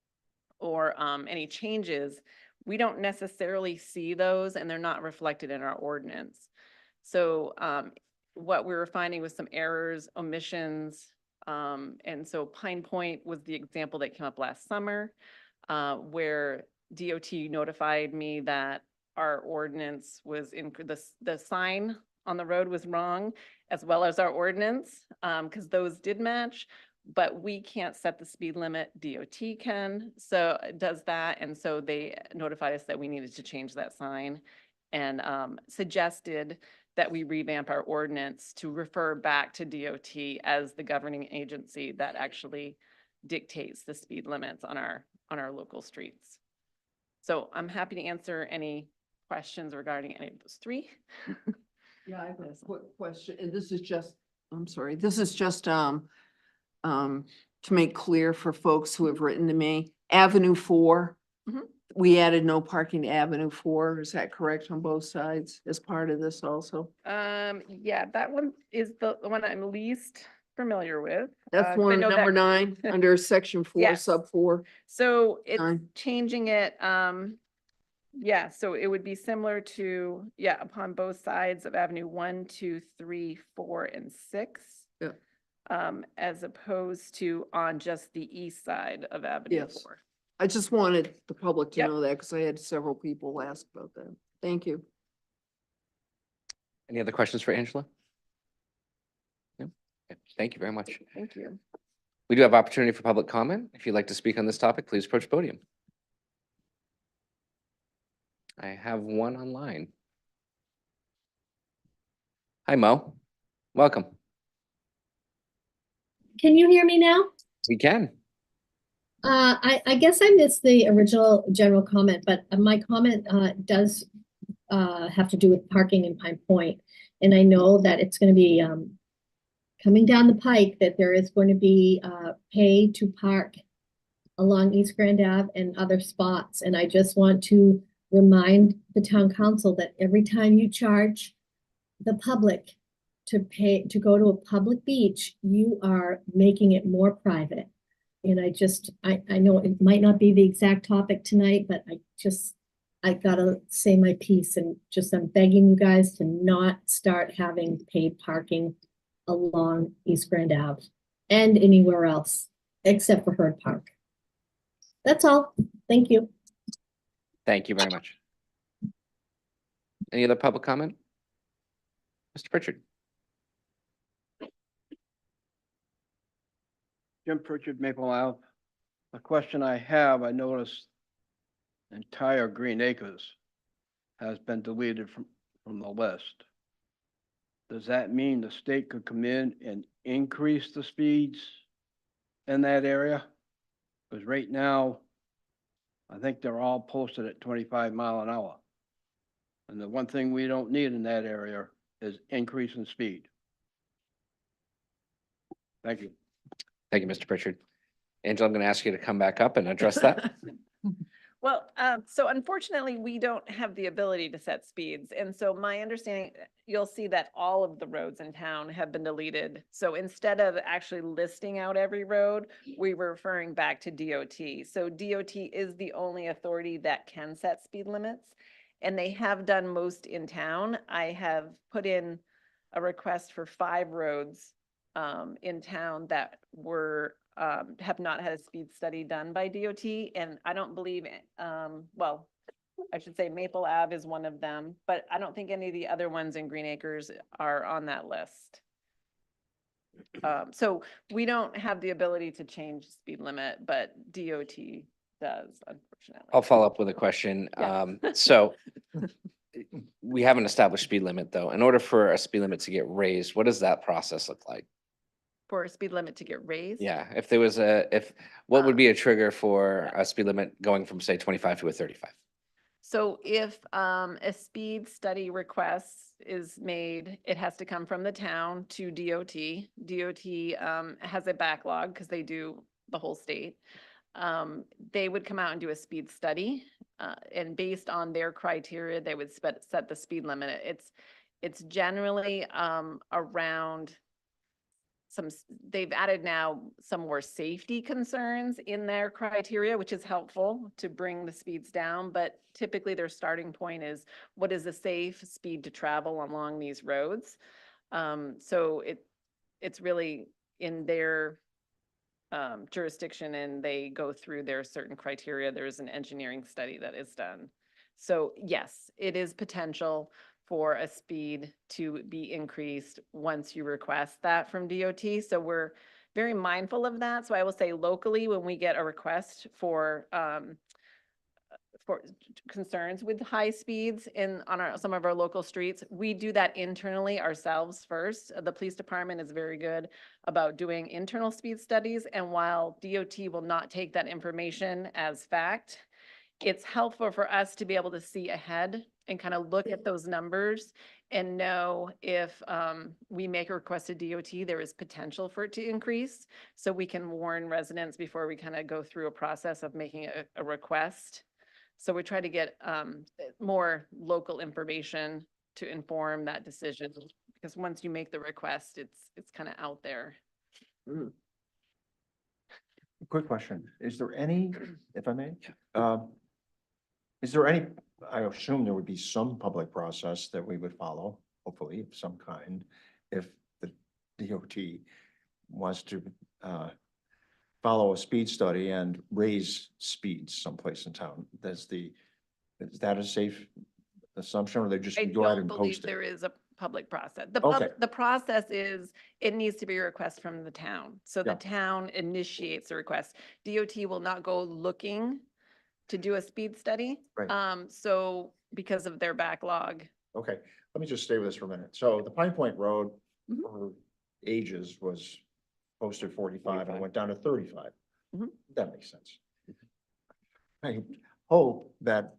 or any changes, we don't necessarily see those and they're not reflected in our ordinance. So what we were finding was some errors, omissions. And so Pine Point was the example that came up last summer where DOT notified me that our ordinance was in the sign on the road was wrong, as well as our ordinance, because those did match. But we can't set the speed limit, DOT can, so it does that. And so they notified us that we needed to change that sign and suggested that we revamp our ordinance to refer back to DOT as the governing agency that actually dictates the speed limits on our local streets. So I'm happy to answer any questions regarding any of those three. Yeah, I have a quick question, and this is just, I'm sorry, this is just to make clear for folks who have written to me, Avenue 4. Mhm. We added no parking to Avenue 4. Is that correct on both sides as part of this also? Yeah, that one is the one I'm least familiar with. That's 'Cause I one, know number that- 9, under section 4, Yes. sub 4. So it's Nine. changing it, yeah, so it would be similar to, yeah, upon both sides of Avenue 1, 2, 3, 4, and 6. Yeah. As opposed to on just the east side of Avenue Yes. 4. I just wanted the public to Yep. know that because I had several people ask about that. Thank you. Any other questions for Angela? No? Okay, thank you very much. Thank you. We do have opportunity for public comment. If you'd like to speak on this topic, please approach the podium. I have one online. Hi, Mo. Welcome. Can you hear me now? We can. I guess I missed the original general comment, but my comment does have to do with parking in Pine Point. And I know that it's going to be coming down the pike that there is going to be pay to park along East Grand Ave and other spots. And I just want to remind the town council that every time you charge the public to pay to go to a public beach, you are making it more private. And I know it might not be the exact topic tonight, but I gotta say my piece and I'm begging you guys to not start having paid parking along East Grand Ave and anywhere else except for Herd Park. That's all. Thank you. Thank you very much. Any other public comment? Mr. Pritchard? Jim Pritchard, Maple Ave. The question I have, I noticed entire Green Acres has been deleted from the list. Does that mean the state could come in and increase the speeds in that area? Because right now, I think they're all posted at 25 mile an hour. And the one thing we don't need in that area is increase in speed. Thank you. Thank you, Mr. Pritchard. Angela, I'm going to ask you to come back up and address that. Well, so unfortunately, we don't have the ability to set speeds. And so my understanding, you'll see that all of the roads in town have been deleted. So instead of actually listing out every road, we were referring back to DOT. So DOT is the only authority that can set speed limits. And they have done most in town. I have put in a request for 5 roads in town that were have not had a speed study done by DOT, and I don't believe, well, I should say Maple Ave is one of them, but I don't think any of the other ones in Green Acres are on that list. So we don't have the ability to change the speed limit, but DOT does, unfortunately. I'll follow up with a question. Yeah. So we have an established speed limit, though. In order for a speed limit to get raised, what does that process look like? For a speed limit to get raised? Yeah, if there was what would be a trigger for a speed limit going from, say, 25 to a 35? So if a speed study request is made, it has to come from the town to DOT. DOT has a backlog because they do the whole state. They would come out and do a speed study, and based on their criteria, they would set the speed limit. It's generally around they've added now some more safety concerns in their criteria, which is helpful to bring the speeds down. But typically their starting point is what is a safe speed to travel along these roads? So it's really in their jurisdiction, and they go through their certain criteria. There's an engineering study that is done. So yes, it is potential for a speed to be increased once you request that from DOT. So we're very mindful of that. So I will say locally, when we get a request for concerns with high speeds on some of our local streets, we do that internally ourselves first. The police department is very good about doing internal speed studies. And while DOT will not take that information as fact, it's helpful for us to be able to see ahead and kind of look at those numbers and know if we make a request to DOT, there is potential for it to increase. So we can warn residents before we kind of go through a process of making a request. So we try to get more local information to inform that decision, because once you make the request, it's kind of out there. Quick question. Is there any, if I may, is there any, I assume there would be some public process that we would follow, hopefully of some kind, if the DOT wants to follow a speed study and raise speeds someplace in town? Is that a safe assumption, or they just I go ahead don't and believe post it? there is a public process. Okay. The process is, it needs to be a request from the town. So the Yeah. town initiates the request. DOT will not go looking to do a speed study. Right. So because of their backlog. Okay, let me just stay with this for a minute. So the Pine Point Road Mhm. for ages was posted 45 and went down to 35. Mhm. That makes sense. I hope that,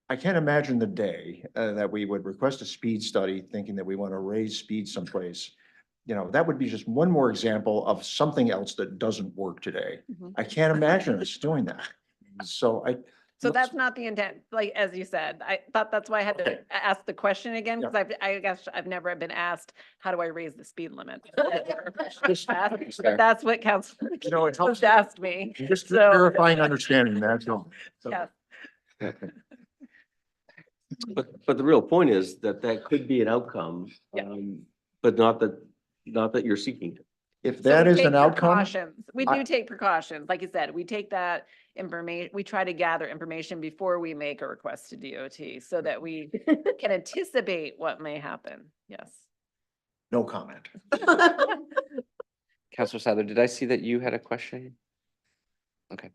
I can't imagine the day that we would request a speed study thinking that we want to raise speed someplace. You know, that would be just one more example of something else that doesn't work today. Mhm. I can't imagine us doing that. So So that's not the intent, like, as you said, I thought that's why I had to Okay. ask the question again, Yeah. because I guess I've never been asked, how do I raise the speed limit? Fair. That's what council You know, it helps. just asked me. Just So- verifying understanding, that's all. So- Yes. But the real point is that that could be an outcome, Yeah. but not that you're seeking it. If So that we is take an outcome, precautions. We I- do take precautions. Like you said, we take that information, we try to gather information before we make a request to DOT so that we can anticipate what may happen. Yes. no comment. Counselor Sadler, did I see that you had a question? Okay.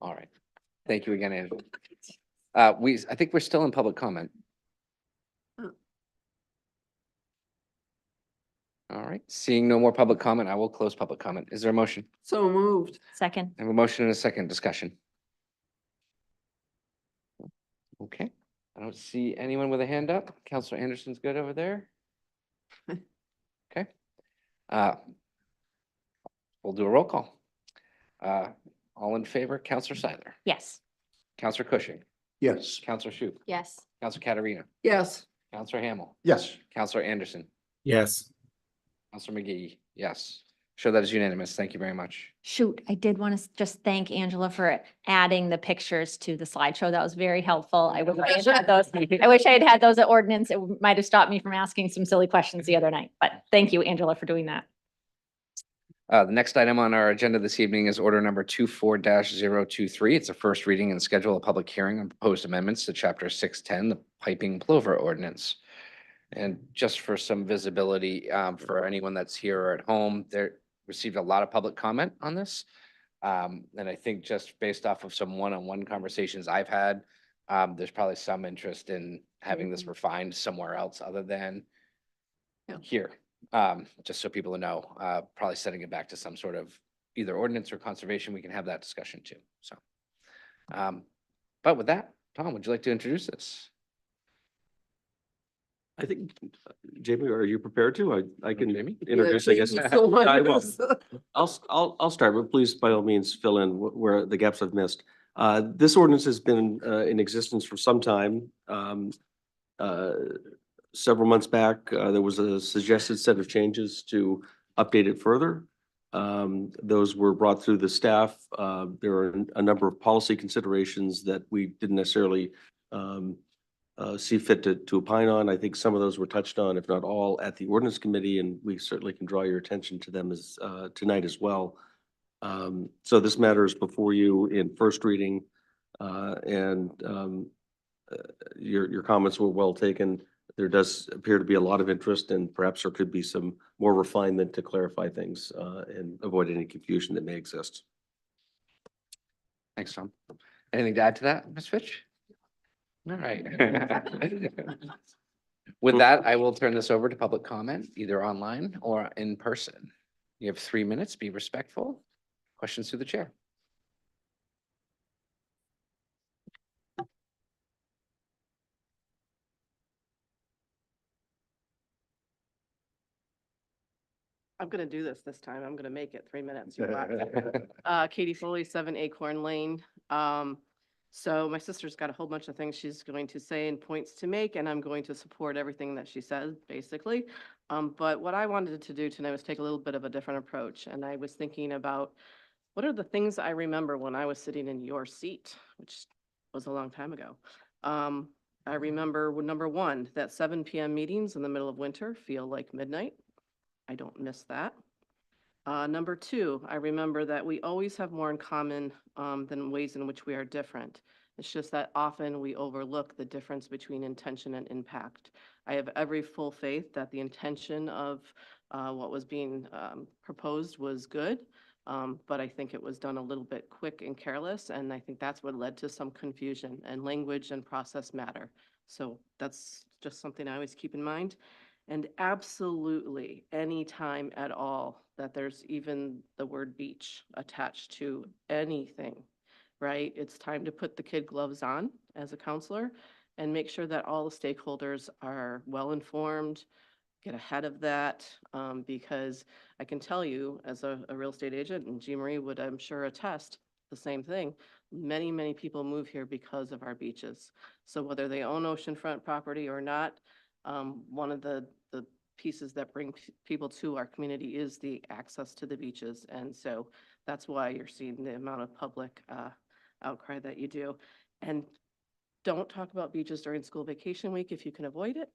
All right. Thank you again, Angela. I think we're still in public comment. All right, seeing no more public comment, I will close public comment. Is there a motion? So moved. Second. I have a motion and a second discussion. Okay, I don't see anyone with a hand up. Counselor Anderson's good over there. Okay. Uh, We'll do a roll call. All in favor, Counselor Seiler, Yes. Counselor Cushing, Yes. Counselor Shup, Yes. Counselor Katarina, Yes. Counselor Hamel, Yes. Counselor Anderson, Yes. Counselor McGee, yes. Show that is unanimous. Thank you very much. Shoot, I did want to just thank Angela for adding the pictures to the slideshow. That was very helpful. I wish I had had those. I wish I had had those at ordinance. It might have stopped me from asking some silly questions the other night, but thank you, Angela, for doing that. The next item on our agenda this evening is order number 24-023. It's a first reading and schedule a public hearing on proposed amendments to chapter 610, the piping plover ordinance. And just for some visibility, for anyone that's here or at home, there received a lot of public comment on this. And I think just based off of some one-on-one conversations I've had, there's probably some interest in having this refined somewhere else other than here. Just so people know, probably setting it back to some sort of either ordinance or conservation, we can have that discussion too, so. But with that, Tom, would you like to introduce this? I think, Jamie, are you prepared to? I can Jamie? introduce, I guess. I will. I'll start, but please, by all means, fill in where the gaps I've missed. This ordinance has been in existence for some time. Several months back, there was a suggested set of changes to update it further. Those were brought through the staff. There are a number of policy considerations that we didn't necessarily see fit to opine on. I think some of those were touched on, if not all, at the ordinance committee, and we certainly can draw your attention to them as tonight as well. So this matter is before you in first reading, and your comments were well taken. There does appear to be a lot of interest, and perhaps there could be some more refinement to clarify things and avoid any confusion that may exist. Thanks, Tom. Anything to add to that, Ms. Fitch? All right. With that, I will turn this over to public comment, either online or in person. You have 3 minutes. Be respectful. Questions through the chair. I'm gonna do this time. I'm gonna make it 3 minutes. Katie Foley, 7 Acorn Lane. So my sister's got a whole bunch of things she's going to say and points to make, and I'm going to support everything that she says, basically. But what I wanted to do tonight was take a little bit of a different approach, and I was thinking about what are the things I remember when I was sitting in your seat, which was a long time ago. I remember number one, that 7 p.m. meetings in the middle of winter feel like midnight. I don't miss that. Number two, I remember that we always have more in common than ways in which we are different. It's just that often we overlook the difference between intention and impact. I have every full faith that the intention of what was being proposed was good, but I think it was done a little bit quick and careless, and I think that's what led to some confusion, and language and process matter. So that's just something I always keep in mind. And absolutely, any time at all that there's even the word beach attached to anything, right? It's time to put the kid gloves on as a counselor and make sure that all the stakeholders are well informed, get ahead of that, because I can tell you as a real estate agent, and Jean Marie would, I'm sure, attest the same thing. Many, many people move here because of our beaches. So whether they own oceanfront property or not, one of the pieces that bring people to our community is the access to the beaches. And so that's why you're seeing the amount of public outcry that you do. And don't talk about beaches during school vacation week if you can avoid it.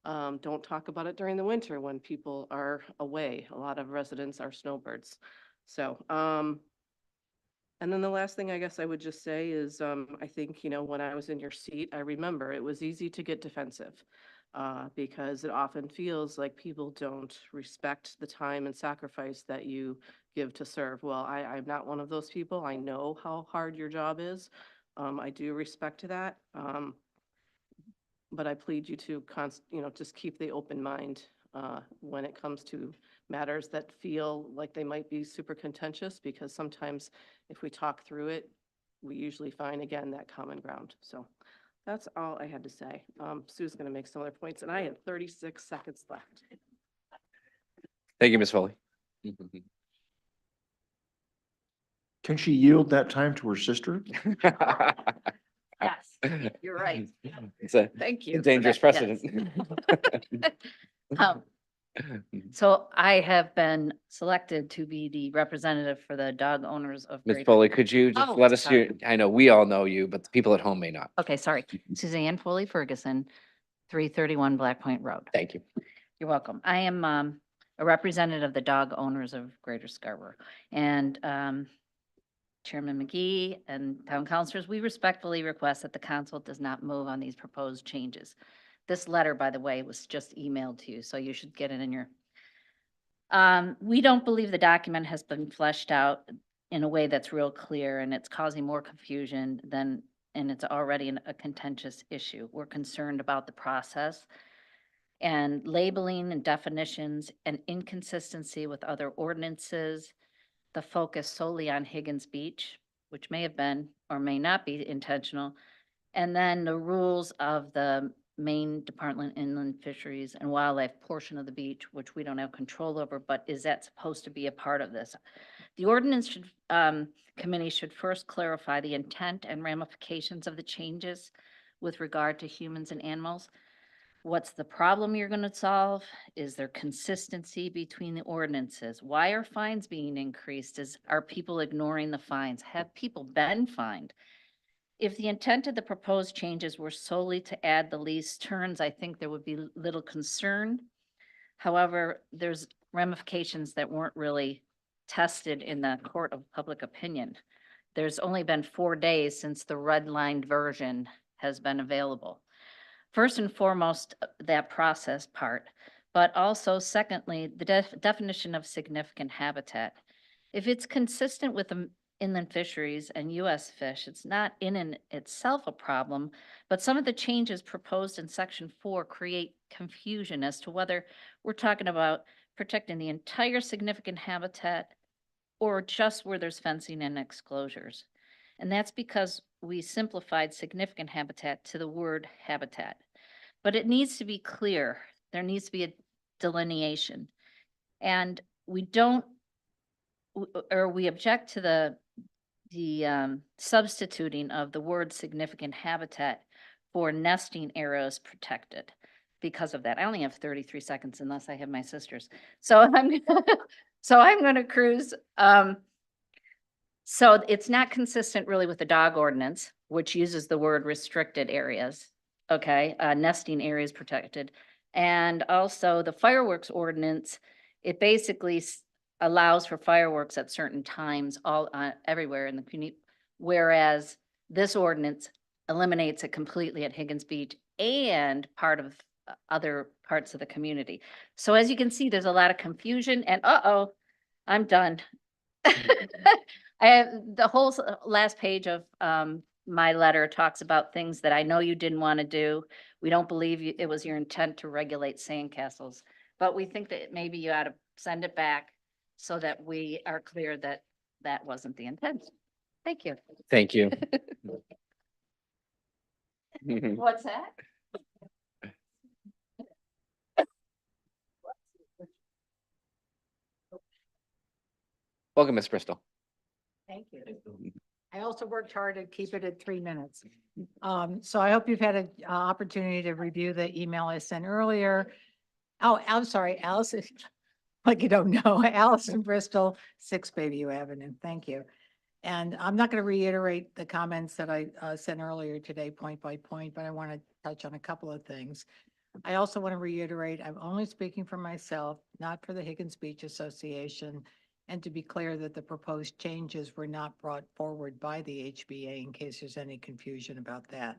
Don't talk about it during the winter when people are away. A lot of residents are snowbirds. So, and then the last thing I guess I would just say is, I think, when I was in your seat, I remember it was easy to get defensive. Because it often feels like people don't respect the time and sacrifice that you give to serve. Well, I'm not one of those people. I know how hard your job is. I do respect that. But I plead you to just keep the open mind when it comes to matters that feel like they might be super contentious, because sometimes if we talk through it, we usually find, again, that common ground. So That's all I had to say. Sue's gonna make some other points, and I have 36 seconds left. Thank you, Ms. Foley. Can she yield that time to her sister? Yes, you're right. It's a Thank you. for dangerous that, yes. precedent. So I have been selected to be the representative for the dog owners of. Ms. Greater- Foley, could you just Oh, let us sorry. hear, I know we all know you, but the people at home may not. Okay, sorry. Suzanne Foley Ferguson, 331 Black Point Road. Thank you. You're welcome. I am a representative of the dog owners of Greater Scarborough. And Chairman McGee and town councilors, we respectfully request that the council does not move on these proposed changes. This letter, by the way, was just emailed to you, so you should get it in your. We don't believe the document has been fleshed out in a way that's real clear, and it's causing more confusion than, and it's already a contentious issue. We're concerned about the process and labeling and definitions and inconsistency with other ordinances, the focus solely on Higgins Beach, which may have been or may not be intentional, and then the rules of the Maine Department of Inland Fisheries and Wildlife portion of the beach, which we don't have control over, but is that supposed to be a part of this? The ordinance should, committee should first clarify the intent and ramifications of the changes with regard to humans and animals. What's the problem you're gonna solve? Is there consistency between the ordinances? Why are fines being increased? Are people ignoring the fines? Have people been fined? If the intent of the proposed changes were solely to add the lease turns, I think there would be little concern. However, there's ramifications that weren't really tested in the court of public opinion. There's only been 4 days since the redlined version has been available. First and foremost, that process part, but also secondly, the definition of significant habitat. If it's consistent with the inland fisheries and US fish, it's not in and itself a problem, but some of the changes proposed in section 4 create confusion as to whether we're talking about protecting the entire significant habitat or just where there's fencing and exclosures. And that's because we simplified significant habitat to the word habitat. But it needs to be clear. There needs to be a delineation. And we don't, or we object to the substituting of the word significant habitat for nesting areas protected because of that. I only have 33 seconds unless I have my sisters. So I'm gonna cruise. So it's not consistent really with the dog ordinance, which uses the word restricted areas. Okay, nesting areas protected. And also the fireworks ordinance, it basically allows for fireworks at certain times all everywhere in the community, whereas this ordinance eliminates it completely at Higgins Beach and part of other parts of the community. So as you can see, there's a lot of confusion and I'm done. I have the whole last page of my letter talks about things that I know you didn't want to do. We don't believe it was your intent to regulate sandcastles, but we think that maybe you ought to send it back so that we are clear that that wasn't the intent. Thank you. Thank you. What's that? Welcome, Ms. Bristol. Thank you. I also worked hard to keep it at 3 minutes. So I hope you've had an opportunity to review the email I sent earlier. Oh, I'm sorry, Allison, like you don't know, Allison Bristol, 6 Bayview Avenue. Thank you. And I'm not going to reiterate the comments that I sent earlier today, point by point, but I want to touch on a couple of things. I also want to reiterate, I'm only speaking for myself, not for the Higgins Beach Association. And to be clear that the proposed changes were not brought forward by the HBA in case there's any confusion about that.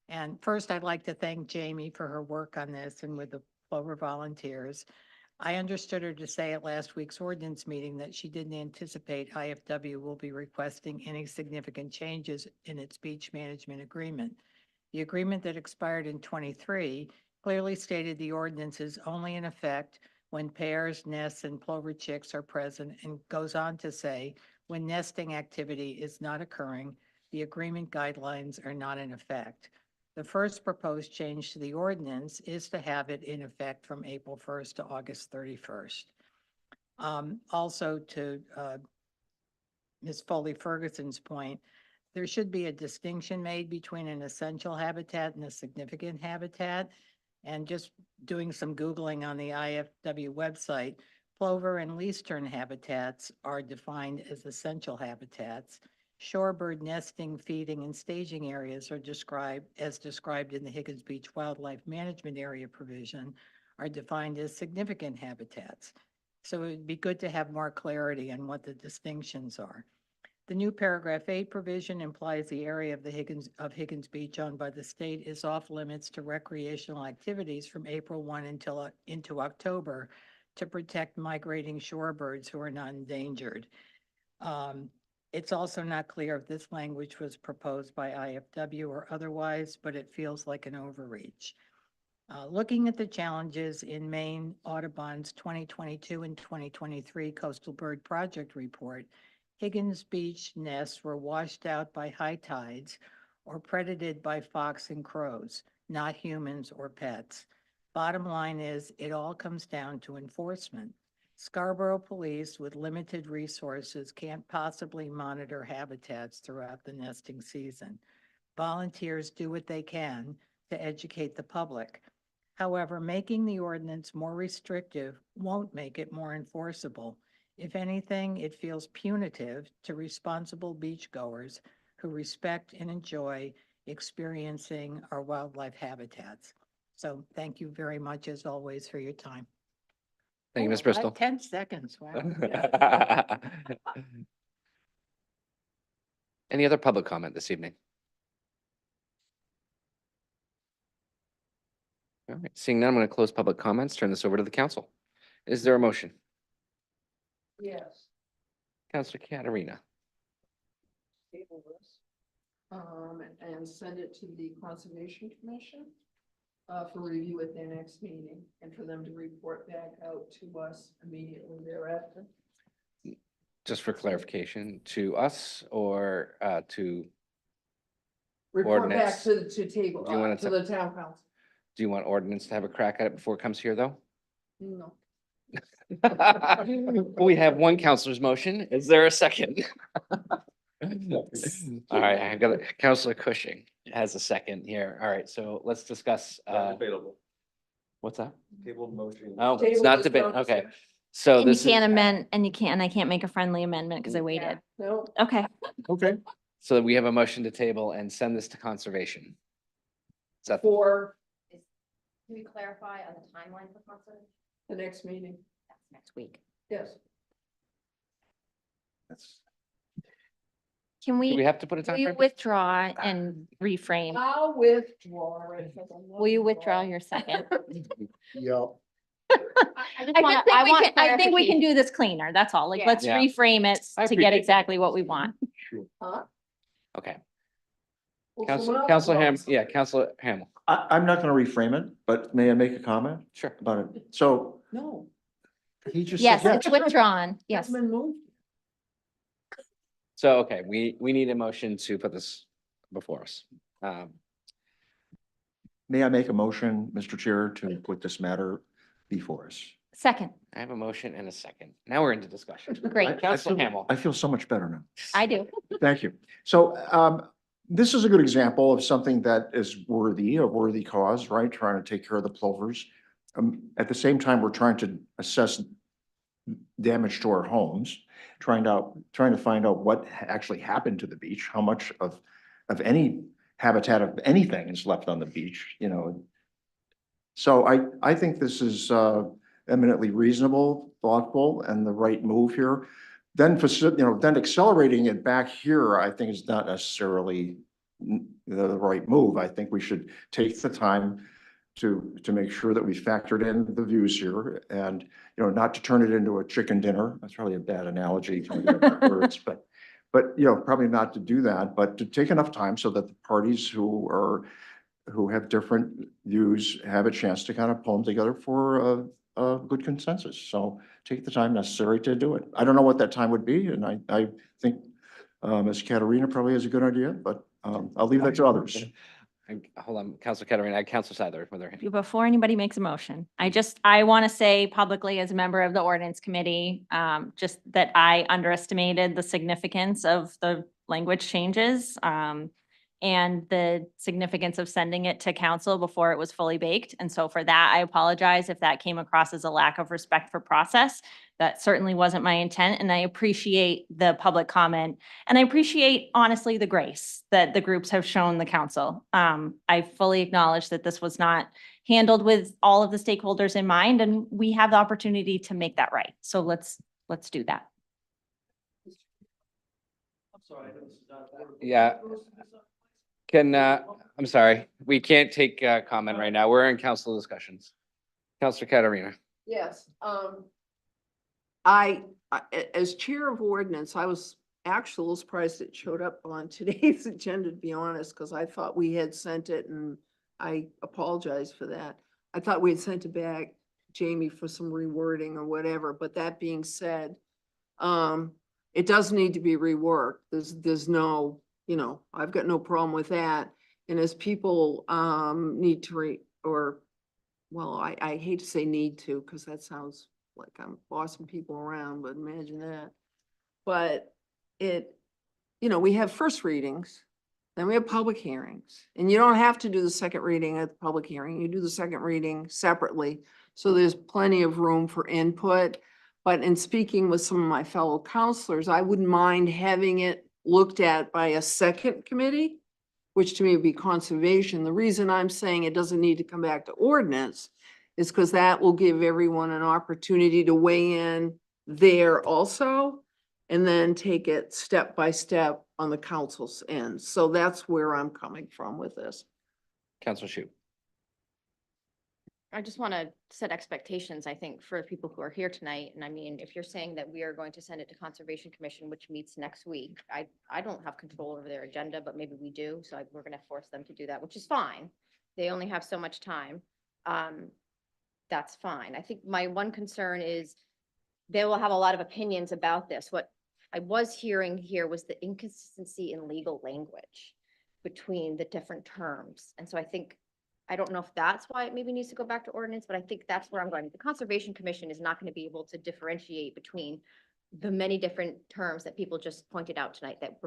And first, I'd like to thank Jamie for her work on this and with the Clover volunteers. I understood her to say at last week's ordinance meeting that she didn't anticipate IFW will be requesting any significant changes in its beach management agreement. The agreement that expired in 23 clearly stated the ordinance is only in effect when pairs, nests, and plover chicks are present, and goes on to say, when nesting activity is not occurring, the agreement guidelines are not in effect. The first proposed change to the ordinance is to have it in effect from April 1st to August 31st. Also to Ms. Foley Ferguson's point, there should be a distinction made between an essential habitat and a significant habitat. And just doing some Googling on the IFW website, plover and leastern habitats are defined as essential habitats. Shorebird nesting, feeding, and staging areas are described in the Higgins Beach Wildlife Management Area provision are defined as significant habitats. So it'd be good to have more clarity on what the distinctions are. The new paragraph 8 provision implies the area of Higgins Beach owned by the state is off limits to recreational activities from April 1 into October to protect migrating shorebirds who are not endangered. It's also not clear if this language was proposed by IFW or otherwise, but it feels like an overreach. Looking at the challenges in Maine Audubon's 2022 and 2023 Coastal Bird Project report, Higgins Beach nests were washed out by high tides or predated by fox and crows, not humans or pets. Bottom line is, it all comes down to enforcement. Scarborough Police, with limited resources, can't possibly monitor habitats throughout the nesting season. Volunteers do what they can to educate the public. However, making the ordinance more restrictive won't make it more enforceable. If anything, it feels punitive to responsible beachgoers who respect and enjoy experiencing our wildlife habitats. So thank you very much, as always, for your time. Thank you, Ms. Oh, Bristol. 10 seconds, wow. Any other public comment this evening? All right, seeing none, I'm going to close public comments, turn this over to the council. Is there a motion? Yes. Councilor Katarina. Table this, and send it to the Conservation Commission for review at their next meeting and for them to report back out to us immediately thereafter. Just for clarification, to us or to, Report back Ordinance. to table, Do you want to the town council. do you want ordinance to have a crack at it before it comes here, though? No. We have one counselor's motion. Is there a second? All right, I've got Counselor Cushing has a second here. All right, so let's discuss, Debatable. what's that? Table motion. Oh, it's Table not is debate. not Okay. discussion. So And you this is, can't amend, and I can't make a friendly amendment because I waited. No. Okay. Okay. so we have a motion to table and send this to conservation. Is that, For Can we clarify on the timeline for concert? the next meeting, That's next week. yes. Can do we we, have to put a time will you frame? withdraw and reframe? I'll withdraw it. 'cause I love Will you withdraw withdrawing. your second? Yeah. I think we can do this cleaner. That's all. Like, Yeah. let's Yeah. reframe it I to get appreciate- exactly what we want. Huh? Okay, Well, Counselor, someone else Counselor Ham, votes. yeah, Counselor Hamel, I'm not gonna reframe it, but may I make a comment sure. about it? So No. he just Yes, said it's withdrawn. It's Yes. been moved. So, okay, we need a motion to put this before us. May I make a motion, Mr. Chair, to put this matter before us? Second. I have a motion and a second. Now we're into discussion. Great. Counselor Hamel. I feel so much better now. I do. Thank you. So this is a good example of something that is a worthy cause, right? Trying to take care of the plovers. At the same time, we're trying to assess damage to our homes, trying to find out what actually happened to the beach, how much of any habitat of anything is left on the beach, you know. So I think this is eminently reasonable, thoughtful, and the right move here. Then then accelerating it back here, I think is not necessarily the right move. I think we should take the time to make sure that we factored in the views here and, not to turn it into a chicken dinner. That's probably a bad analogy for words, but probably not to do that, but to take enough time so that the parties who have different views have a chance to kind of pull them together for a good consensus. So take the time necessary to do it. I don't know what that time would be, and I think Ms. Katarina probably has a good idea, but I'll leave that to others. hold on, Council Katarina, Council Siler with her hand. Before anybody makes a motion, I want to say publicly as a member of the ordinance committee, just that I underestimated the significance of the language changes. And the significance of sending it to council before it was fully baked. And so for that, I apologize if that came across as a lack of respect for process. That certainly wasn't my intent, and I appreciate the public comment. And I appreciate honestly the grace that the groups have shown the council. I fully acknowledge that this was not handled with all of the stakeholders in mind, and we have the opportunity to make that right. So let's do that. Yeah. I'm sorry, we can't take comment right now. We're in council discussions. Councilor Katarina. Yes, as chair of ordinance, I was actually a little surprised it showed up on today's agenda, to be honest, because I thought we had sent it, and I apologize for that. I thought we had sent it back, Jamie, for some rewording or whatever, but that being said, it does need to be reworked. There's no, I've got no problem with that. And as people need to I hate to say need to, because that sounds like I'm bossing people around, but imagine that. But we have first readings, then we have public hearings, and you don't have to do the second reading at the public hearing. You do the second reading separately. So there's plenty of room for input. But in speaking with some of my fellow counselors, I wouldn't mind having it looked at by a second committee, which to me would be conservation. The reason I'm saying it doesn't need to come back to ordinance is because that will give everyone an opportunity to weigh in there also, and then take it step by step on the council's end. So that's where I'm coming from with this. Councilor Shu. I just want to set expectations, I think, for people who are here tonight. And I mean, if you're saying that we are going to send it to Conservation Commission, which meets next week, I don't have control over their agenda, but maybe we do. So we're going to force them to do that, which is fine. They only have so much time. That's fine. I think my one concern is they will have a lot of opinions about this. What I was hearing here was the inconsistency in legal language between the different terms. And so I don't know if that's why it maybe needs to go back to ordinance, but I think that's where I'm going. The Conservation Commission is not going to be able to differentiate between the many different terms that people just pointed out tonight that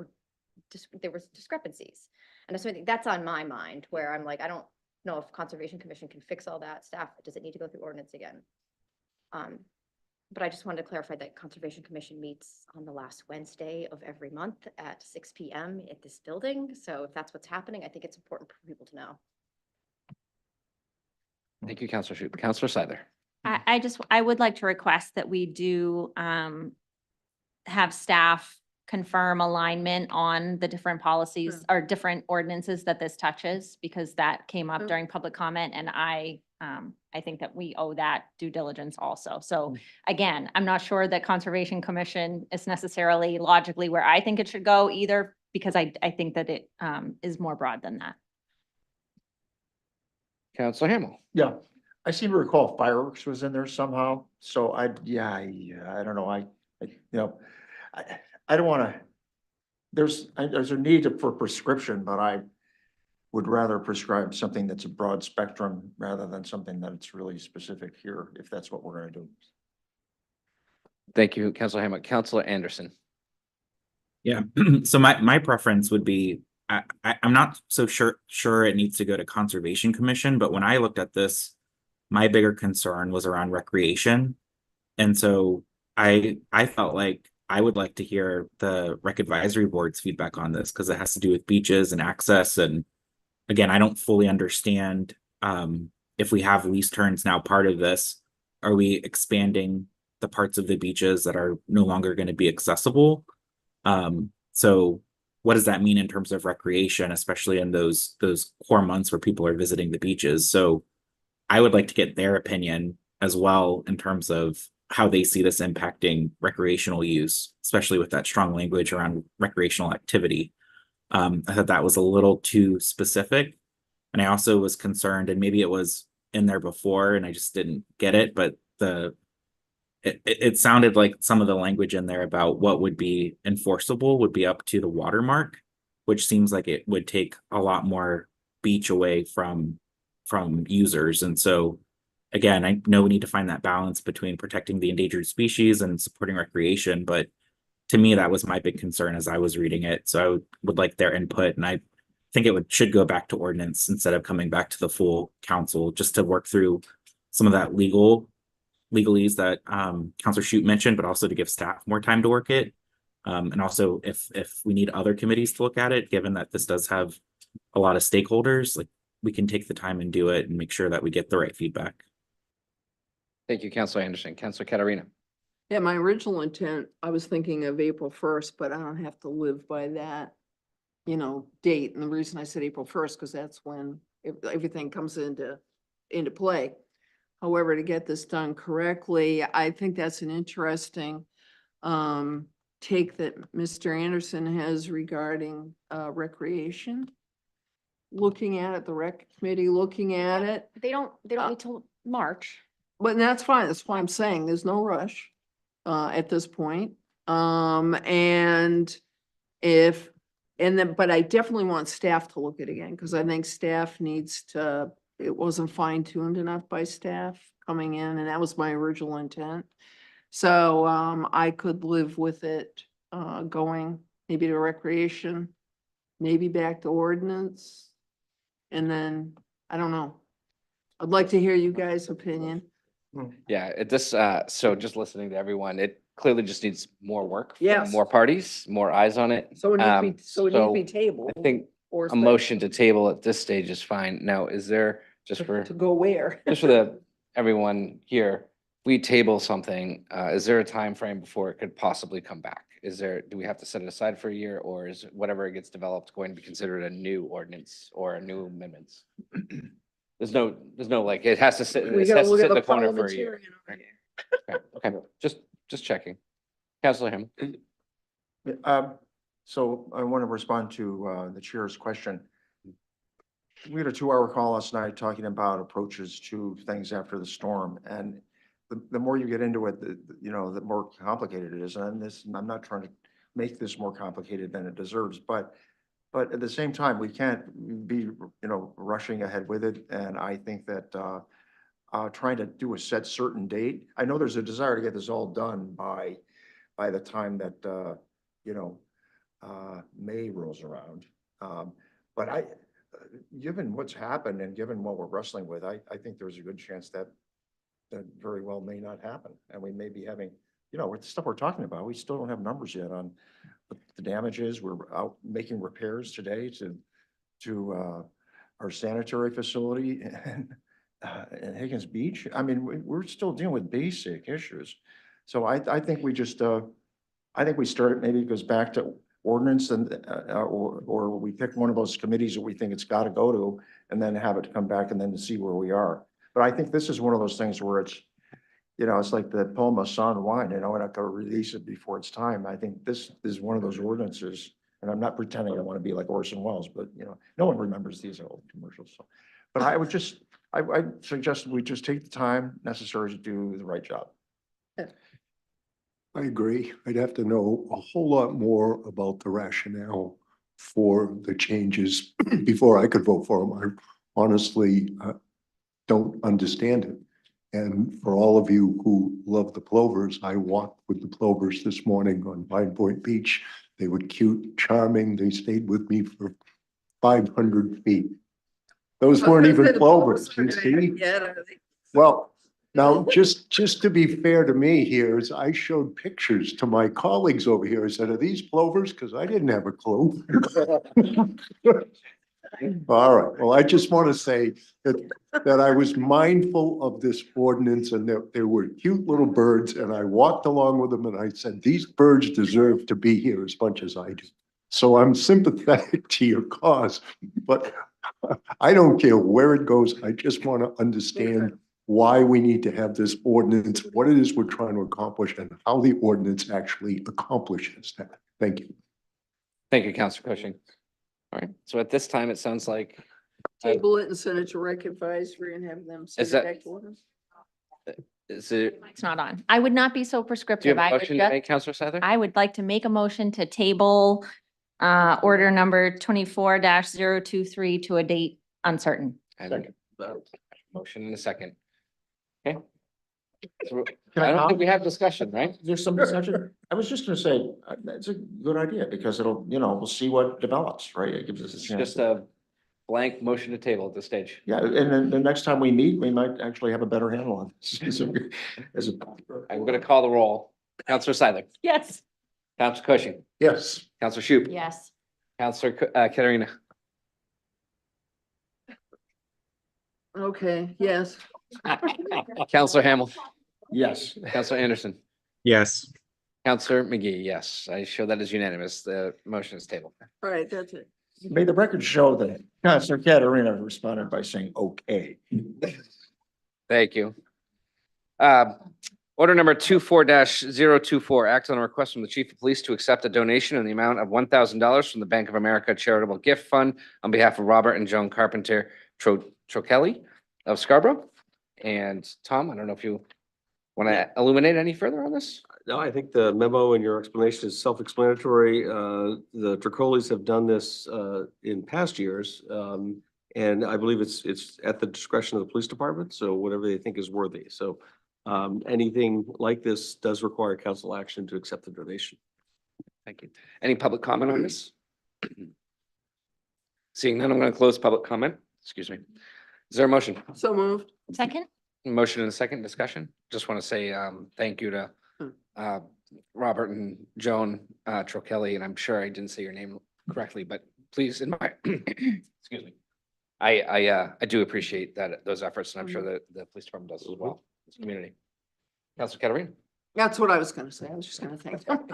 there was discrepancies. And so I think that's on my mind, where I'm like, I don't know if Conservation Commission can fix all that stuff. Does it need to go through ordinance again? But I just wanted to clarify that Conservation Commission meets on the last Wednesday of every month at 6 p.m. at this building. So if that's what's happening, I think it's important for people to know. Thank you, Councilor Shu. Councilor Siler. I would like to request that we do have staff confirm alignment on the different policies or different ordinances that this touches, because that came up during public comment, and I think that we owe that due diligence also. So again, I'm not sure that Conservation Commission is necessarily logically where I think it should go either, because I think that it is more broad than that. Councilor Hamel. Yeah, I seem to recall fireworks was in there somehow. So I don't know. I don't want to, there's a need for prescription, but I would rather prescribe something that's a broad spectrum rather than something that's really specific here, if that's what we're going to do. Thank you, Councilor Hamel. Councilor Anderson. Yeah, so my preference would be, I'm not so sure it needs to go to Conservation Commission, but when I looked at this, my bigger concern was around recreation. And so I felt like I would like to hear the Rec Advisory Board's feedback on this, because it has to do with beaches and access. And again, I don't fully understand if we have lease turns now part of this, are we expanding the parts of the beaches that are no longer going to be accessible? So what does that mean in terms of recreation, especially in those core months where people are visiting the beaches? So I would like to get their opinion as well in terms of how they see this impacting recreational use, especially with that strong language around recreational activity. I thought that was a little too specific. And I also was concerned, and maybe it was in there before and I just didn't get it, but it sounded like some of the language in there about what would be enforceable would be up to the watermark, which seems like it would take a lot more beach away from users. And so again, I know we need to find that balance between protecting the endangered species and supporting recreation, but to me, that was my big concern as I was reading it. So I would like their input, and I think it should go back to ordinance instead of coming back to the full council, just to work through some of that legalese that Councilor Shute mentioned, but also to give staff more time to work it. And also if we need other committees to look at it, given that this does have a lot of stakeholders, like we can take the time and do it and make sure that we get the right feedback. Thank you, Councilor Anderson. Councilor Katarina. Yeah, my original intent, I was thinking of April 1st, but I don't have to live by that, date. And the reason I said April 1st, because that's when everything comes into play. However, to get this done correctly, I think that's an interesting take that Mr. Anderson has regarding recreation. Looking at it, the rec committee looking at it. They don't need till March. But that's fine. That's why I'm saying there's no rush at this point. But I definitely want staff to look at it again, because I think staff needs to, it wasn't fine tuned enough by staff coming in, and that was my original intent. So I could live with it going maybe to recreation, maybe back to ordinance. And then, I don't know. I'd like to hear you guys' opinion. Yeah, so just listening to everyone, it clearly just needs more work. from Yes. More parties, more eyes on it. So it needs to be So tabled. I think or a motion to table at this stage is fine. Now, is there, just for, to go where? just for everyone here, we table something, is there a time frame before it could possibly come back? Do we have to set it aside for a year, or is whatever gets developed going to be considered a new ordinance or a new amendments? There's no like, it has to sit, We it gotta has to look sit at in the the corner for a year. parliamentarian over here. Okay, just checking. Councilor Him. So I want to respond to the chair's question. We had a 2-hour call last night talking about approaches to things after the storm, and the more you get into it, the more complicated it is. And I'm not trying to make this more complicated than it deserves, but at the same time, we can't be, rushing ahead with it. And I think that trying to do a set certain date, I know there's a desire to get this all done by the time that, May rolls around. But given what's happened and given what we're wrestling with, I think there's a good chance that very well may not happen. And we may be having, with the stuff we're talking about, we still don't have numbers yet on what the damages. We're out making repairs today to our sanitary facility in Higgins Beach. I mean, we're still dealing with basic issues. So I think we just, I think we start, maybe it goes back to ordinance and, or we pick one of those committees that we think it's got to go to, and then have it come back and then to see where we are. But I think this is one of those things where it's, it's like the poem of Song of Wine, we're not going to release it before it's time. I think this is one of those ordinances, and I'm not pretending I want to be like Orson Welles, but no one remembers these old commercials. So, but I would just, I suggest we just take the time necessary to do the right job. I agree. I'd have to know a whole lot more about the rationale for the changes before I could vote for them. I honestly don't understand it. And for all of you who love the plovers, I walked with the plovers this morning on Pine Point Beach. They were cute, charming. They stayed with me for 500 feet. Those weren't even plovers, you see? Well, now, just to be fair to me here, is I showed pictures to my colleagues over here. I said, are these plovers? Because I didn't have a clue. All right. Well, I just want to say that I was mindful of this ordinance, and there were cute little birds, and I walked along with them and I said, these birds deserve to be here as much as I do. So I'm sympathetic to your cause, but I don't care where it goes. I just want to understand why we need to have this ordinance, what it is we're trying to accomplish, and how the ordinance actually accomplishes that. Thank you. Thank you, Councilor Cushing. All right, so at this time, it sounds like. Table it and send it to rec advisory and have them send Is it that- back to ordinance. Is it, It's not on. I would not be so do you prescriptive. have a I would motion to just, make, Councilor Sather? I would like to make a motion to table order number 24-023 to a date uncertain. And motion in a second. Okay. So, Can I don't comment? think we have discussion, right? There's some discussion. I was just gonna say, that's a good idea because it'll, we'll see what develops, right? It gives us a It's chance. just a blank motion to table at this stage. Yeah, and then the next time we meet, we might actually have a better handle on this. I'm gonna call the roll. Counselor Seiler, Yes. Counselor Cushing, Yes. Counselor Shoup. Yes. Counselor Katarina, Okay, yes. Counselor Hamel, Yes. Counselor Anderson, Yes. Counselor McGee, yes. I show that as unanimous. The motion is tabled. All right, that's it. May the record show that Councilor Katarina responded by saying, okay. Thank you. Order number 24-024, act on a request from the Chief of Police to accept a donation in the amount of $1,000 from the Bank of America Charitable Gift Fund on behalf of Robert and Joan Carpenter Trokelli of Scarborough. And Tom, I don't know if you want to illuminate any further on this? No, I think the memo and your explanation is self-explanatory. The Tricolis have done this in past years. And I believe it's at the discretion of the police department, so whatever they think is worthy. So anything like this does require council action to accept the donation. Thank you. Any public comment on this? Seeing none, I'm going to close public comment. Excuse me. Is there a motion? So moved. Second? Motion and a second discussion. Just want to say thank you to Robert and Joan Trokelli, and I'm sure I didn't say your name correctly, but please, in my, excuse me. I do appreciate those efforts, and I'm sure that the police department does as well, this community. Councilor Katarina? That's what I was gonna say. I was just gonna thank them.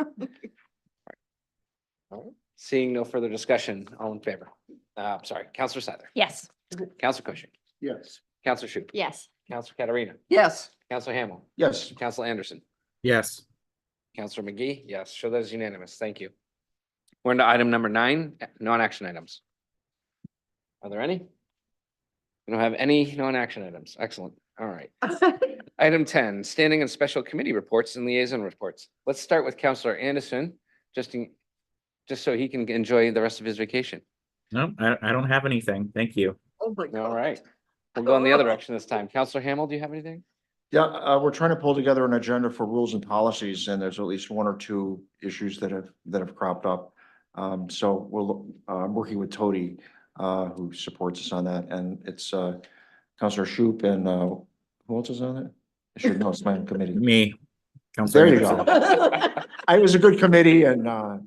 All right. Seeing no further discussion, all in favor? Sorry, Councilor Seiler, Yes. Councilor Cushing, Yes. Councilor Shoup, Yes. Councilor Katarina, Yes. Councilor Hamel, Yes. Councilor Anderson, Yes. Councilor McGee, yes, show that is unanimous. Thank you. We're into item number 9, non-action items. Are there any? We don't have any non-action items. Excellent. All right. Item 10, standing and special committee reports and liaison reports. Let's start with Councilor Anderson, just so he can enjoy the rest of his vacation. No, I don't have anything. Thank you. Oh my God. All right. We'll go in the other direction this time. Councilor Hamel, do you have anything? Yeah, we're trying to pull together an agenda for rules and policies, and there's at least one or two issues that have cropped up. So I'm working with Tody, who supports us on that, and it's Councilor Shoup and who else is on it? I should know, it's my own committee. Me. There you Anderson. go. I was a good committee, and as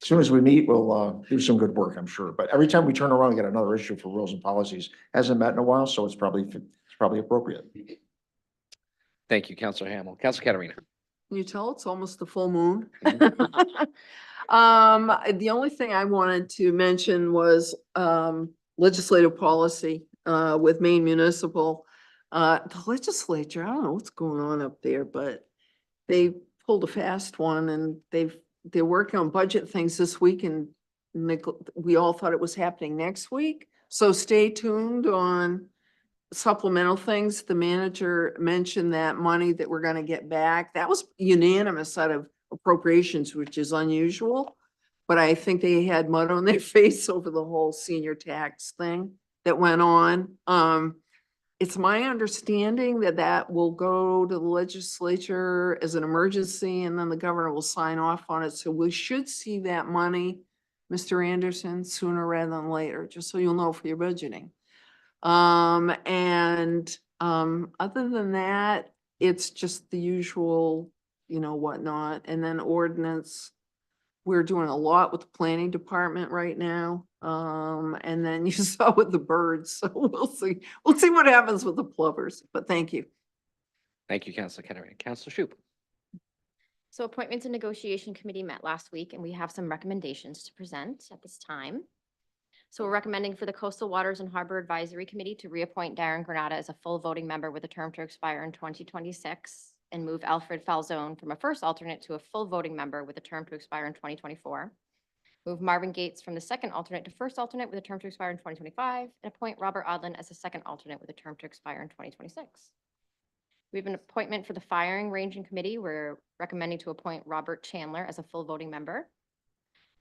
soon as we meet, we'll do some good work, I'm sure. But every time we turn around, we get another issue for rules and policies. Hasn't met in a while, so it's probably appropriate. Thank you, Councilor Hamel. Councilor Katarina. Can you tell it's almost the full moon? The only thing I wanted to mention was legislative policy with Maine Municipal. The legislature, I don't know what's going on up there, but they pulled a fast one and they're working on budget things this week, and we all thought it was happening next week. So stay tuned on supplemental things. The manager mentioned that money that we're gonna get back. That was unanimous out of appropriations, which is unusual. But I think they had mud on their face over the whole senior tax thing that went on. It's my understanding that that will go to the legislature as an emergency, and then the governor will sign off on it. So we should see that money, Mr. Anderson, sooner rather than later, just so you'll know for your budgeting. Other than that, it's just the usual, whatnot. And then ordinance, we're doing a lot with the planning department right now. And then you saw with the birds, so we'll see what happens with the plovers, but thank you. Thank you, Councilor Katarina. Councilor Shoup. So Appointments and Negotiation Committee met last week, and we have some recommendations to present at this time. So we're recommending for the Coastal Waters and Harbor Advisory Committee to reappoint Darren Granata as a full voting member with a term to expire in 2026, and move Alfred Falzone from a first alternate to a full voting member with a term to expire in 2024. Move Marvin Gates from the second alternate to first alternate with a term to expire in 2025, and appoint Robert Odlin as a second alternate with a term to expire in 2026. We have an appointment for the Firing Ranging Committee. We're recommending to appoint Robert Chandler as a full voting member.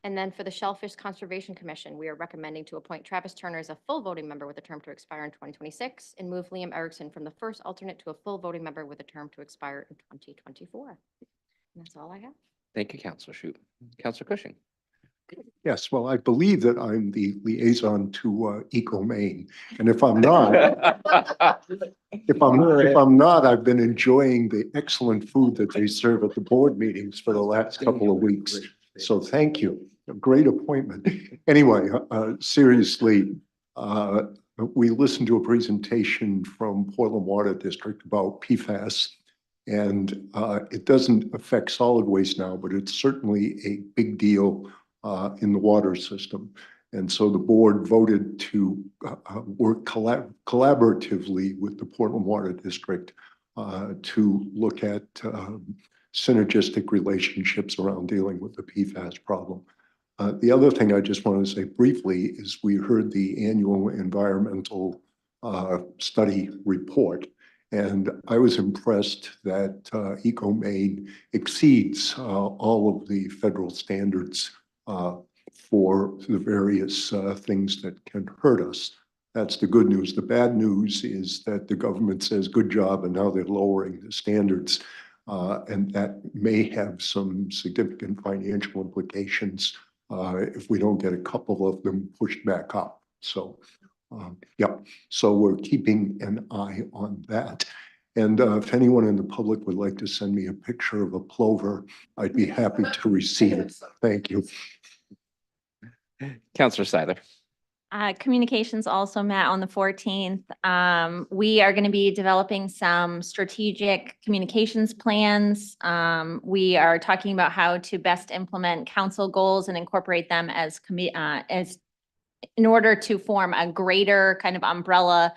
And then for the Shellfish Conservation Commission, we are recommending to appoint Travis Turner as a full voting member with a term to expire in 2026 and move Liam Erickson from the first alternate to a full voting member with a term to expire in 2024. And that's all I have. Thank you, Counselor Shute. Counselor Cushing. Yes, well, I believe that I'm the liaison to Eco Maine. And if I'm not, if I'm not, I've been enjoying the excellent food that they serve at the board meetings for the last couple of weeks. So thank you. A great appointment. Anyway, seriously, we listened to a presentation from Portland Water District about PFAS. And it doesn't affect solid waste now, but it's certainly a big deal in the water system. And so the board voted to work collaboratively with the Portland Water District to look at synergistic relationships around dealing with the PFAS problem. The other thing I just want to say briefly is we heard the annual environmental study report. And I was impressed that Eco Maine exceeds all of the federal standards for the various things that can hurt us. That's the good news. The bad news is that the government says, good job, and now they're lowering the standards. And that may have some significant financial implications if we don't get a couple of them pushed back up. So, yeah, so we're keeping an eye on that. And if anyone in the public would like to send me a picture of a plover, I'd be happy to receive it. Thank you. Counselor Seiler. Communications also met on the 14th. We are going to be developing some strategic communications plans. We are talking about how to best implement council goals and incorporate them as in order to form a greater kind of umbrella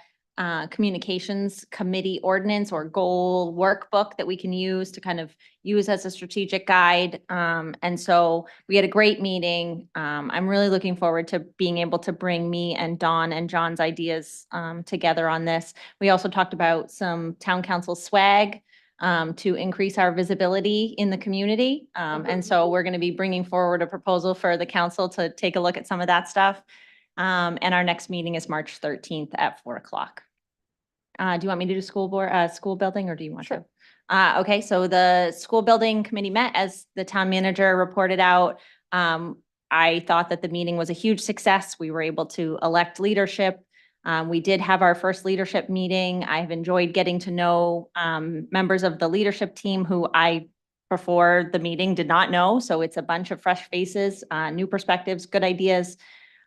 communications committee ordinance or goal workbook that we can use to kind of use as a strategic guide. And so we had a great meeting. I'm really looking forward to being able to bring me and Dawn and John's ideas together on this. We also talked about some town council swag to increase our visibility in the community. And so we're going to be bringing forward a proposal for the council to take a look at some of that stuff. And our next meeting is March 13th at 4 o'clock. Do you want me to do school building, or do you want to? Okay, so the school building committee met, as the town manager reported out. I thought that the meeting was a huge success. We were able to elect leadership. We did have our first leadership meeting. I've enjoyed getting to know members of the leadership team who I, before the meeting, did not know. So it's a bunch of fresh faces, new perspectives, good ideas.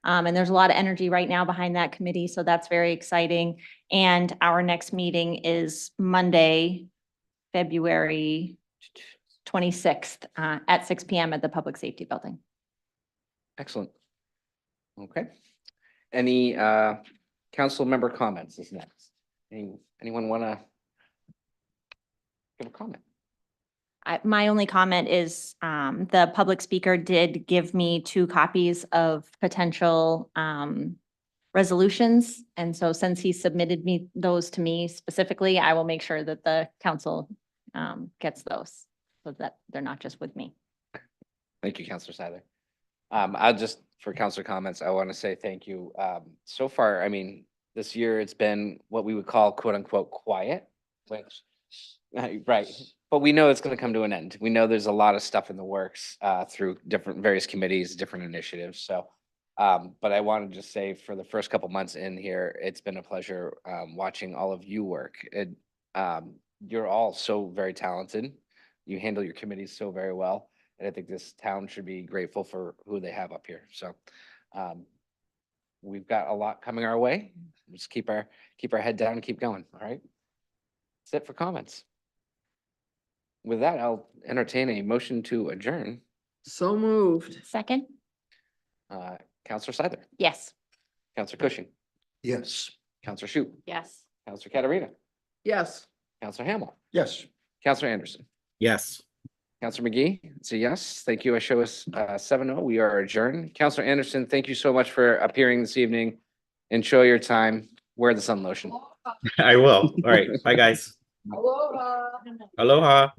And there's a lot of energy right now behind that committee, so that's very exciting. And our next meeting is Monday, February 26th at 6 p.m. at the Public Safety Building. Excellent. Okay. Any council member comments is next. Anyone want to give a comment? My only comment is the public speaker did give me 2 copies of potential resolutions. And so since he submitted those to me specifically, I will make sure that the council gets those so that they're not just with me. Thank you, Counselor Seiler. I'll just, for councilor comments, I want to say thank you. So far, I mean, this year it's been what we would call quote unquote quiet, which, right. But we know it's going to come to an end. We know there's a lot of stuff in the works through various committees, different initiatives. So, but I wanted to just say for the first couple months in here, it's been a pleasure watching all of you work. You're all so very talented. You handle your committees so very well. And I think this town should be grateful for who they have up here. So we've got a lot coming our way. Just keep our head down and keep going. All right. That's it for comments. With that, I'll entertain a motion to adjourn. So moved. Second? Counselor Seiler, Yes. Counselor Cushing, Yes. Counselor Shute, Yes. Counselor Katarina, Yes. Counselor Hamel, Yes. Counselor Anderson, Yes. Counselor McGee. It's a yes. Thank you. I show us 7-0. We are adjourned. Counselor Anderson, thank you so much for appearing this evening. Enjoy your time. Wear the sun lotion. I will. All right. Bye, guys. Aloha. Aloha.